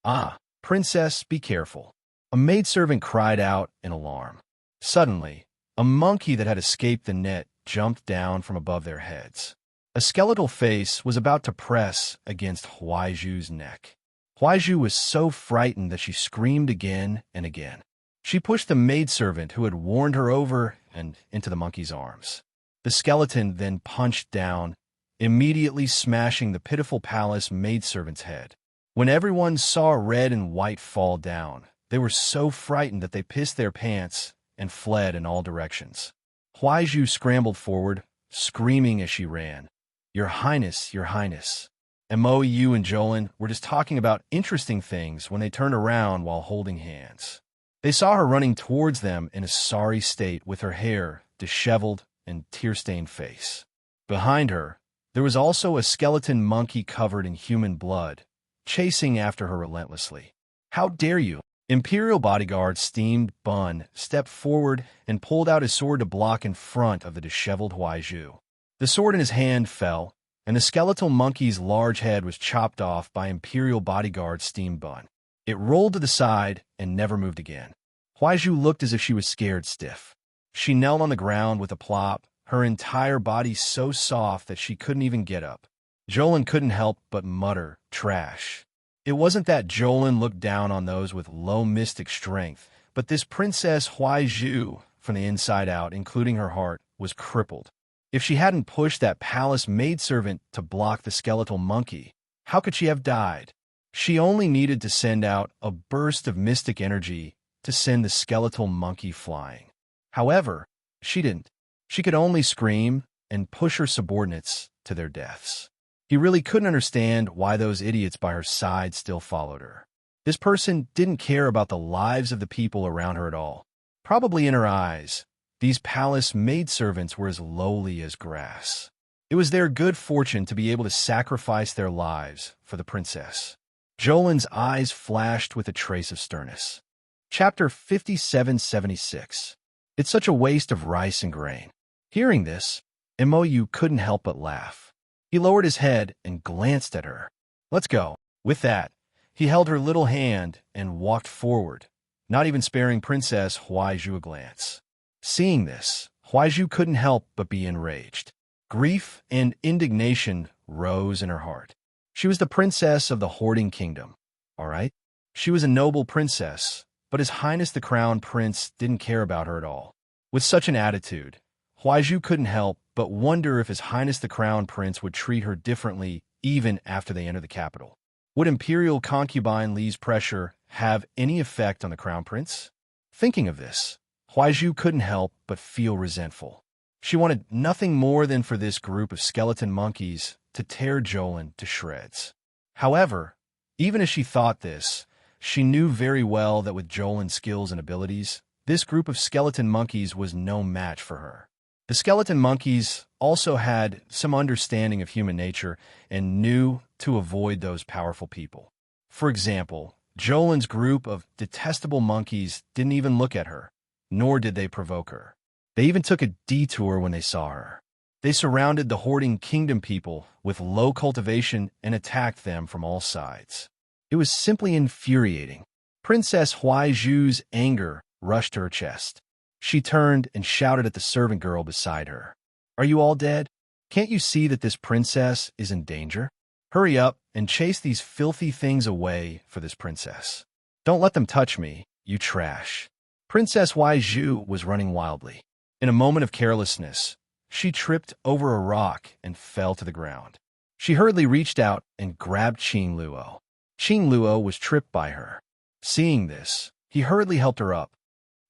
"Ah, princess, be careful." A maidservant cried out in alarm. Suddenly, a monkey that had escaped the net jumped down from above their heads. A skeletal face was about to press against Huaizhu's neck. Huaizhu was so frightened that she screamed again and again. She pushed the maidservant who had warned her over and into the monkey's arms. The skeleton then punched down, immediately smashing the pitiful palace maidservant's head. When everyone saw red and white fall down, they were so frightened that they pissed their pants and fled in all directions. Huaizhu scrambled forward, screaming as she ran, "Your Highness, Your Highness." Mo, and Jolin were just talking about interesting things when they turned around while holding hands. They saw her running towards them in a sorry state with her hair disheveled and tear-stained face. Behind her, there was also a skeleton monkey covered in human blood, chasing after her relentlessly. "How dare you!" Imperial bodyguard Steamed Bun stepped forward and pulled out his sword to block in front of the disheveled Huaizhu. The sword in his hand fell, and the skeletal monkey's large head was chopped off by Imperial bodyguard Steamed Bun. It rolled to the side and never moved again. Huaizhu looked as if she was scared stiff. She knelt on the ground with a plop, her entire body so soft that she couldn't even get up. Jolin couldn't help but mutter, "Trash." It wasn't that Jolin looked down on those with low mystic strength, but this Princess Huaizhu, from the inside out, including her heart, was crippled. If she hadn't pushed that palace maidservant to block the skeletal monkey, how could she have died? She only needed to send out a burst of mystic energy to send the skeletal monkey flying. However, she didn't. She could only scream and push her subordinates to their deaths. He really couldn't understand why those idiots by her side still followed her. This person didn't care about the lives of the people around her at all. Probably in her eyes, these palace maidservants were as lowly as grass. It was their good fortune to be able to sacrifice their lives for the princess. Jolin's eyes flashed with a trace of sternness. Chapter 5776. It's such a waste of rice and grain. Hearing this, Mo couldn't help but laugh. He lowered his head and glanced at her. "Let's go." With that, he held her little hand and walked forward, not even sparing Princess Huaizhu a glance. Seeing this, Huaizhu couldn't help but be enraged. Grief and indignation rose in her heart. She was the princess of the Hoarding Kingdom, all right? She was a noble princess, but His Highness the Crown Prince didn't care about her at all. With such an attitude, Huaizhu couldn't help but wonder if His Highness the Crown Prince would treat her differently even after they entered the capital. Would Imperial concubine Li's pressure have any effect on the Crown Prince? Thinking of this, Huaizhu couldn't help but feel resentful. She wanted nothing more than for this group of skeleton monkeys to tear Jolin to shreds. However, even as she thought this, she knew very well that with Jolin's skills and abilities, this group of skeleton monkeys was no match for her. The skeleton monkeys also had some understanding of human nature and knew to avoid those powerful people. For example, Jolin's group of detestable monkeys didn't even look at her, nor did they provoke her. They even took a detour when they saw her. They surrounded the Hoarding Kingdom people with low cultivation and attacked them from all sides. It was simply infuriating. Princess Huaizhu's anger rushed to her chest. She turned and shouted at the servant girl beside her. "Are you all dead?" Can't you see that this princess is in danger? Hurry up and chase these filthy things away for this princess. Don't let them touch me, you trash. Princess Wai Zhu was running wildly. In a moment of carelessness, she tripped over a rock and fell to the ground. She hurriedly reached out and grabbed Qing Luo. Qing Luo was tripped by her. Seeing this, he hurriedly helped her up.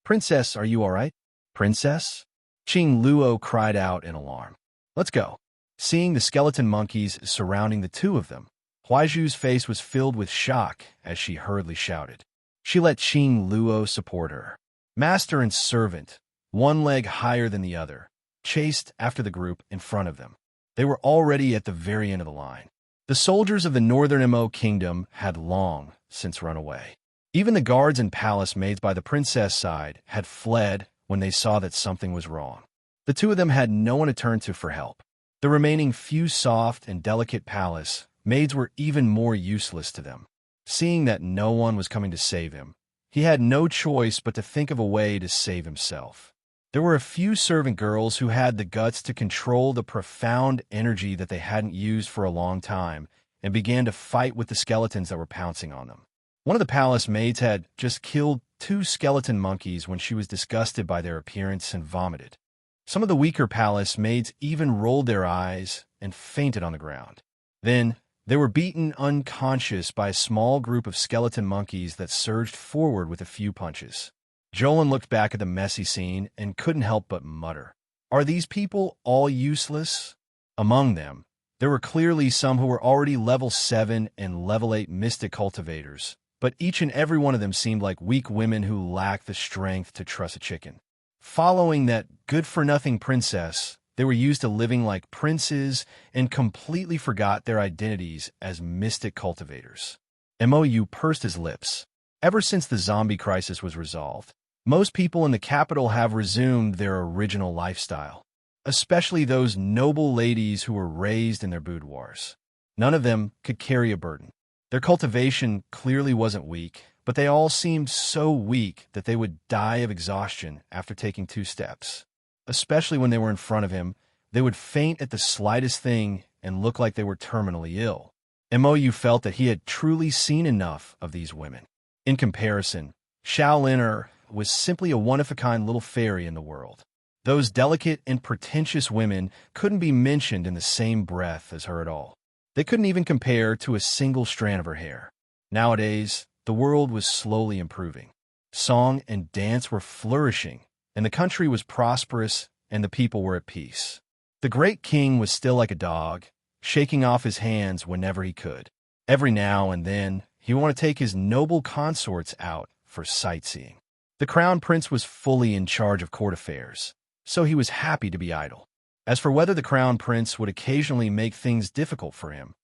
Princess, are you all right? Princess? Qing Luo cried out in alarm. Let's go. Seeing the skeleton monkeys surrounding the two of them, Huaiju's face was filled with shock as she hurriedly shouted. She let Qing Luo support her. Master and servant, one leg higher than the other, chased after the group in front of them. They were already at the very end of the line. The soldiers of the northern Mo kingdom had long since run away. Even the guards and palace maids by the princess side had fled when they saw that something was wrong. The two of them had no one to turn to for help. The remaining few soft and delicate palace maids were even more useless to them. Seeing that no one was coming to save him, he had no choice but to think of a way to save himself. There were a few servant girls who had the guts to control the profound energy that they hadn't used for a long time and began to fight with the skeletons that were pouncing on them. One of the palace maids had just killed 2 skeleton monkeys when she was disgusted by their appearance and vomited. Some of the weaker palace maids even rolled their eyes and fainted on the ground. Then, they were beaten unconscious by a small group of skeleton monkeys that surged forward with a few punches. Jolin looked back at the messy scene and couldn't help but mutter, "Are these people all useless?" Among them, there were clearly some who were already level 7 and level 8 mystic cultivators, but each and every one of them seemed like weak women who lacked the strength to truss a chicken. Following that good-for-nothing princess, they were used to living like princes and completely forgot their identities as mystic cultivators. Mou pursed his lips. Ever since the zombie crisis was resolved, most people in the capital have resumed their original lifestyle, especially those noble ladies who were raised in their boudoirs. None of them could carry a burden. Their cultivation clearly wasn't weak, but they all seemed so weak that they would die of exhaustion after taking 2 steps. Especially when they were in front of him, they would faint at the slightest thing and look like they were terminally ill. Mou felt that he had truly seen enough of these women. In comparison, Shaoliner was simply a one-of-a-kind little fairy in the world. Those delicate and pretentious women couldn't be mentioned in the same breath as her at all. They couldn't even compare to a single strand of her hair. Nowadays, the world was slowly improving. Song and dance were flourishing, and the country was prosperous, and the people were at peace. The great king was still like a dog, shaking off his hands whenever he could. Every now and then, he would want to take his noble consorts out for sightseeing. The crown prince was fully in charge of court affairs, so he was happy to be idle. As for whether the crown prince would occasionally make things difficult for him,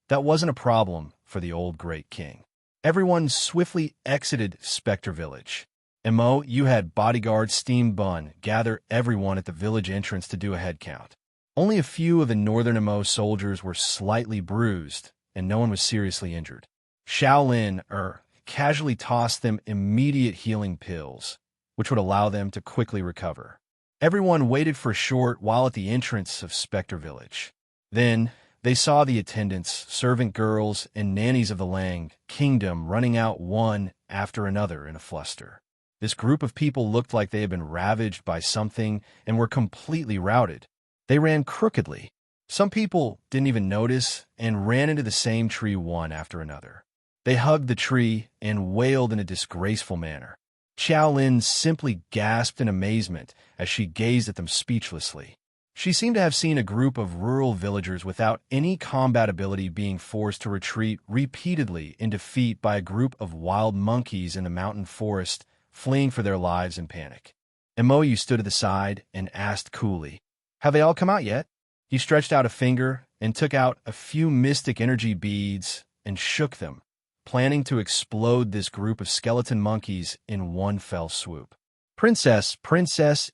that wasn't a problem for the old great king. Everyone swiftly exited Spectre Village. Mo, you had bodyguard Steam Bun gather everyone at the village entrance to do a head count. Only a few of the northern Mo soldiers were slightly bruised, and no one was seriously injured. Shaolin casually tossed them immediate healing pills, which would allow them to quickly recover. Everyone waited for a short while at the entrance of Spectre Village. Then, they saw the attendants, servant girls, and nannies of the Lang kingdom running out one after another in a fluster. This group of people looked like they had been ravaged by something and were completely routed. They ran crookedly. Some people didn't even notice and ran into the same tree one after another. They hugged the tree and wailed in a disgraceful manner. Shaolin simply gasped in amazement as she gazed at them speechlessly. She seemed to have seen a group of rural villagers without any combat ability being forced to retreat repeatedly in defeat by a group of wild monkeys in the mountain forest, fleeing for their lives in panic. Mou stood at the side and asked coolly, "Have they all come out yet?" He stretched out a finger and took out a few mystic energy beads and shook them, planning to explode this group of skeleton monkeys in one fell swoop. Princess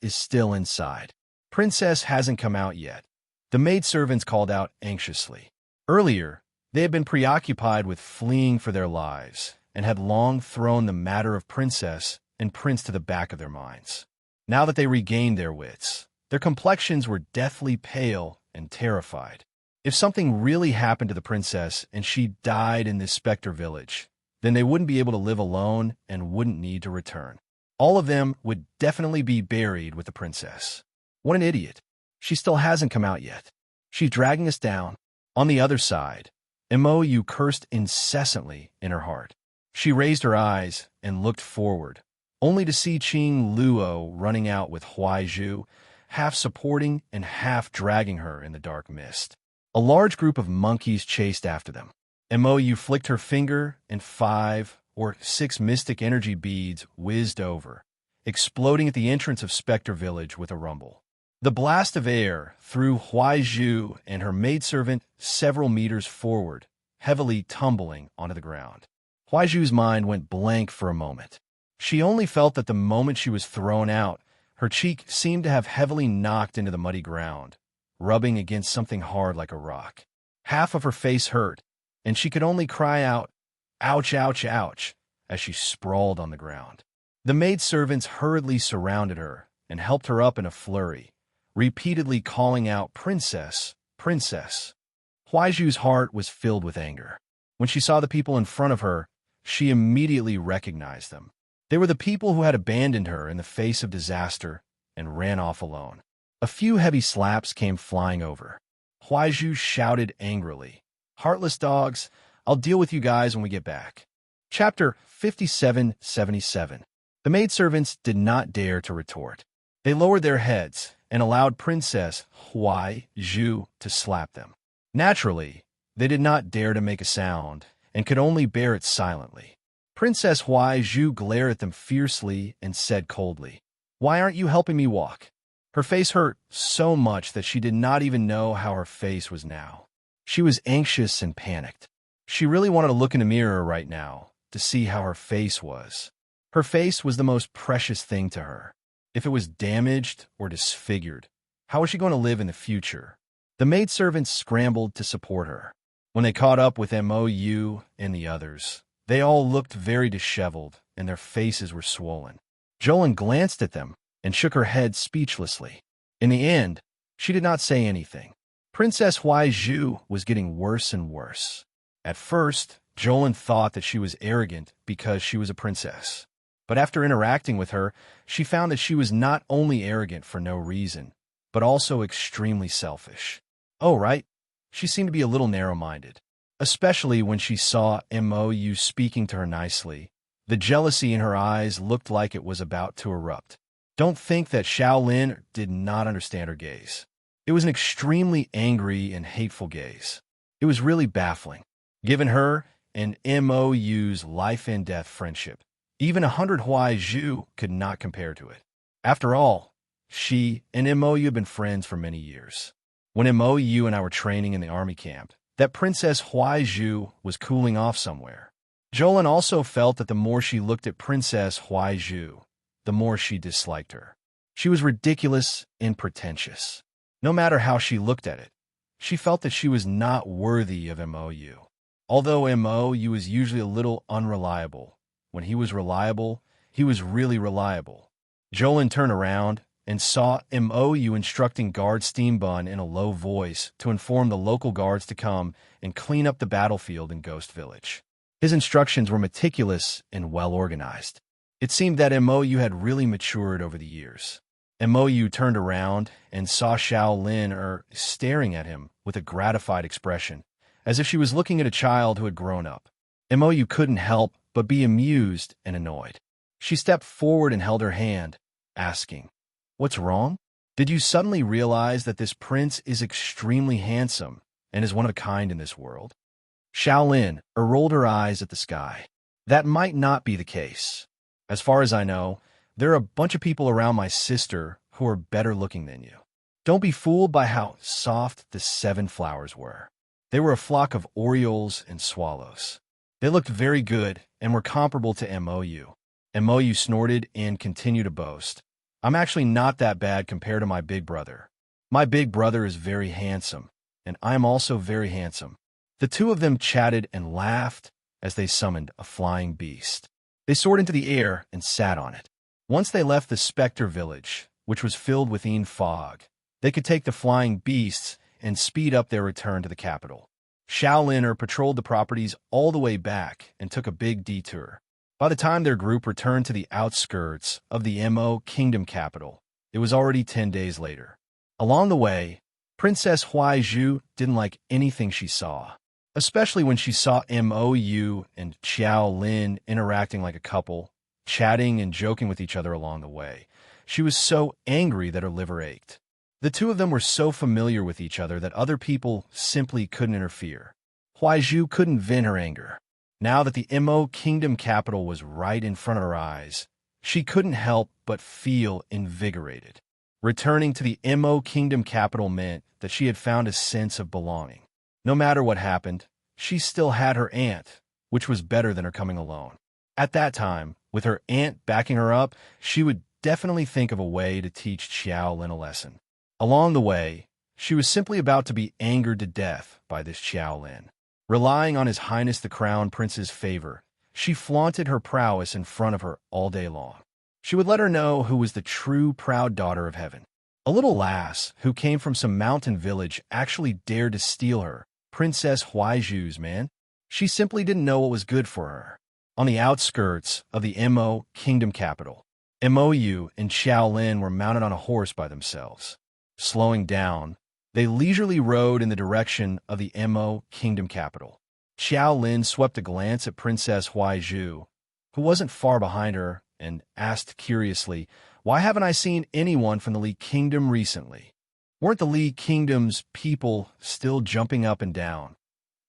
is still inside. Princess hasn't come out yet," the maidservants called out anxiously. Earlier, they had been preoccupied with fleeing for their lives and had long thrown the matter of Princess and Prince to the back of their minds. Now that they regained their wits, their complexions were deathly pale and terrified. If something really happened to the princess and she died in this specter village, then they wouldn't be able to live alone and wouldn't need to return. All of them would definitely be buried with the princess. What an idiot. She still hasn't come out yet. She's dragging us down. On the other side, Mou cursed incessantly in her heart. She raised her eyes and looked forward, only to see Qing Luo running out with Huaizhu, half supporting and half dragging her in the dark mist. A large group of monkeys chased after them. Mou flicked her finger, and 5 or 6 mystic energy beads whizzed over, exploding at the entrance of Spectre Village with a rumble. The blast of air threw Huaizhu and her maidservant several meters forward, heavily tumbling onto the ground. Huaizhu's mind went blank for a moment. She only felt that the moment she was thrown out, her cheek seemed to have heavily knocked into the muddy ground, rubbing against something hard like a rock. Half of her face hurt, and she could only cry out, "Ouch, ouch, ouch," as she sprawled on the ground. The maidservants hurriedly surrounded her and helped her up in a flurry, repeatedly calling out, "Princess, princess." Huaizhu's heart was filled with anger. When she saw the people in front of her, she immediately recognized them. They were the people who had abandoned her in the face of disaster and ran off alone. A few heavy slaps came flying over. Huaizhu shouted angrily, "Heartless dogs, I'll deal with you guys when we get back." Chapter 5777. The maidservants did not dare to retort. They lowered their heads and allowed Princess Huaizhu to slap them. Naturally, they did not dare to make a sound and could only bear it silently. Princess Huaizhu glared at them fiercely and said coldly, "Why aren't you helping me walk?" Her face hurt so much that she did not even know how her face was now. She was anxious and panicked. She really wanted to look in a mirror right now to see how her face was. Her face was the most precious thing to her. If it was damaged or disfigured, how was she going to live in the future? The maidservants scrambled to support her. When they caught up with Mou and the others, they all looked very disheveled and their faces were swollen. Jolin glanced at them and shook her head speechlessly. In the end, she did not say anything. Princess Huaizhu was getting worse and worse. At first, Jolin thought that she was arrogant because she was a princess. But after interacting with her, she found that she was not only arrogant for no reason, but also extremely selfish. Oh, right. She seemed to be a little narrow-minded, especially when she saw Mou speaking to her nicely. The jealousy in her eyes looked like it was about to erupt. Don't think that Shaolin did not understand her gaze. It was an extremely angry and hateful gaze. It was really baffling. Given her and Mou's life-and-death friendship, even 100 Huaizhu could not compare to it. After all, she and Mou had been friends for many years. When Mou and I were training in the army camp, that Princess Huaizhu was cooling off somewhere. Jolin also felt that the more she looked at Princess Huaizhu, the more she disliked her. She was ridiculous and pretentious. No matter how she looked at it, she felt that she was not worthy of Mou. Although Mou was usually a little unreliable, when he was reliable, he was really reliable. Jolin turned around and saw Mou instructing Guard Steambun in a low voice to inform the local guards to come and clean up the battlefield in Ghost Village. His instructions were meticulous and well-organized. It seemed that Mou had really matured over the years. Mou turned around and saw Shaolin staring at him with a gratified expression, as if she was looking at a child who had grown up. Mou couldn't help but be amused and annoyed. She stepped forward and held her hand, asking, "What's wrong? Did you suddenly realize that this prince is extremely handsome and is one of a kind in this world?" Shaolin rolled her eyes at the sky. "That might not be the case. As far as I know, there are a bunch of people around my sister who are better looking than you. Don't be fooled by how soft the 7 flowers were. They were a flock of orioles and swallows. They looked very good and were comparable to Mou. Mou snorted and continued to boast. "I'm actually not that bad compared to my big brother. My big brother is very handsome, and I'm also very handsome." The two of them chatted and laughed as they summoned a flying beast. They soared into the air and sat on it. Once they left the Spectre Village, which was filled with fog, they could take the flying beasts and speed up their return to the capital. Shaoliner patrolled the properties all the way back and took a big detour. By the time their group returned to the outskirts of the Mo Kingdom capital, it was already 10 days later. Along the way, Princess Huaizhu didn't like anything she saw, especially when she saw Mou and Xiao Lin interacting like a couple, chatting and joking with each other along the way. She was so angry that her liver ached. The two of them were so familiar with each other that other people simply couldn't interfere. Huaizhu couldn't vent her anger. Now that the Mo Kingdom capital was right in front of her eyes, she couldn't help but feel invigorated. Returning to the Mo Kingdom capital meant that she had found a sense of belonging. No matter what happened, she still had her aunt, which was better than her coming alone. At that time, with her aunt backing her up, she would definitely think of a way to teach Xiao Lin a lesson. Along the way, she was simply about to be angered to death by this Xiao Lin. Relying on His Highness the Crown Prince's favor, she flaunted her prowess in front of her all day long. She would let her know who was the true proud daughter of heaven. A little lass who came from some mountain village actually dared to steal her, Princess Huaizhu's man. She simply didn't know what was good for her. On the outskirts of the Mo Kingdom capital, Mou and Xiao Lin were mounted on a horse by themselves. Slowing down, they leisurely rode in the direction of the Mo Kingdom capital. Xiao Lin swept a glance at Princess Huaizhu, who wasn't far behind her, and asked curiously, "Why haven't I seen anyone from the Li Kingdom recently? Weren't the Li Kingdom's people still jumping up and down,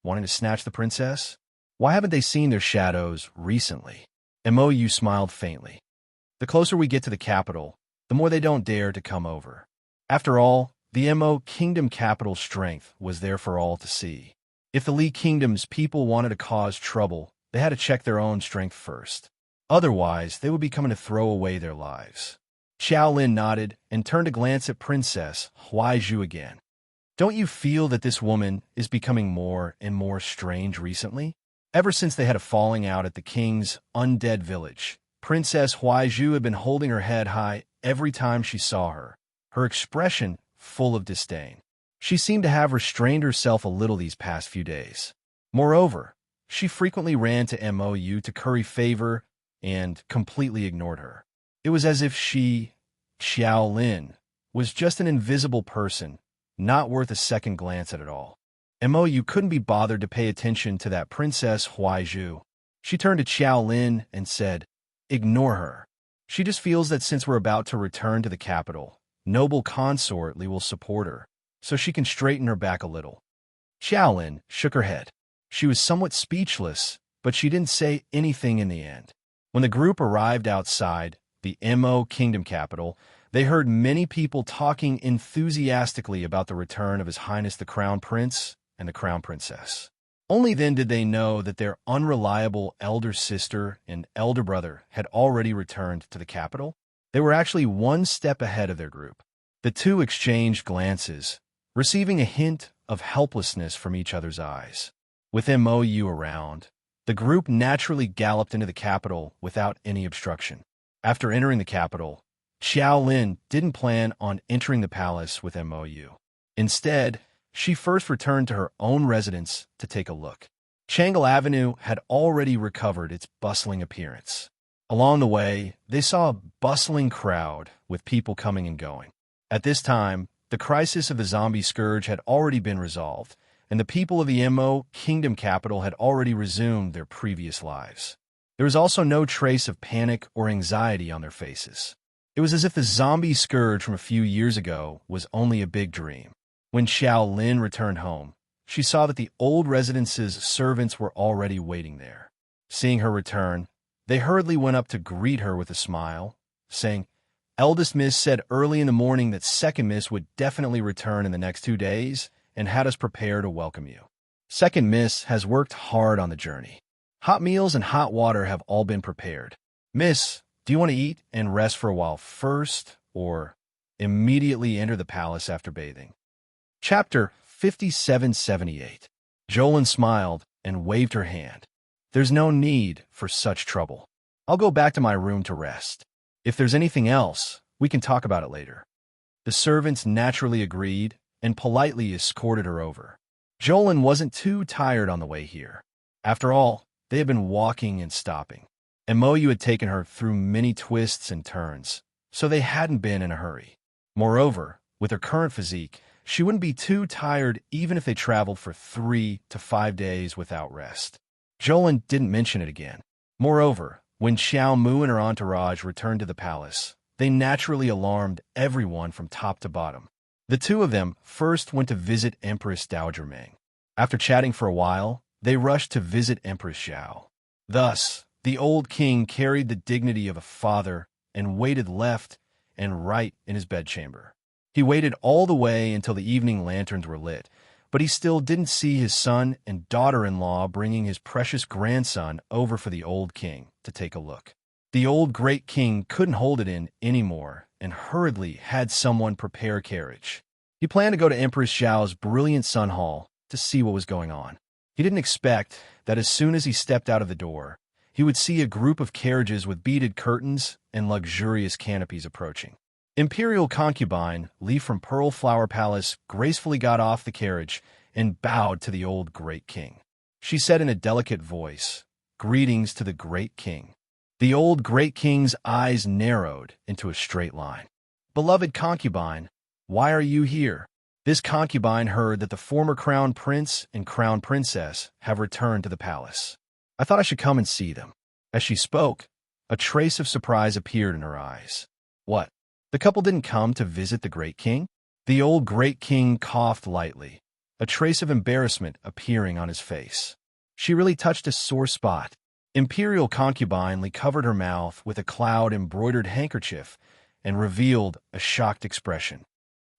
wanting to snatch the princess? Why haven't they seen their shadows recently?" Mou smiled faintly. "The closer we get to the capital, the more they don't dare to come over. After all, the Mo Kingdom capital's strength was there for all to see. If the Li Kingdom's people wanted to cause trouble, they had to check their own strength first. Otherwise, they would be coming to throw away their lives." Xiao Lin nodded and turned to glance at Princess Huaizhu again. "Don't you feel that this woman is becoming more and more strange recently? Ever since they had a falling out at the king's undead village, Princess Huaizhu had been holding her head high every time she saw her, her expression full of disdain. She seemed to have restrained herself a little these past few days. Moreover, she frequently ran to Mou to curry favor and completely ignored her. It was as if she, Xiao Lin, was just an invisible person, not worth a second glance at all. Mou couldn't be bothered to pay attention to that Princess Huaizhu. She turned to Xiao Lin and said, "Ignore her. She just feels that since we're about to return to the capital, noble Consort will support her, so she can straighten her back a little." Xiao Lin shook her head. She was somewhat speechless, but she didn't say anything in the end. When the group arrived outside the Mo Kingdom capital, they heard many people talking enthusiastically about the return of His Highness the Crown Prince and the Crown Princess. Only then did they know that their unreliable elder sister and elder brother had already returned to the capital. They were actually one step ahead of their group. The two exchanged glances, receiving a hint of helplessness from each other's eyes. With Mou around, the group naturally galloped into the capital without any obstruction. After entering the capital, Xiao Lin didn't plan on entering the palace with Mou. Instead, she first returned to her own residence to take a look. Changle Avenue had already recovered its bustling appearance. Along the way, they saw a bustling crowd with people coming and going. At this time, the crisis of the zombie scourge had already been resolved, and the people of the Mo Kingdom capital had already resumed their previous lives. There was also no trace of panic or anxiety on their faces. It was as if the zombie scourge from a few years ago was only a big dream. When Xiao Lin returned home, she saw that the old residence's servants were already waiting there. Seeing her return, they hurriedly went up to greet her with a smile, saying, "Eldest Miss said early in the morning that Second Miss would definitely return in the next 2 days and had us prepare to welcome you. Second Miss has worked hard on the journey. Hot meals and hot water have all been prepared. Miss, do you want to eat and rest for a while first, or immediately enter the palace after bathing?" Chapter 5778. Jolin smiled and waved her hand. "There's no need for such trouble. I'll go back to my room to rest. If there's anything else, we can talk about it later." The servants naturally agreed, and politely escorted her over. Jolin wasn't too tired on the way here. After all, they had been walking and stopping, and Moyu had taken her through many twists and turns, so they hadn't been in a hurry. Moreover, with her current physique, she wouldn't be too tired even if they traveled for 3 to 5 days without rest. Jolin didn't mention it again. Moreover, when Xiao Mu and her entourage returned to the palace, they naturally alarmed everyone from top to bottom. The two of them first went to visit Empress Dowager Ming. After chatting for a while, they rushed to visit Empress Xiao. Thus, the old king carried the dignity of a father and waited left and right in his bedchamber. He waited all the way until the evening lanterns were lit, but he still didn't see his son and daughter-in-law bringing his precious grandson over for the old king to take a look. The old great king couldn't hold it in anymore and hurriedly had someone prepare a carriage. He planned to go to Empress Xiao's brilliant sun hall to see what was going on. He didn't expect that as soon as he stepped out of the door, he would see a group of carriages with beaded curtains and luxurious canopies approaching. Imperial concubine Li from Pearl Flower Palace gracefully got off the carriage and bowed to the old great king. She said in a delicate voice, "Greetings to the great king." The old great king's eyes narrowed into a straight line. "Beloved concubine, why are you here?" This concubine heard that the former crown prince and crown princess have returned to the palace. "I thought I should come and see them." As she spoke, a trace of surprise appeared in her eyes. "What? The couple didn't come to visit the great king?" The old great king coughed lightly, a trace of embarrassment appearing on his face. She really touched a sore spot. Imperial concubine covered her mouth with a cloud-embroidered handkerchief and revealed a shocked expression.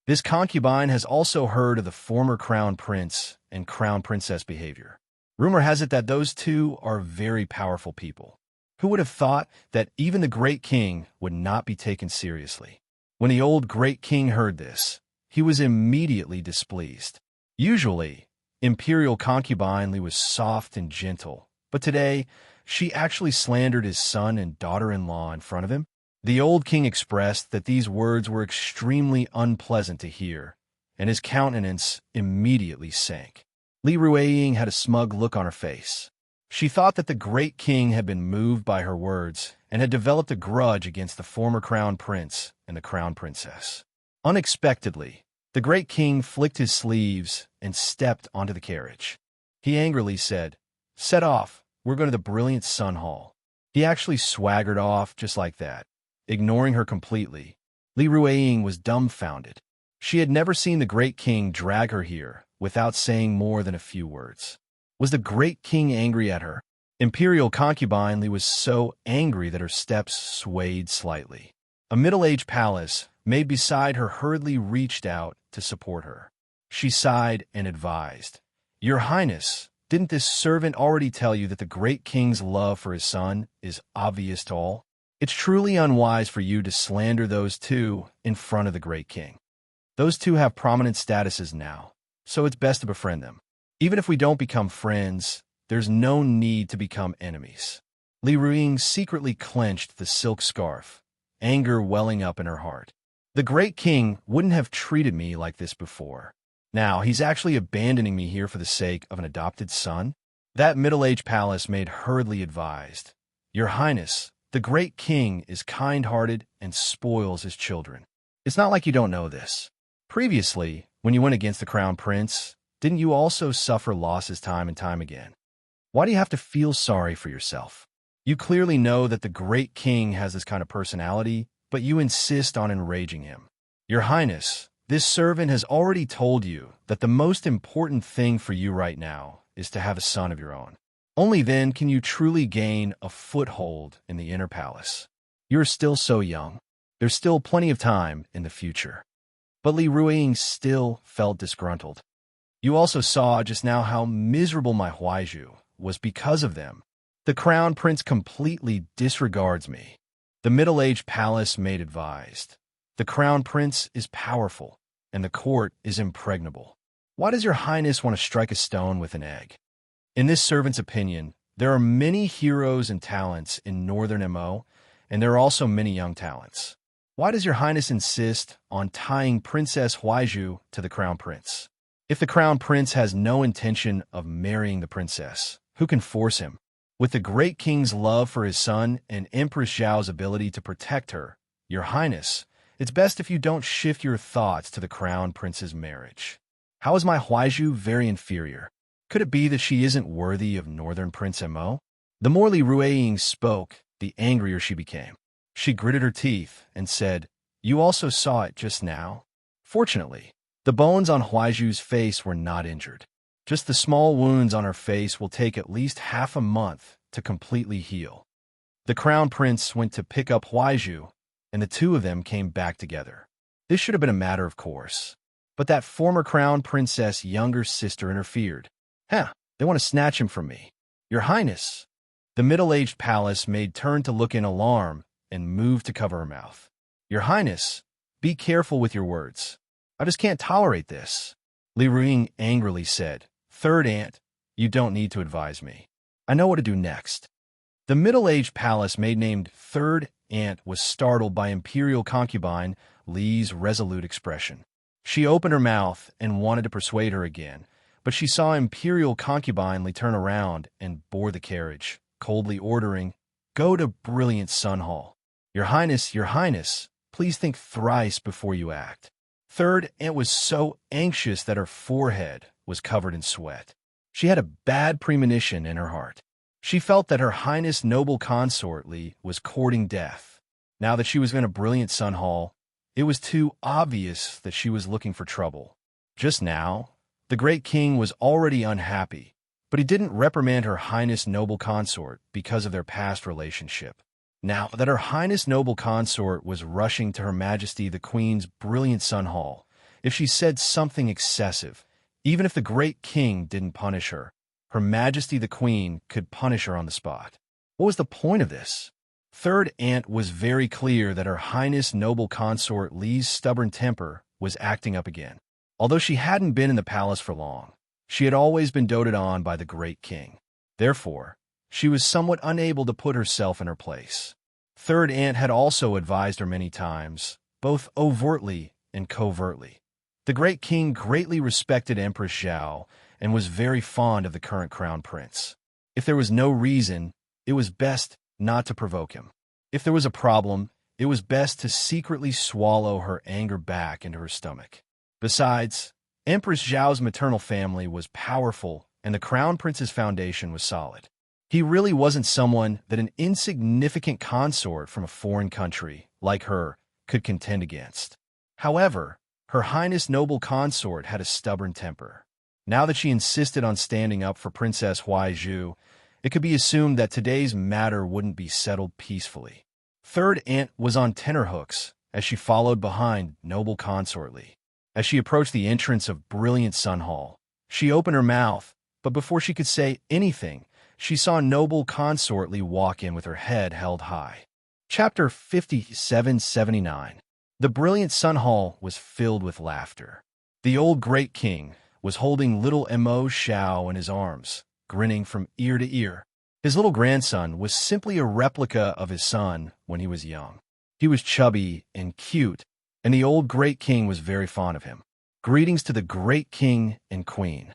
This concubine has also heard of the former crown prince and crown princess behavior. Rumor has it that those two are very powerful people. Who would have thought that even the great king would not be taken seriously? When the old great king heard this, he was immediately displeased. Usually, imperial concubine was soft and gentle, but today, she actually slandered his son and daughter-in-law in front of him. The old king expressed that these words were extremely unpleasant to hear, and his countenance immediately sank. Li Ruiying had a smug look on her face. She thought that the great king had been moved by her words and had developed a grudge against the former crown prince and the crown princess. Unexpectedly, the great king flicked his sleeves and stepped onto the carriage. He angrily said, "Set off, we're going to the brilliant sun hall." He actually swaggered off just like that, ignoring her completely. Li Ruiying was dumbfounded. She had never seen the great king drag her here without saying more than a few words. Was the great king angry at her? Imperial concubine Li was so angry that her steps swayed slightly. A middle-aged palace maid beside her hurriedly reached out to support her. She sighed and advised, "Your Highness, didn't this servant already tell you that the great king's love for his son is obvious to all? It's truly unwise for you to slander those two in front of the great king. Those two have prominent statuses now, so it's best to befriend them. Even if we don't become friends, there's no need to become enemies." Li Ruiying secretly clenched the silk scarf, anger welling up in her heart. The great king wouldn't have treated me like this before. Now he's actually abandoning me here for the sake of an adopted son? That middle-aged palace maid hurriedly advised, "Your Highness, the great king is kind-hearted and spoils his children. It's not like you don't know this. Previously, when you went against the crown prince, didn't you also suffer losses time and time again? Why do you have to feel sorry for yourself? You clearly know that the great king has this kind of personality, but you insist on enraging him. Your Highness, this servant has already told you that the most important thing for you right now is to have a son of your own. Only then can you truly gain a foothold in the inner palace. You're still so young. There's still plenty of time in the future." But Li Ruiying still felt disgruntled. "You also saw just now how miserable my Huaizhu was because of them. The crown prince completely disregards me." The middle-aged palace maid advised, "The crown prince is powerful, and the court is impregnable. Why does your Highness want to strike a stone with an egg?" In this servant's opinion, there are many heroes and talents in Northern MO, and there are also many young talents. Why does your highness insist on tying Princess Huaizhu to the crown prince? If the crown prince has no intention of marrying the princess, who can force him? With the great king's love for his son and Empress Zhao's ability to protect her, your highness, it's best if you don't shift your thoughts to the crown prince's marriage. How is my Huaizhu very inferior? Could it be that she isn't worthy of Northern Prince Mo? The more Li Ruiying spoke, the angrier she became. She gritted her teeth and said, "You also saw it just now?" Fortunately, the bones on Huaizhu's face were not injured. Just the small wounds on her face will take at least half a month to completely heal. The crown prince went to pick up Huaizhu, and the two of them came back together. This should have been a matter of course. But that former crown princess' younger sister interfered. They want to snatch him from me. Your highness. The middle-aged palace maid turned to look in alarm and moved to cover her mouth. Your highness, be careful with your words. I just can't tolerate this. Li Ruiying angrily said, "Third aunt, you don't need to advise me. I know what to do next." The middle-aged palace maid named Third Aunt was startled by imperial concubine Li's resolute expression. She opened her mouth and wanted to persuade her again, but she saw imperial concubine Li turn around and board the carriage, coldly ordering, "Go to Brilliant Sun Hall. Your highness, please think thrice before you act." Third Aunt was so anxious that her forehead was covered in sweat. She had a bad premonition in her heart. She felt that her highness noble consort Li was courting death. Now that she was in a Brilliant Sun Hall, it was too obvious that she was looking for trouble. Just now, the great king was already unhappy, but he didn't reprimand her highness noble consort because of their past relationship. Now that her highness noble consort was rushing to her majesty the queen's Brilliant Sun Hall, if she said something excessive, even if the great king didn't punish her, her majesty the queen could punish her on the spot. What was the point of this? Third Aunt was very clear that her highness noble consort Li's stubborn temper was acting up again. Although she hadn't been in the palace for long, she had always been doted on by the great king. Therefore, she was somewhat unable to put herself in her place. Third Aunt had also advised her many times, both overtly and covertly. The great king greatly respected Empress Zhao and was very fond of the current crown prince. If there was no reason, it was best not to provoke him. If there was a problem, it was best to secretly swallow her anger back into her stomach. Besides, Empress Zhao's maternal family was powerful and the crown prince's foundation was solid. He really wasn't someone that an insignificant consort from a foreign country, like her, could contend against. However, her highness noble consort had a stubborn temper. Now that she insisted on standing up for Princess Huaizhu, it could be assumed that today's matter wouldn't be settled peacefully. Third Aunt was on tenterhooks as she followed behind noble consort Li. As she approached the entrance of Brilliant Sun Hall, she opened her mouth, but before she could say anything, she saw noble consort Li walk in with her head held high. Chapter 5779. The Brilliant Sun Hall was filled with laughter. The old great king was holding little Mo Xiao in his arms, grinning from ear to ear. His little grandson was simply a replica of his son when he was young. He was chubby and cute, and the old great king was very fond of him. Greetings to the great king and queen.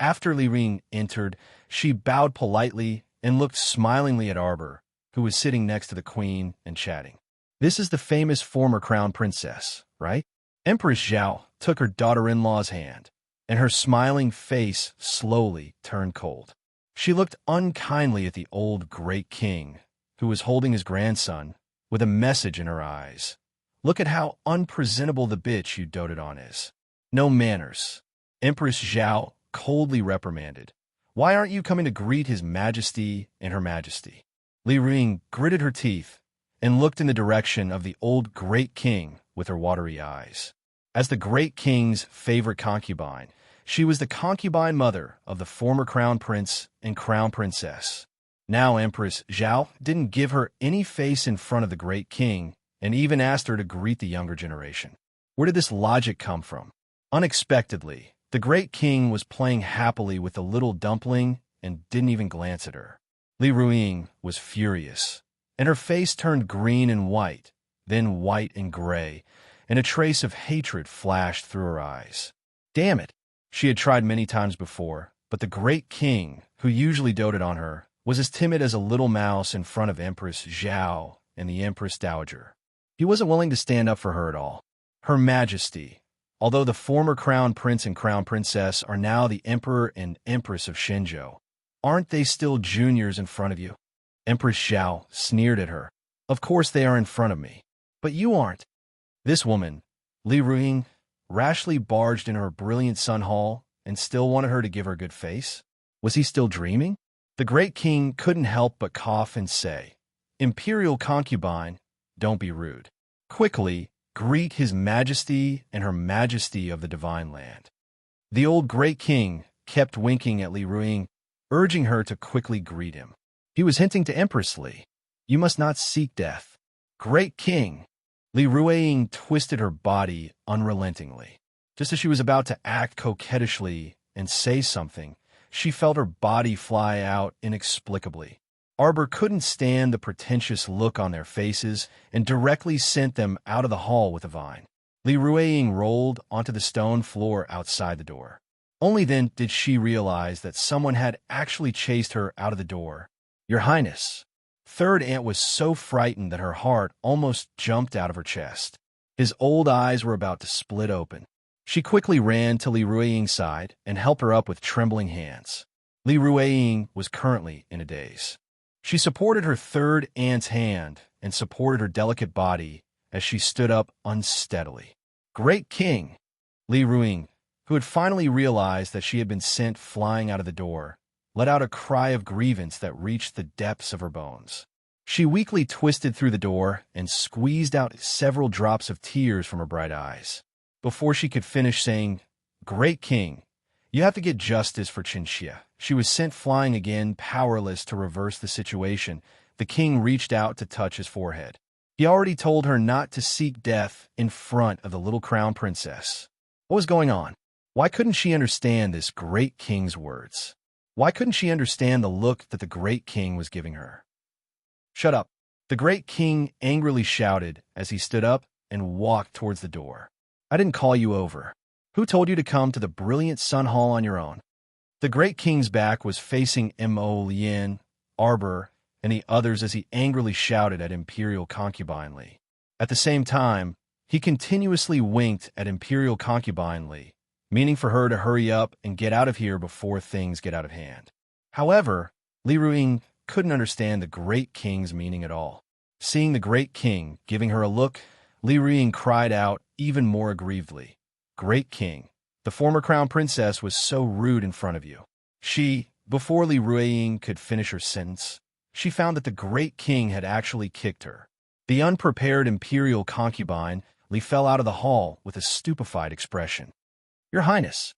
After Li Ruiying entered, she bowed politely and looked smilingly at Arbor, who was sitting next to the queen and chatting. This is the famous former crown princess, right? Empress Zhao took her daughter-in-law's hand, and her smiling face slowly turned cold. She looked unkindly at the old great king, who was holding his grandson, with a message in her eyes. Look at how unpresentable the bitch you doted on is. No manners. Empress Zhao coldly reprimanded. Why aren't you coming to greet his majesty and her majesty? Li Ruiying gritted her teeth and looked in the direction of the old great king with her watery eyes. As the great king's favorite concubine, she was the concubine mother of the former crown prince and crown princess. Now Empress Zhao didn't give her any face in front of the great king and even asked her to greet the younger generation. Where did this logic come from? Unexpectedly, the great king was playing happily with the little dumpling and didn't even glance at her. Li Ruiying was furious, and her face turned green and white then white and gray, and a trace of hatred flashed through her eyes. Damn it! She had tried many times before, but the great king, who usually doted on her, was as timid as a little mouse in front of Empress Zhao and the Empress Dowager. He wasn't willing to stand up for her at all. Her Majesty, although the former crown prince and crown princess are now the emperor and empress of Shenzhou, aren't they still juniors in front of you? Empress Zhao sneered at her. Of course they are in front of me, but you aren't. This woman, Li Ruiying, rashly barged in her brilliant Sun Hall and still wanted her to give her a good face? Was he still dreaming? The great king couldn't help but cough and say, Imperial concubine, don't be rude. Quickly, greet his majesty and her majesty of the divine land. The old great king kept winking at Li Ruiying, urging her to quickly greet him. He was hinting to Empress Li, you must not seek death. Great king! Li Ruiying twisted her body unrelentingly. Just as she was about to act coquettishly and say something, she felt her body fly out inexplicably. Arbor couldn't stand the pretentious look on their faces and directly sent them out of the hall with a vine. Li Ruiying rolled onto the stone floor outside the door. Only then did she realize that someone had actually chased her out of the door. Your Highness. Third Aunt was so frightened that her heart almost jumped out of her chest. His old eyes were about to split open. She quickly ran to Li Ruiying's side and helped her up with trembling hands. Li Ruiying was currently in a daze. She supported her third aunt's hand and supported her delicate body as she stood up unsteadily. Great King! Li Ruiying, who had finally realized that she had been sent flying out of the door, let out a cry of grievance that reached the depths of her bones. She weakly twisted through the door and squeezed out several drops of tears from her bright eyes. Before she could finish saying, Great King, you have to get justice for Qinxia. She was sent flying again, powerless to reverse the situation. The king reached out to touch his forehead. He already told her not to seek death in front of the little crown princess. What was going on? Why couldn't she understand this great king's words? Why couldn't she understand the look that the great king was giving her? Shut up! The great king angrily shouted as he stood up and walked towards the door. I didn't call you over. Who told you to come to the brilliant Sun Hall on your own? The great king's back was facing Mo Lien, Arbor, and the others as he angrily shouted at Imperial Concubine Li. At the same time, he continuously winked at Imperial Concubine Li, meaning for her to hurry up and get out of here before things get out of hand. However, Li Ruiying couldn't understand the great king's meaning at all. Seeing the great king giving her a look, Li Ruiying cried out even more aggrievedly, Great King, the former crown princess was so rude in front of you. Before Li Ruiying could finish her sentence, she found that the great king had actually kicked her. The unprepared imperial concubine, Li fell out of the hall with a stupefied expression. Your Highness!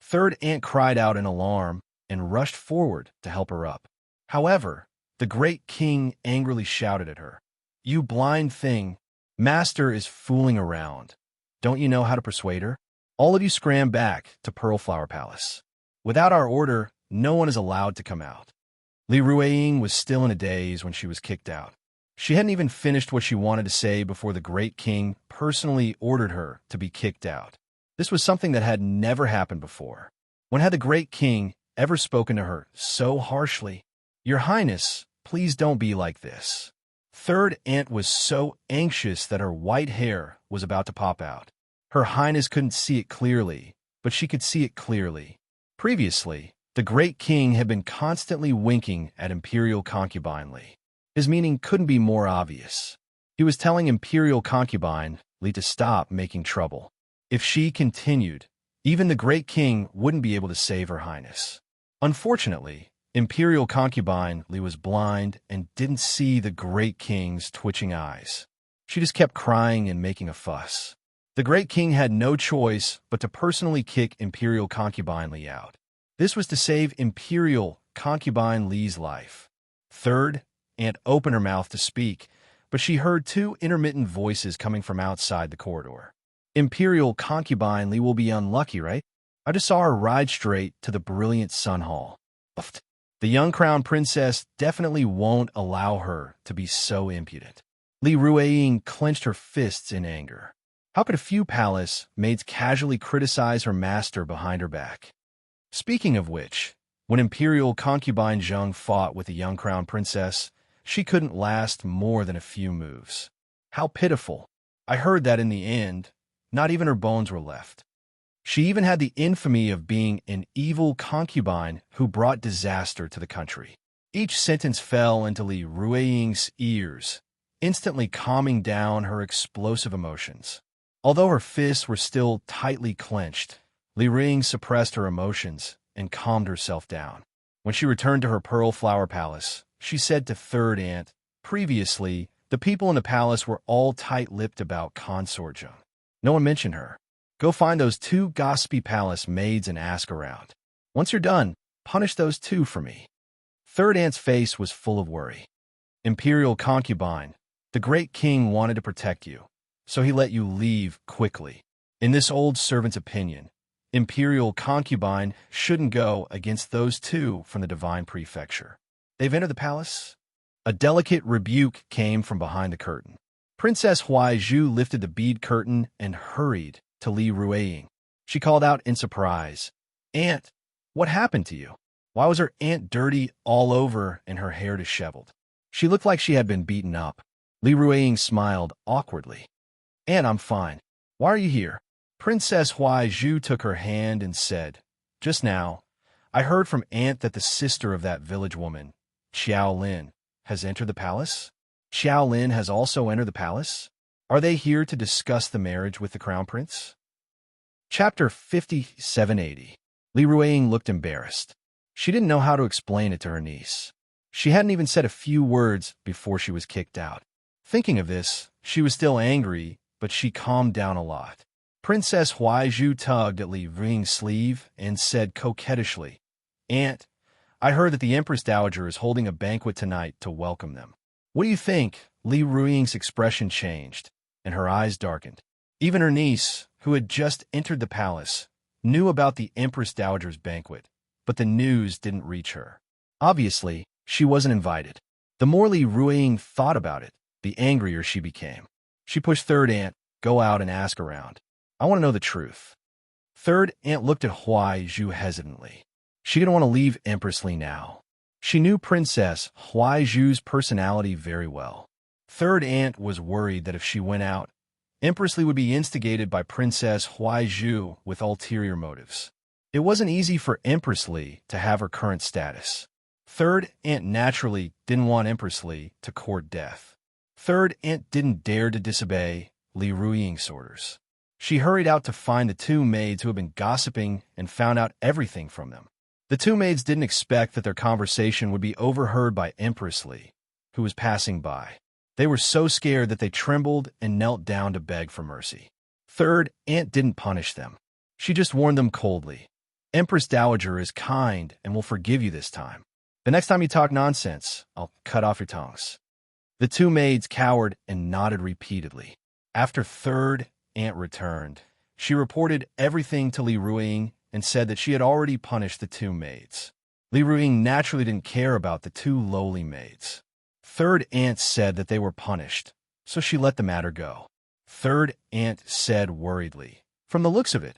Third Aunt cried out in alarm and rushed forward to help her up. However, the great king angrily shouted at her, You blind thing! Master is fooling around. Don't you know how to persuade her? All of you scram back to Pearl Flower Palace. Without our order, no one is allowed to come out. Li Ruiying was still in a daze when she was kicked out. She hadn't even finished what she wanted to say before the great king personally ordered her to be kicked out. This was something that had never happened before. When had the great king ever spoken to her so harshly? Your Highness, please don't be like this. Third Aunt was so anxious that her white hair was about to pop out. Her Highness couldn't see it clearly, but she could see it clearly. Previously, the great king had been constantly winking at Imperial Concubine Li. His meaning couldn't be more obvious. He was telling Imperial Concubine Li to stop making trouble. If she continued, even the great king wouldn't be able to save her Highness. Unfortunately, Imperial Concubine Li was blind and didn't see the great king's twitching eyes. She just kept crying and making a fuss. The great king had no choice but to personally kick Imperial Concubine Li out. This was to save Imperial Concubine Li's life. Third Aunt opened her mouth to speak, but she heard two intermittent voices coming from outside the corridor. Imperial Concubine Li will be unlucky, right? I just saw her ride straight to the brilliant Sun Hall. The young crown princess definitely won't allow her to be so impudent. Li Ruiying clenched her fists in anger. How could a few palace maids casually criticize her master behind her back? Speaking of which, when Imperial concubine Zheng fought with the young crown princess, she couldn't last more than a few moves. How pitiful. I heard that in the end, not even her bones were left. She even had the infamy of being an evil concubine who brought disaster to the country. Each sentence fell into Li Ruiying's ears, instantly calming down her explosive emotions. Although her fists were still tightly clenched, Li Ruiying suppressed her emotions and calmed herself down. When she returned to her Pearl Flower Palace, she said to Third Aunt, previously, the people in the palace were all tight-lipped about Consort. No one mentioned her. Go find those 2 gossipy palace maids and ask around. Once you're done, punish those 2 for me. Third Aunt's face was full of worry. Imperial concubine, the great king wanted to protect you, so he let you leave quickly. In this old servant's opinion, Imperial concubine shouldn't go against those 2 from the divine prefecture. They've entered the palace? A delicate rebuke came from behind the curtain. Princess Huaizhu lifted the bead curtain and hurried to Li Ruiying. She called out in surprise, "Aunt, what happened to you? Why was her aunt dirty all over and her hair disheveled?" She looked like she had been beaten up. Li Ruiying smiled awkwardly. "Aunt, I'm fine. Why are you here?" Princess Huaizhu took her hand and said, "Just now, I heard from Aunt that the sister of that village woman, Xiao Lin, has entered the palace. Xiao Lin has also entered the palace? Are they here to discuss the marriage with the crown prince?" Chapter 5780. Li Ruiying looked embarrassed. She didn't know how to explain it to her niece. She hadn't even said a few words before she was kicked out. Thinking of this, she was still angry, but she calmed down a lot. Princess Huaizhu tugged at Li Ruiying's sleeve and said coquettishly, "Aunt, I heard that the Empress Dowager is holding a banquet tonight to welcome them." "What do you think?" Li Ruiying's expression changed, and her eyes darkened. Even her niece, who had just entered the palace, knew about the Empress Dowager's banquet, but the news didn't reach her. Obviously, she wasn't invited. The more Li Ruiying thought about it, the angrier she became. She pushed Third Aunt, "Go out and ask around. I want to know the truth." Third Aunt looked at Huaizhu hesitantly. She didn't want to leave Empress Li now. She knew Princess Huaizhu's personality very well. Third Aunt was worried that if she went out, Empress Li would be instigated by Princess Huaizhu with ulterior motives. It wasn't easy for Empress Li to have her current status. Third Aunt naturally didn't want Empress Li to court death. Third Aunt didn't dare to disobey Li Ruiying's orders. She hurried out to find the 2 maids who had been gossiping and found out everything from them. The 2 maids didn't expect that their conversation would be overheard by Empress Li, who was passing by. They were so scared that they trembled and knelt down to beg for mercy. Third Aunt didn't punish them. She just warned them coldly. "Empress Dowager is kind and will forgive you this time. The next time you talk nonsense, I'll cut off your tongues." The 2 maids cowered and nodded repeatedly. After Third Aunt returned, she reported everything to Li Ruiying and said that she had already punished the 2 maids. Li Ruiying naturally didn't care about the 2 lowly maids. Third Aunt said that they were punished, so she let the matter go. Third Aunt said worriedly, "From the looks of it,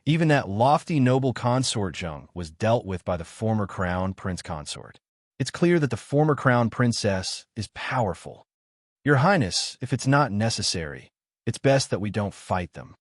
even that lofty noble consort Zheng was dealt with by the former crown prince consort. It's clear that the former crown princess is powerful. Your Highness, if it's not necessary, it's best that we don't fight them."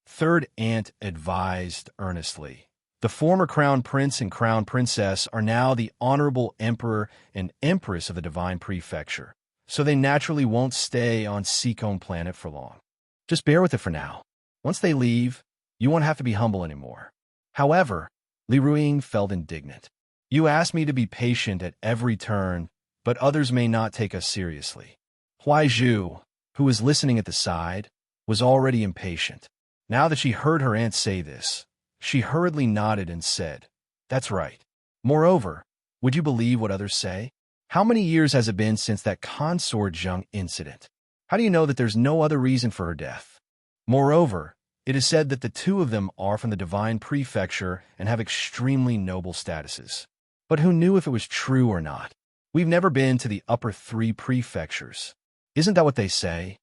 Third Aunt advised earnestly. The former crown prince and crown princess are now the honorable emperor and empress of the divine prefecture, so they naturally won't stay on Seacombe planet for long. Just bear with it for now. Once they leave, you won't have to be humble anymore. However, Li Ruiying felt indignant. "You asked me to be patient at every turn, but others may not take us seriously." Huaizhu, who was listening at the side, was already impatient. Now that she heard her aunt say this, she hurriedly nodded and said, "That's right. Moreover, would you believe what others say? How many years has it been since that Consort Zheng incident? How do you know that there's no other reason for her death? Moreover, it is said that the 2 of them are from the divine prefecture and have extremely noble statuses. But who knew if it was true or not? We've never been to the upper 3 prefectures. Isn't that what they say?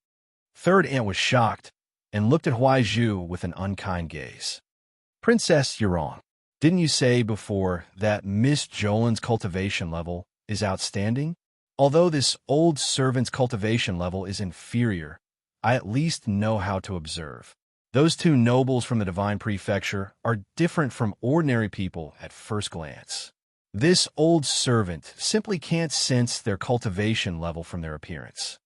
Third aunt was shocked and looked at Huai Zhu with an unkind gaze. Princess, you're wrong. Didn't you say before that Miss Jolin's cultivation level is outstanding? Although this old servant's cultivation level is inferior, I at least know how to observe. Those two nobles from the Divine Prefecture are different from ordinary people at first glance. This old servant simply can't sense their cultivation level from their appearance.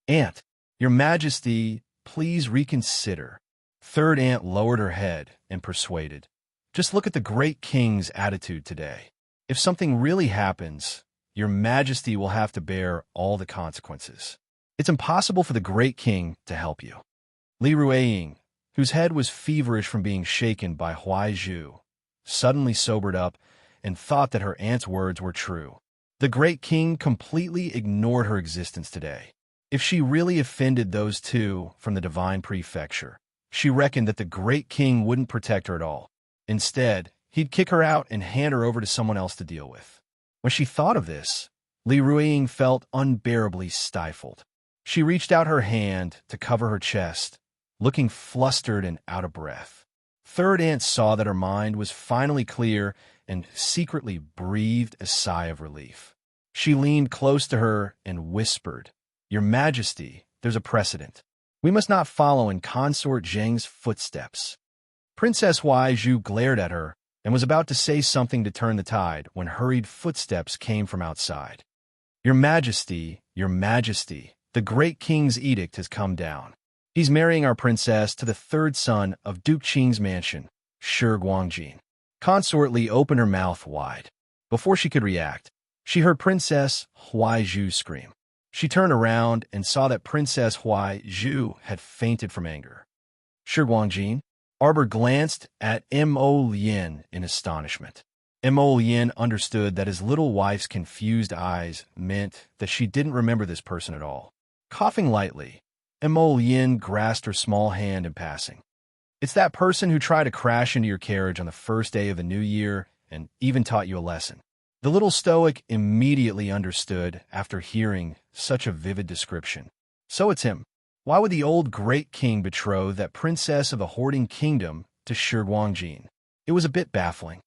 Aunt, Your Majesty, please reconsider. Third aunt lowered her head and persuaded. Just look at the great king's attitude today. If something really happens, Your Majesty will have to bear all the consequences. It's impossible for the great king to help you. Li Ruiying, whose head was feverish from being shaken by Huai Zhu, suddenly sobered up and thought that her aunt's words were true. The great king completely ignored her existence today. If she really offended those two from the Divine Prefecture, she reckoned that the great king wouldn't protect her at all. Instead, he'd kick her out and hand her over to someone else to deal with. When she thought of this, Li Ruiying felt unbearably stifled. She reached out her hand to cover her chest, looking flustered and out of breath. Third aunt saw that her mind was finally clear and secretly breathed a sigh of relief. She leaned close to her and whispered, Your Majesty, there's a precedent. We must not follow in Consort Zheng's footsteps. Princess Huai Zhu glared at her and was about to say something to turn the tide when hurried footsteps came from outside. Your Majesty, the great king's edict has come down. He's marrying our princess to the third son of Duke Qing's mansion, Shi Guangjin. Consort Li opened her mouth wide. Before she could react, she heard Princess Huai Zhu scream. She turned around and saw that Princess Huai Zhu had fainted from anger. Shi Guangjin? Arbor glanced at Mo Lien in astonishment. Mo Lien understood that his little wife's confused eyes meant that she didn't remember this person at all. Coughing lightly, Mo Lien grasped her small hand in passing. It's that person who tried to crash into your carriage on the first day of the new year and even taught you a lesson. The little stoic immediately understood after hearing such a vivid description. So it's him. Why would the old great king betroth that princess of a hoarding kingdom to Shi Guangjin? It was a bit baffling.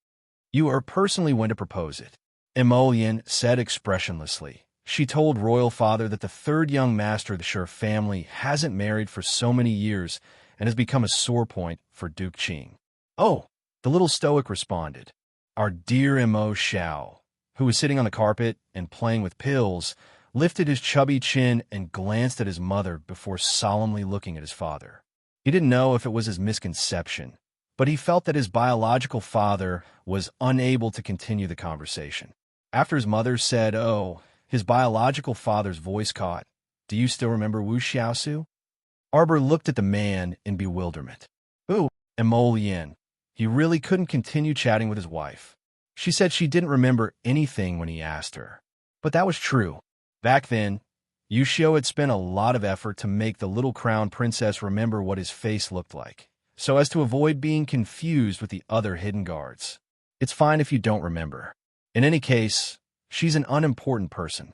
You are personally when to propose it, Mo Lien said expressionlessly. She told royal father that the third young master of the Shi family hasn't married for so many years and has become a sore point for Duke Qing. Oh, the little stoic responded. Our dear Mo Xiao, who was sitting on the carpet and playing with pills, lifted his chubby chin and glanced at his mother before solemnly looking at his father. He didn't know if it was his misconception, but he felt that his biological father was unable to continue the conversation. After his mother said, "Oh," his biological father's voice caught, "Do you still remember Wu Xiaosu?" Arbor looked at the man in bewilderment. Ooh, Mo Lien. He really couldn't continue chatting with his wife. She said she didn't remember anything when he asked her. But that was true. Back then, Yu Xiu had spent a lot of effort to make the little crown princess remember what his face looked like, so as to avoid being confused with the other hidden guards. It's fine if you don't remember. In any case, she's an unimportant person.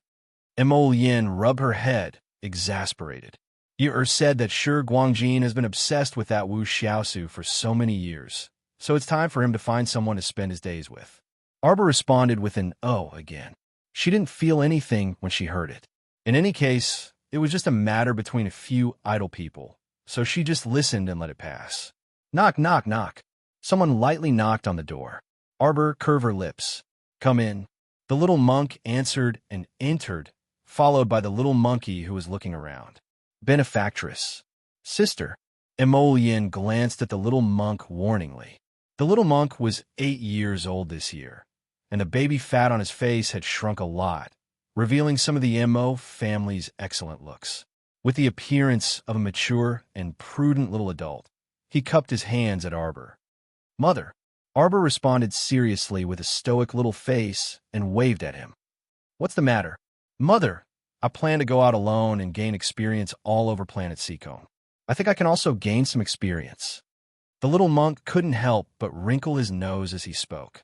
Mo Lien rubbed her head, exasperated. You said that Shi Guangjin has been obsessed with that Wu Xiaosu for so many years, so it's time for him to find someone to spend his days with. Arbor responded with an "oh" again. She didn't feel anything when she heard it. In any case, it was just a matter between a few idle people, so she just listened and let it pass. Knock, knock, knock. Someone lightly knocked on the door. Arbor curved her lips. Come in. The little monk answered and entered, followed by the little monkey who was looking around. Benefactress. Sister. Mo Lien glanced at the little monk warningly. The little monk was 8 years old this year, and the baby fat on his face had shrunk a lot, revealing some of the Mo family's excellent looks. With the appearance of a mature and prudent little adult, he cupped his hands at Arbor. Mother. Arbor responded seriously with a stoic little face and waved at him. What's the matter? Mother. I plan to go out alone and gain experience all over planet Seacombe. I think I can also gain some experience. The little monk couldn't help but wrinkle his nose as he spoke.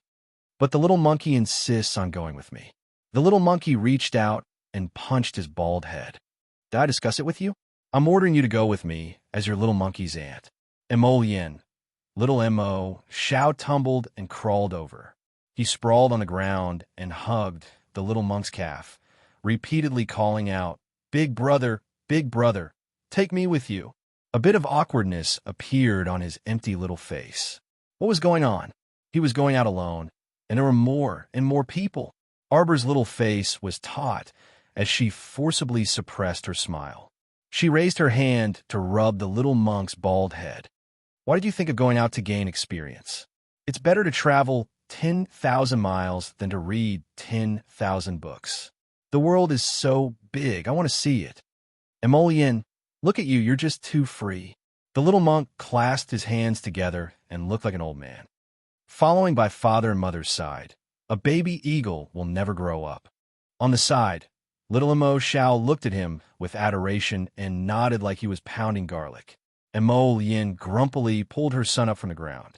But the little monkey insists on going with me. The little monkey reached out and punched his bald head. Did I discuss it with you? I'm ordering you to go with me as your little monkey's aunt. Emollient. Little M.O. Xiao tumbled and crawled over. He sprawled on the ground and hugged the little monk's calf, repeatedly calling out, Big brother, take me with you. A bit of awkwardness appeared on his empty little face. What was going on? He was going out alone, and there were more and more people. Arbor's little face was taut as she forcibly suppressed her smile. She raised her hand to rub the little monk's bald head. Why did you think of going out to gain experience? It's better to travel 10,000 miles than to read 10,000 books. The world is so big, I want to see it. Emollient, look at you, you're just too free. The little monk clasped his hands together and looked like an old man. Following by father and mother's side, a baby eagle will never grow up. On the side, little Mo Xiao looked at him with adoration and nodded like he was pounding garlic. Emollient grumpily pulled her son up from the ground.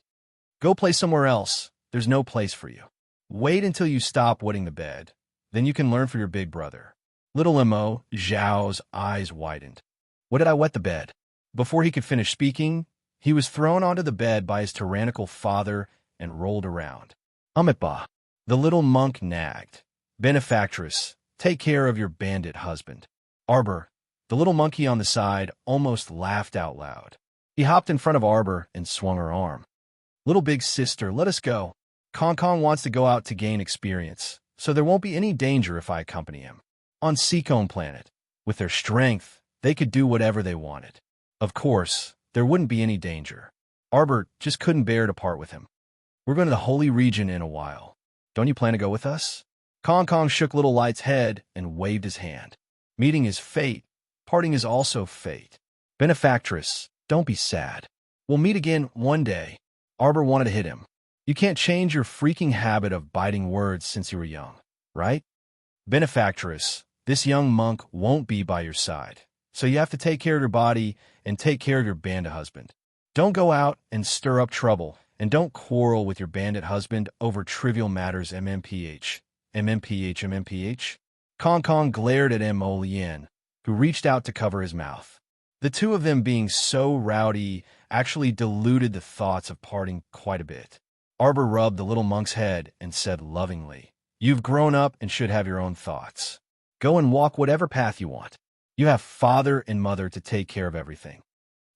Go play somewhere else. There's no place for you. Wait until you stop wetting the bed. Then you can learn for your big brother. Little Mo Xiao's eyes widened. What did I wet the bed? Before he could finish speaking, he was thrown onto the bed by his tyrannical father and rolled around. Umitba. The little monk nagged. Benefactress, take care of your bandit husband. Arbor. The little monkey on the side almost laughed out loud. He hopped in front of Arbor and swung her arm. Little big sister, let us go. Kong wants to go out to gain experience, so there won't be any danger if I accompany him. On Seacone Planet, with their strength, they could do whatever they wanted. Of course, there wouldn't be any danger. Arbor just couldn't bear to part with him. We're going to the Holy Region in a while. Don't you plan to go with us? Kong shook Little Light's head and waved his hand. Meeting is fate. Parting is also fate. Benefactress, don't be sad. We'll meet again one day. Arbor wanted to hit him. You can't change your freaking habit of biting words since you were young, right? Benefactress, this young monk won't be by your side, so you have to take care of your body and take care of your bandit husband. Don't go out and stir up trouble, and don't quarrel with your bandit husband over trivial matters. MMPH. Kong glared at Emollient, who reached out to cover his mouth. The two of them being so rowdy actually diluted the thoughts of parting quite a bit. Arbor rubbed the little monk's head and said lovingly, You've grown up and should have your own thoughts. Go and walk whatever path you want. You have father and mother to take care of everything.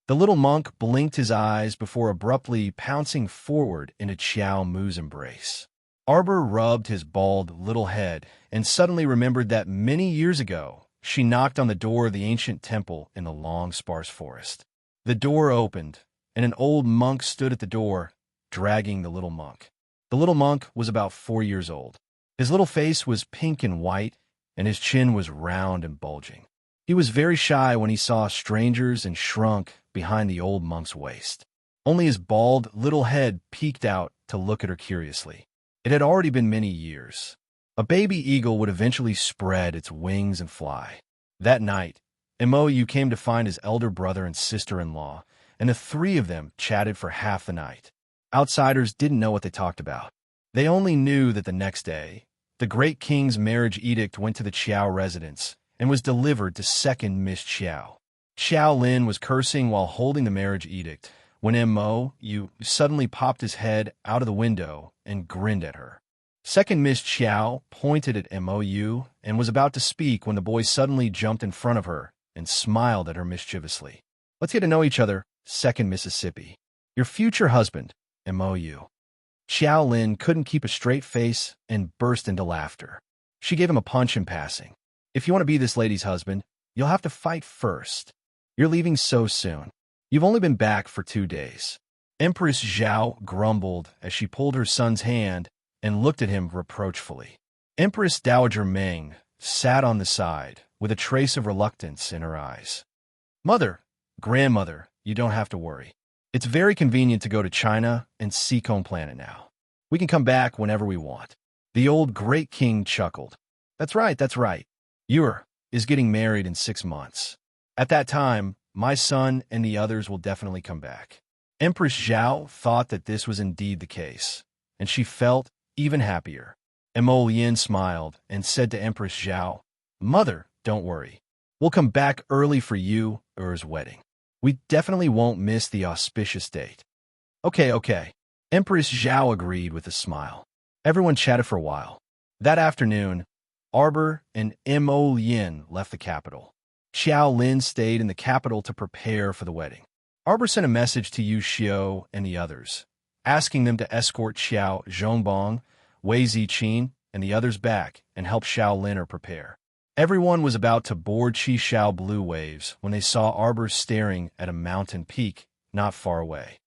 The little monk blinked his eyes before abruptly pouncing forward into Qiao Mu's embrace. Arbor rubbed his bald little head and suddenly remembered that many years ago, she knocked on the door of the ancient temple in the long, sparse forest. The door opened, and an old monk stood at the door, dragging the little monk. The little monk was about 4 years old. His little face was pink and white, and his chin was round and bulging. He was very shy when he saw strangers and shrunk behind the old monk's waist. Only his bald little head peeked out to look at her curiously. It had already been many years. A baby eagle would eventually spread its wings and fly. That night, Mo came to find his elder brother and sister-in-law, and the three of them chatted for half the night. Outsiders didn't know what they talked about. They only knew that the next day, the great king's marriage edict went to the Qiao residence and was delivered to second Miss Qiao. Xiao Lin was cursing while holding the marriage edict when Mo suddenly popped his head out of the window and grinned at her. Second Miss Qiao pointed at Mo and was about to speak when the boy suddenly jumped in front of her and smiled at her mischievously. Let's get to know each other, Second Mississippi. Your future husband, Mo. Xiao Lin couldn't keep a straight face and burst into laughter. She gave him a punch in passing. If you want to be this lady's husband, you'll have to fight first. You're leaving so soon. You've only been back for 2 days. Empress Zhao grumbled as she pulled her son's hand and looked at him reproachfully. Empress Dowager Meng sat on the side with a trace of reluctance in her eyes. Mother, grandmother, you don't have to worry. It's very convenient to go to China and Seacone Planet now. We can come back whenever we want. The old great king chuckled. That's right. Ur is getting married in 6 months. At that time, my son and the others will definitely come back. Empress Zhao thought that this was indeed the case, and she felt even happier. Emollient smiled and said to Empress Zhao, Mother, don't worry. We'll come back early for you or his wedding. We definitely won't miss the auspicious date. Okay. Empress Zhao agreed with a smile. Everyone chatted for a while. That afternoon, Arbor and Mo Yin left the capital. Xiao Lin stayed in the capital to prepare for the wedding. Arbor sent a message to Yu Xiao and the others, asking them to escort Xiao Zhongbong, Wei Ziqin, and the others back and help Xiao Lin prepare. Everyone was about to board Qi Xiao blue waves when they saw Arbor staring at a mountain peak not far away.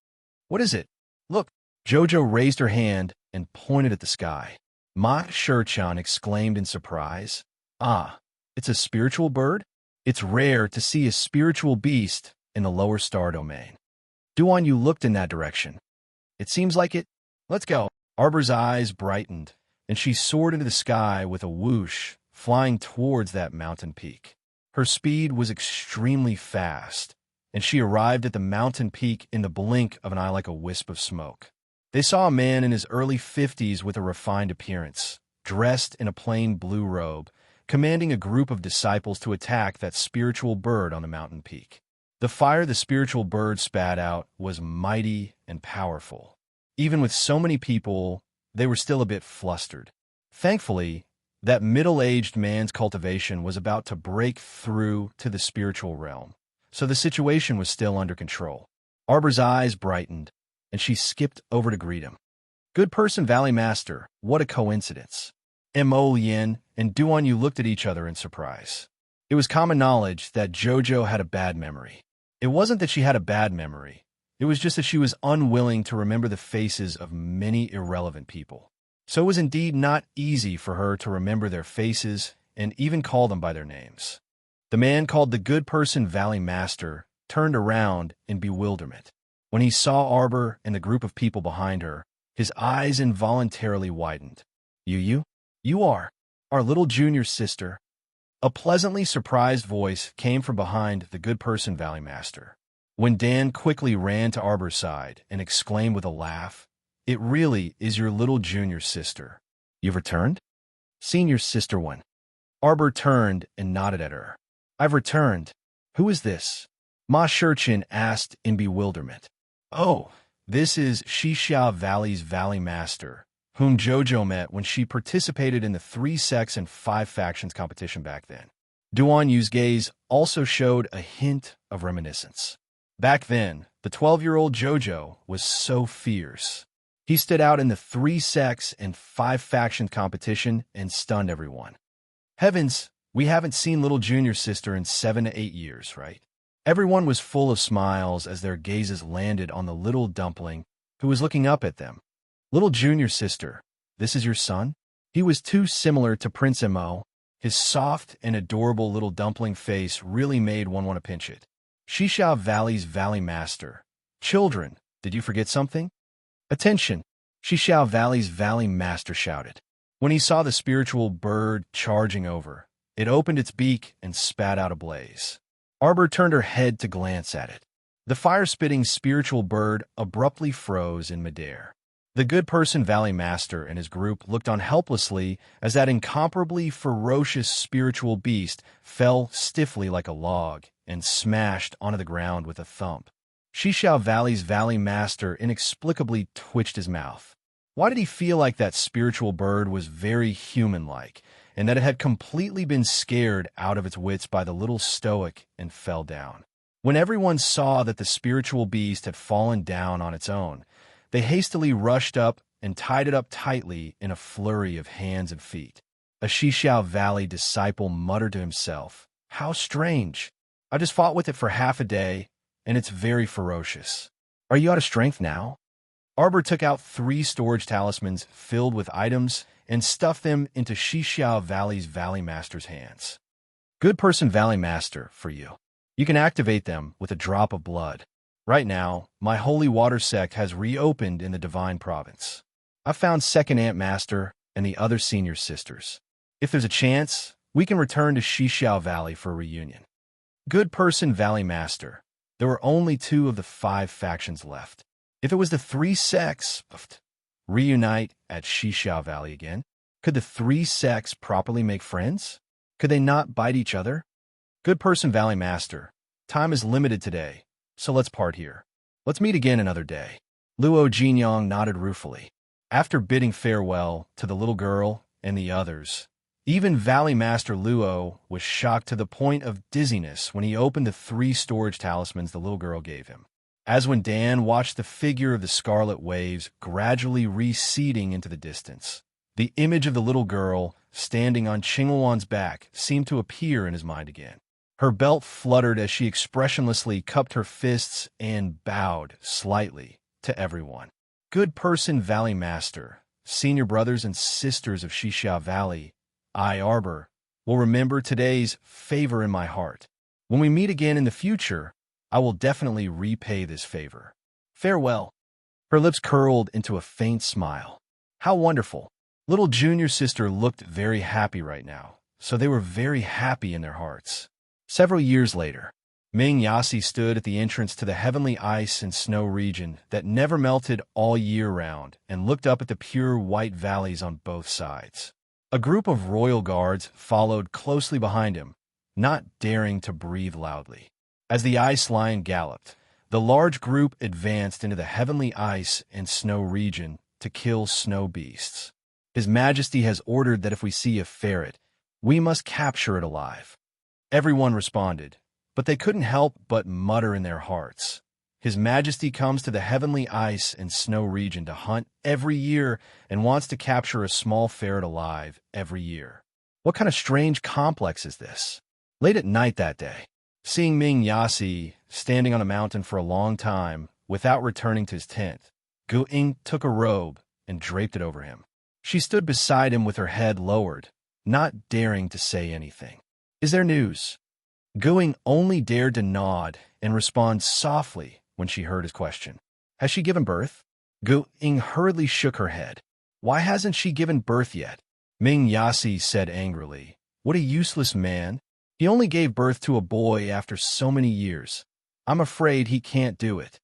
What is it? Look! Jojo raised her hand and pointed at the sky. Ma Shichan exclaimed in surprise. Ah, it's a spiritual bird? It's rare to see a spiritual beast in the lower star domain. Duan Yu looked in that direction. It seems like it. Let's go. Arbor's eyes brightened, and she soared into the sky with a whoosh, flying towards that mountain peak. Her speed was extremely fast, and she arrived at the mountain peak in the blink of an eye like a wisp of smoke. They saw a man in his early 50s with a refined appearance, dressed in a plain blue robe, commanding a group of disciples to attack that spiritual bird on the mountain peak. The fire the spiritual bird spat out was mighty and powerful. Even with so many people, they were still a bit flustered. Thankfully, that middle-aged man's cultivation was about to break through to the spiritual realm, so the situation was still under control. Arbor's eyes brightened, and she skipped over to greet him. Good person, Valley Master. What a coincidence. Mo Yin and Duan Yu looked at each other in surprise. It was common knowledge that Jojo had a bad memory. It wasn't that she had a bad memory. It was just that she was unwilling to remember the faces of many irrelevant people. So it was indeed not easy for her to remember their faces and even call them by their names. The man called the good person Valley Master turned around in bewilderment. When he saw Arbor and the group of people behind her, his eyes involuntarily widened. You are our little junior sister. A pleasantly surprised voice came from behind the good person Valley Master. When Dan quickly ran to Arbor's side and exclaimed with a laugh, "It really is your little junior sister. You've returned? Senior sister one." Arbor turned and nodded at her. "I've returned. Who is this?" Ma Shichan asked in bewilderment. "Oh, this is Xixiao Valley's Valley Master, whom Jojo met when she participated in the 3 sects and 5 factions competition back then." Duan Yu's gaze also showed a hint of reminiscence. Back then, the 12-year-old Jojo was so fierce. He stood out in the 3 sects and 5 factions competition and stunned everyone. Heavens, we haven't seen little junior sister in 7 to 8 years, right? Everyone was full of smiles as their gazes landed on the little dumpling who was looking up at them. "Little junior sister, this is your son?" He was too similar to Prince Mo. His soft and adorable little dumpling face really made one want to pinch it. Xixiao Valley's Valley Master. "Children, did you forget something?" "Attention!" Xixiao Valley's Valley Master shouted. When he saw the spiritual bird charging over, it opened its beak and spat out a blaze. Arbor turned her head to glance at it. The fire-spitting spiritual bird abruptly froze in midair. The good person Valley Master and his group looked on helplessly as that incomparably ferocious spiritual beast fell stiffly like a log and smashed onto the ground with a thump. Xixiao Valley's Valley Master inexplicably twitched his mouth. Why did he feel like that spiritual bird was very human-like, and that it had completely been scared out of its wits by the little stoic and fell down? When everyone saw that the spiritual beast had fallen down on its own, they hastily rushed up and tied it up tightly in a flurry of hands and feet. A Xixiao Valley disciple muttered to himself, "How strange! I just fought with it for half a day, and it's very ferocious. Are you out of strength now?" Arbor took out 3 storage talismans filled with items and stuffed them into Xixiao Valley's Valley Master's hands. "Good person Valley Master, for you. You can activate them with a drop of blood. Right now, my holy water sect has reopened in the Divine Province. I found Second Ant Master and the other senior sisters. If there's a chance, we can return to Xixiao Valley for a reunion." Good person Valley Master. There were only 2 of the 5 factions left. If it was the 3 sects reunite at Xixiao Valley again, could the 3 sects properly make friends? Could they not bite each other? Good person, Valley Master. Time is limited today, so let's part here. Let's meet again another day. Luo Jinyong nodded ruefully. After bidding farewell to the little girl and the others, even Valley Master Luo was shocked to the point of dizziness when he opened the 3 storage talismans the little girl gave him. As when Dan watched the figure of the scarlet waves gradually receding into the distance, the image of the little girl standing on Qingluan's back seemed to appear in his mind again. Her belt fluttered as she expressionlessly cupped her fists and bowed slightly to everyone. Good person, Valley Master, senior brothers and sisters of Xixia Valley, I, Arbor, will remember today's favor in my heart. When we meet again in the future, I will definitely repay this favor. Farewell. Her lips curled into a faint smile. How wonderful. Little junior sister looked very happy right now, so they were very happy in their hearts. Several years later, Ming Yasi stood at the entrance to the heavenly ice and snow region that never melted all year round and looked up at the pure white valleys on both sides. A group of royal guards followed closely behind him, not daring to breathe loudly. As the ice lion galloped, the large group advanced into the heavenly ice and snow region to kill snow beasts. His Majesty has ordered that if we see a ferret, we must capture it alive. Everyone responded, but they couldn't help but mutter in their hearts. His Majesty comes to the heavenly ice and snow region to hunt every year and wants to capture a small ferret alive every year. What kind of strange complex is this? Late at night that day, seeing Ming Yasi standing on a mountain for a long time without returning to his tent, Gu Ying took a robe and draped it over him. She stood beside him with her head lowered, not daring to say anything. Is there news? Gu Ying only dared to nod and respond softly when she heard his question. Has she given birth? Gu Ying hurriedly shook her head. Why hasn't she given birth yet? Ming Yasi said angrily. What a useless man. He only gave birth to a boy after so many years. I'm afraid he can't do it.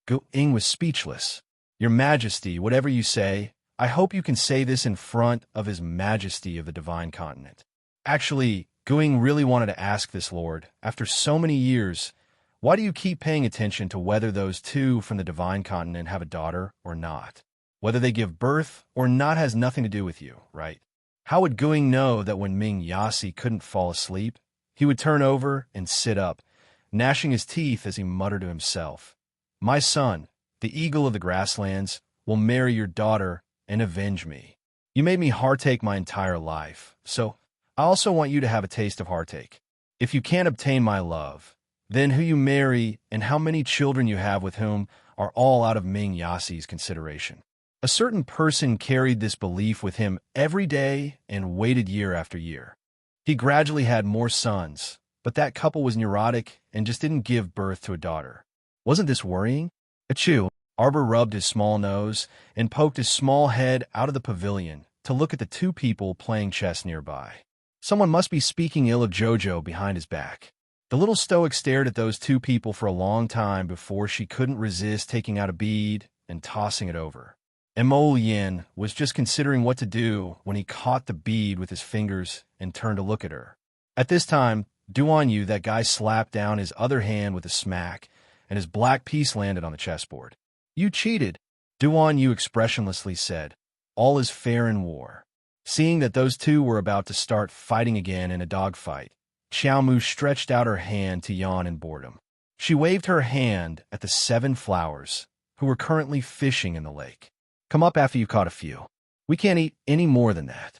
Gu Ying was speechless. Your Majesty, whatever you say, I hope you can say this in front of His Majesty of the Divine Continent. Actually, Gu Ying really wanted to ask this, Lord, after so many years, why do you keep paying attention to whether those 2 from the Divine Continent have a daughter or not? Whether they give birth or not has nothing to do with you, right? How would Gu Ying know that when Ming Yasi couldn't fall asleep, he would turn over and sit up, gnashing his teeth as he muttered to himself, My son, the eagle of the grasslands, will marry your daughter and avenge me. You made me heartache my entire life, so I also want you to have a taste of heartache. If you can't obtain my love, then who you marry and how many children you have with whom are all out of Ming Yasi's consideration. A certain person carried this belief with him every day and waited year after year. He gradually had more sons, but that couple was neurotic and just didn't give birth to a daughter. Wasn't this worrying? Achoo! Arbor rubbed his small nose and poked his small head out of the pavilion to look at the 2 people playing chess nearby. Someone must be speaking ill of Jojo behind his back. The little stoic stared at those 2 people for a long time before she couldn't resist taking out a bead and tossing it over. Mo Yin was just considering what to do when he caught the bead with his fingers and turned to look at her. At this time, Duan Yu, that guy, slapped down his other hand with a smack, and his black piece landed on the chessboard. You cheated, Duan Yu expressionlessly said. All is fair in war. Seeing that those 2 were about to start fighting again in a dogfight, Xiaomu stretched out her hand to yawn in boredom. She waved her hand at the 7 flowers, who were currently fishing in the lake. Come up after you've caught a few. We can't eat any more than that.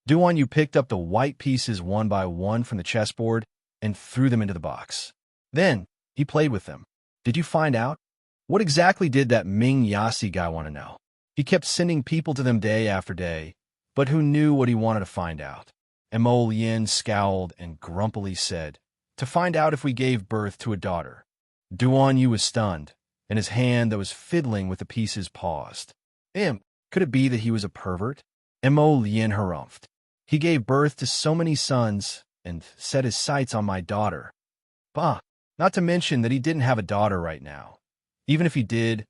Duan Yu picked up the white pieces one by one from the chessboard and threw them into the box. Then, he played with them. Did you find out? What exactly did that Ming Yasi guy want to know? He kept sending people to them day after day, but who knew what he wanted to find out? Mo Yin scowled and grumpily said, To find out if we gave birth to a daughter. Duan Yu was stunned, and his hand that was fiddling with the pieces paused. Could it be that he was a pervert? Mo Yin harumphed. He gave birth to so many sons and set his sights on my daughter. Bah, not to mention that he didn't have a daughter right now. Even if he did,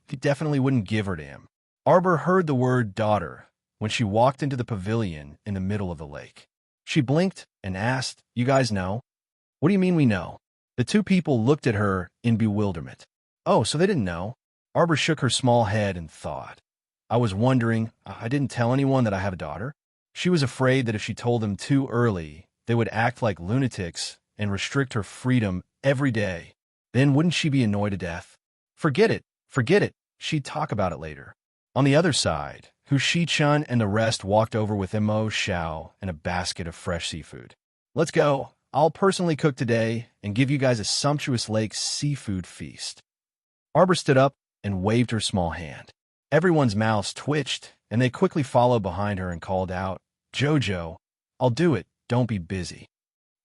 he definitely wouldn't give her to him. Arbor heard the word daughter when she walked into the pavilion in the middle of the lake. She blinked and asked, "You guys know?" "What do you mean we know?" The two people looked at her in bewilderment. "Oh, so they didn't know?" Arbor shook her small head and thought. "I was wondering. I didn't tell anyone that I have a daughter." She was afraid that if she told them too early, they would act like lunatics and restrict her freedom every day. Then wouldn't she be annoyed to death? Forget it. Forget it. She'd talk about it later. On the other side, Shi-chun and the rest walked over with Immo, Xiao, and a basket of fresh seafood. "Let's go. I'll personally cook today and give you guys a sumptuous lake seafood feast." Arbor stood up and waved her small hand. Everyone's mouths twitched, and they quickly followed behind her and called out, "Jojo, I'll do it. Don't be busy."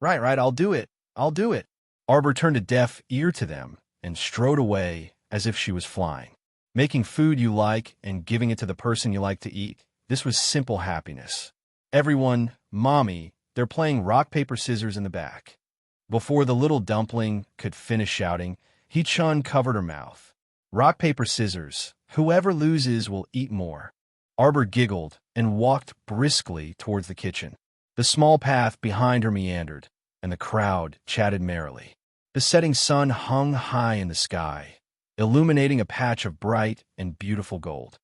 Right, I'll do it. I'll do it." Arbor turned a deaf ear to them and strode away as if she was flying. Making food you like and giving it to the person you like to eat, this was simple happiness. Everyone, "Mommy, they're playing rock, paper, scissors in the back." Before the little dumpling could finish shouting, He-chun covered her mouth. "Rock, paper, scissors. Whoever loses will eat more." Arbor giggled and walked briskly towards the kitchen. The small path behind her meandered, and the crowd chatted merrily. The setting sun hung high in the sky, illuminating a patch of bright and beautiful gold.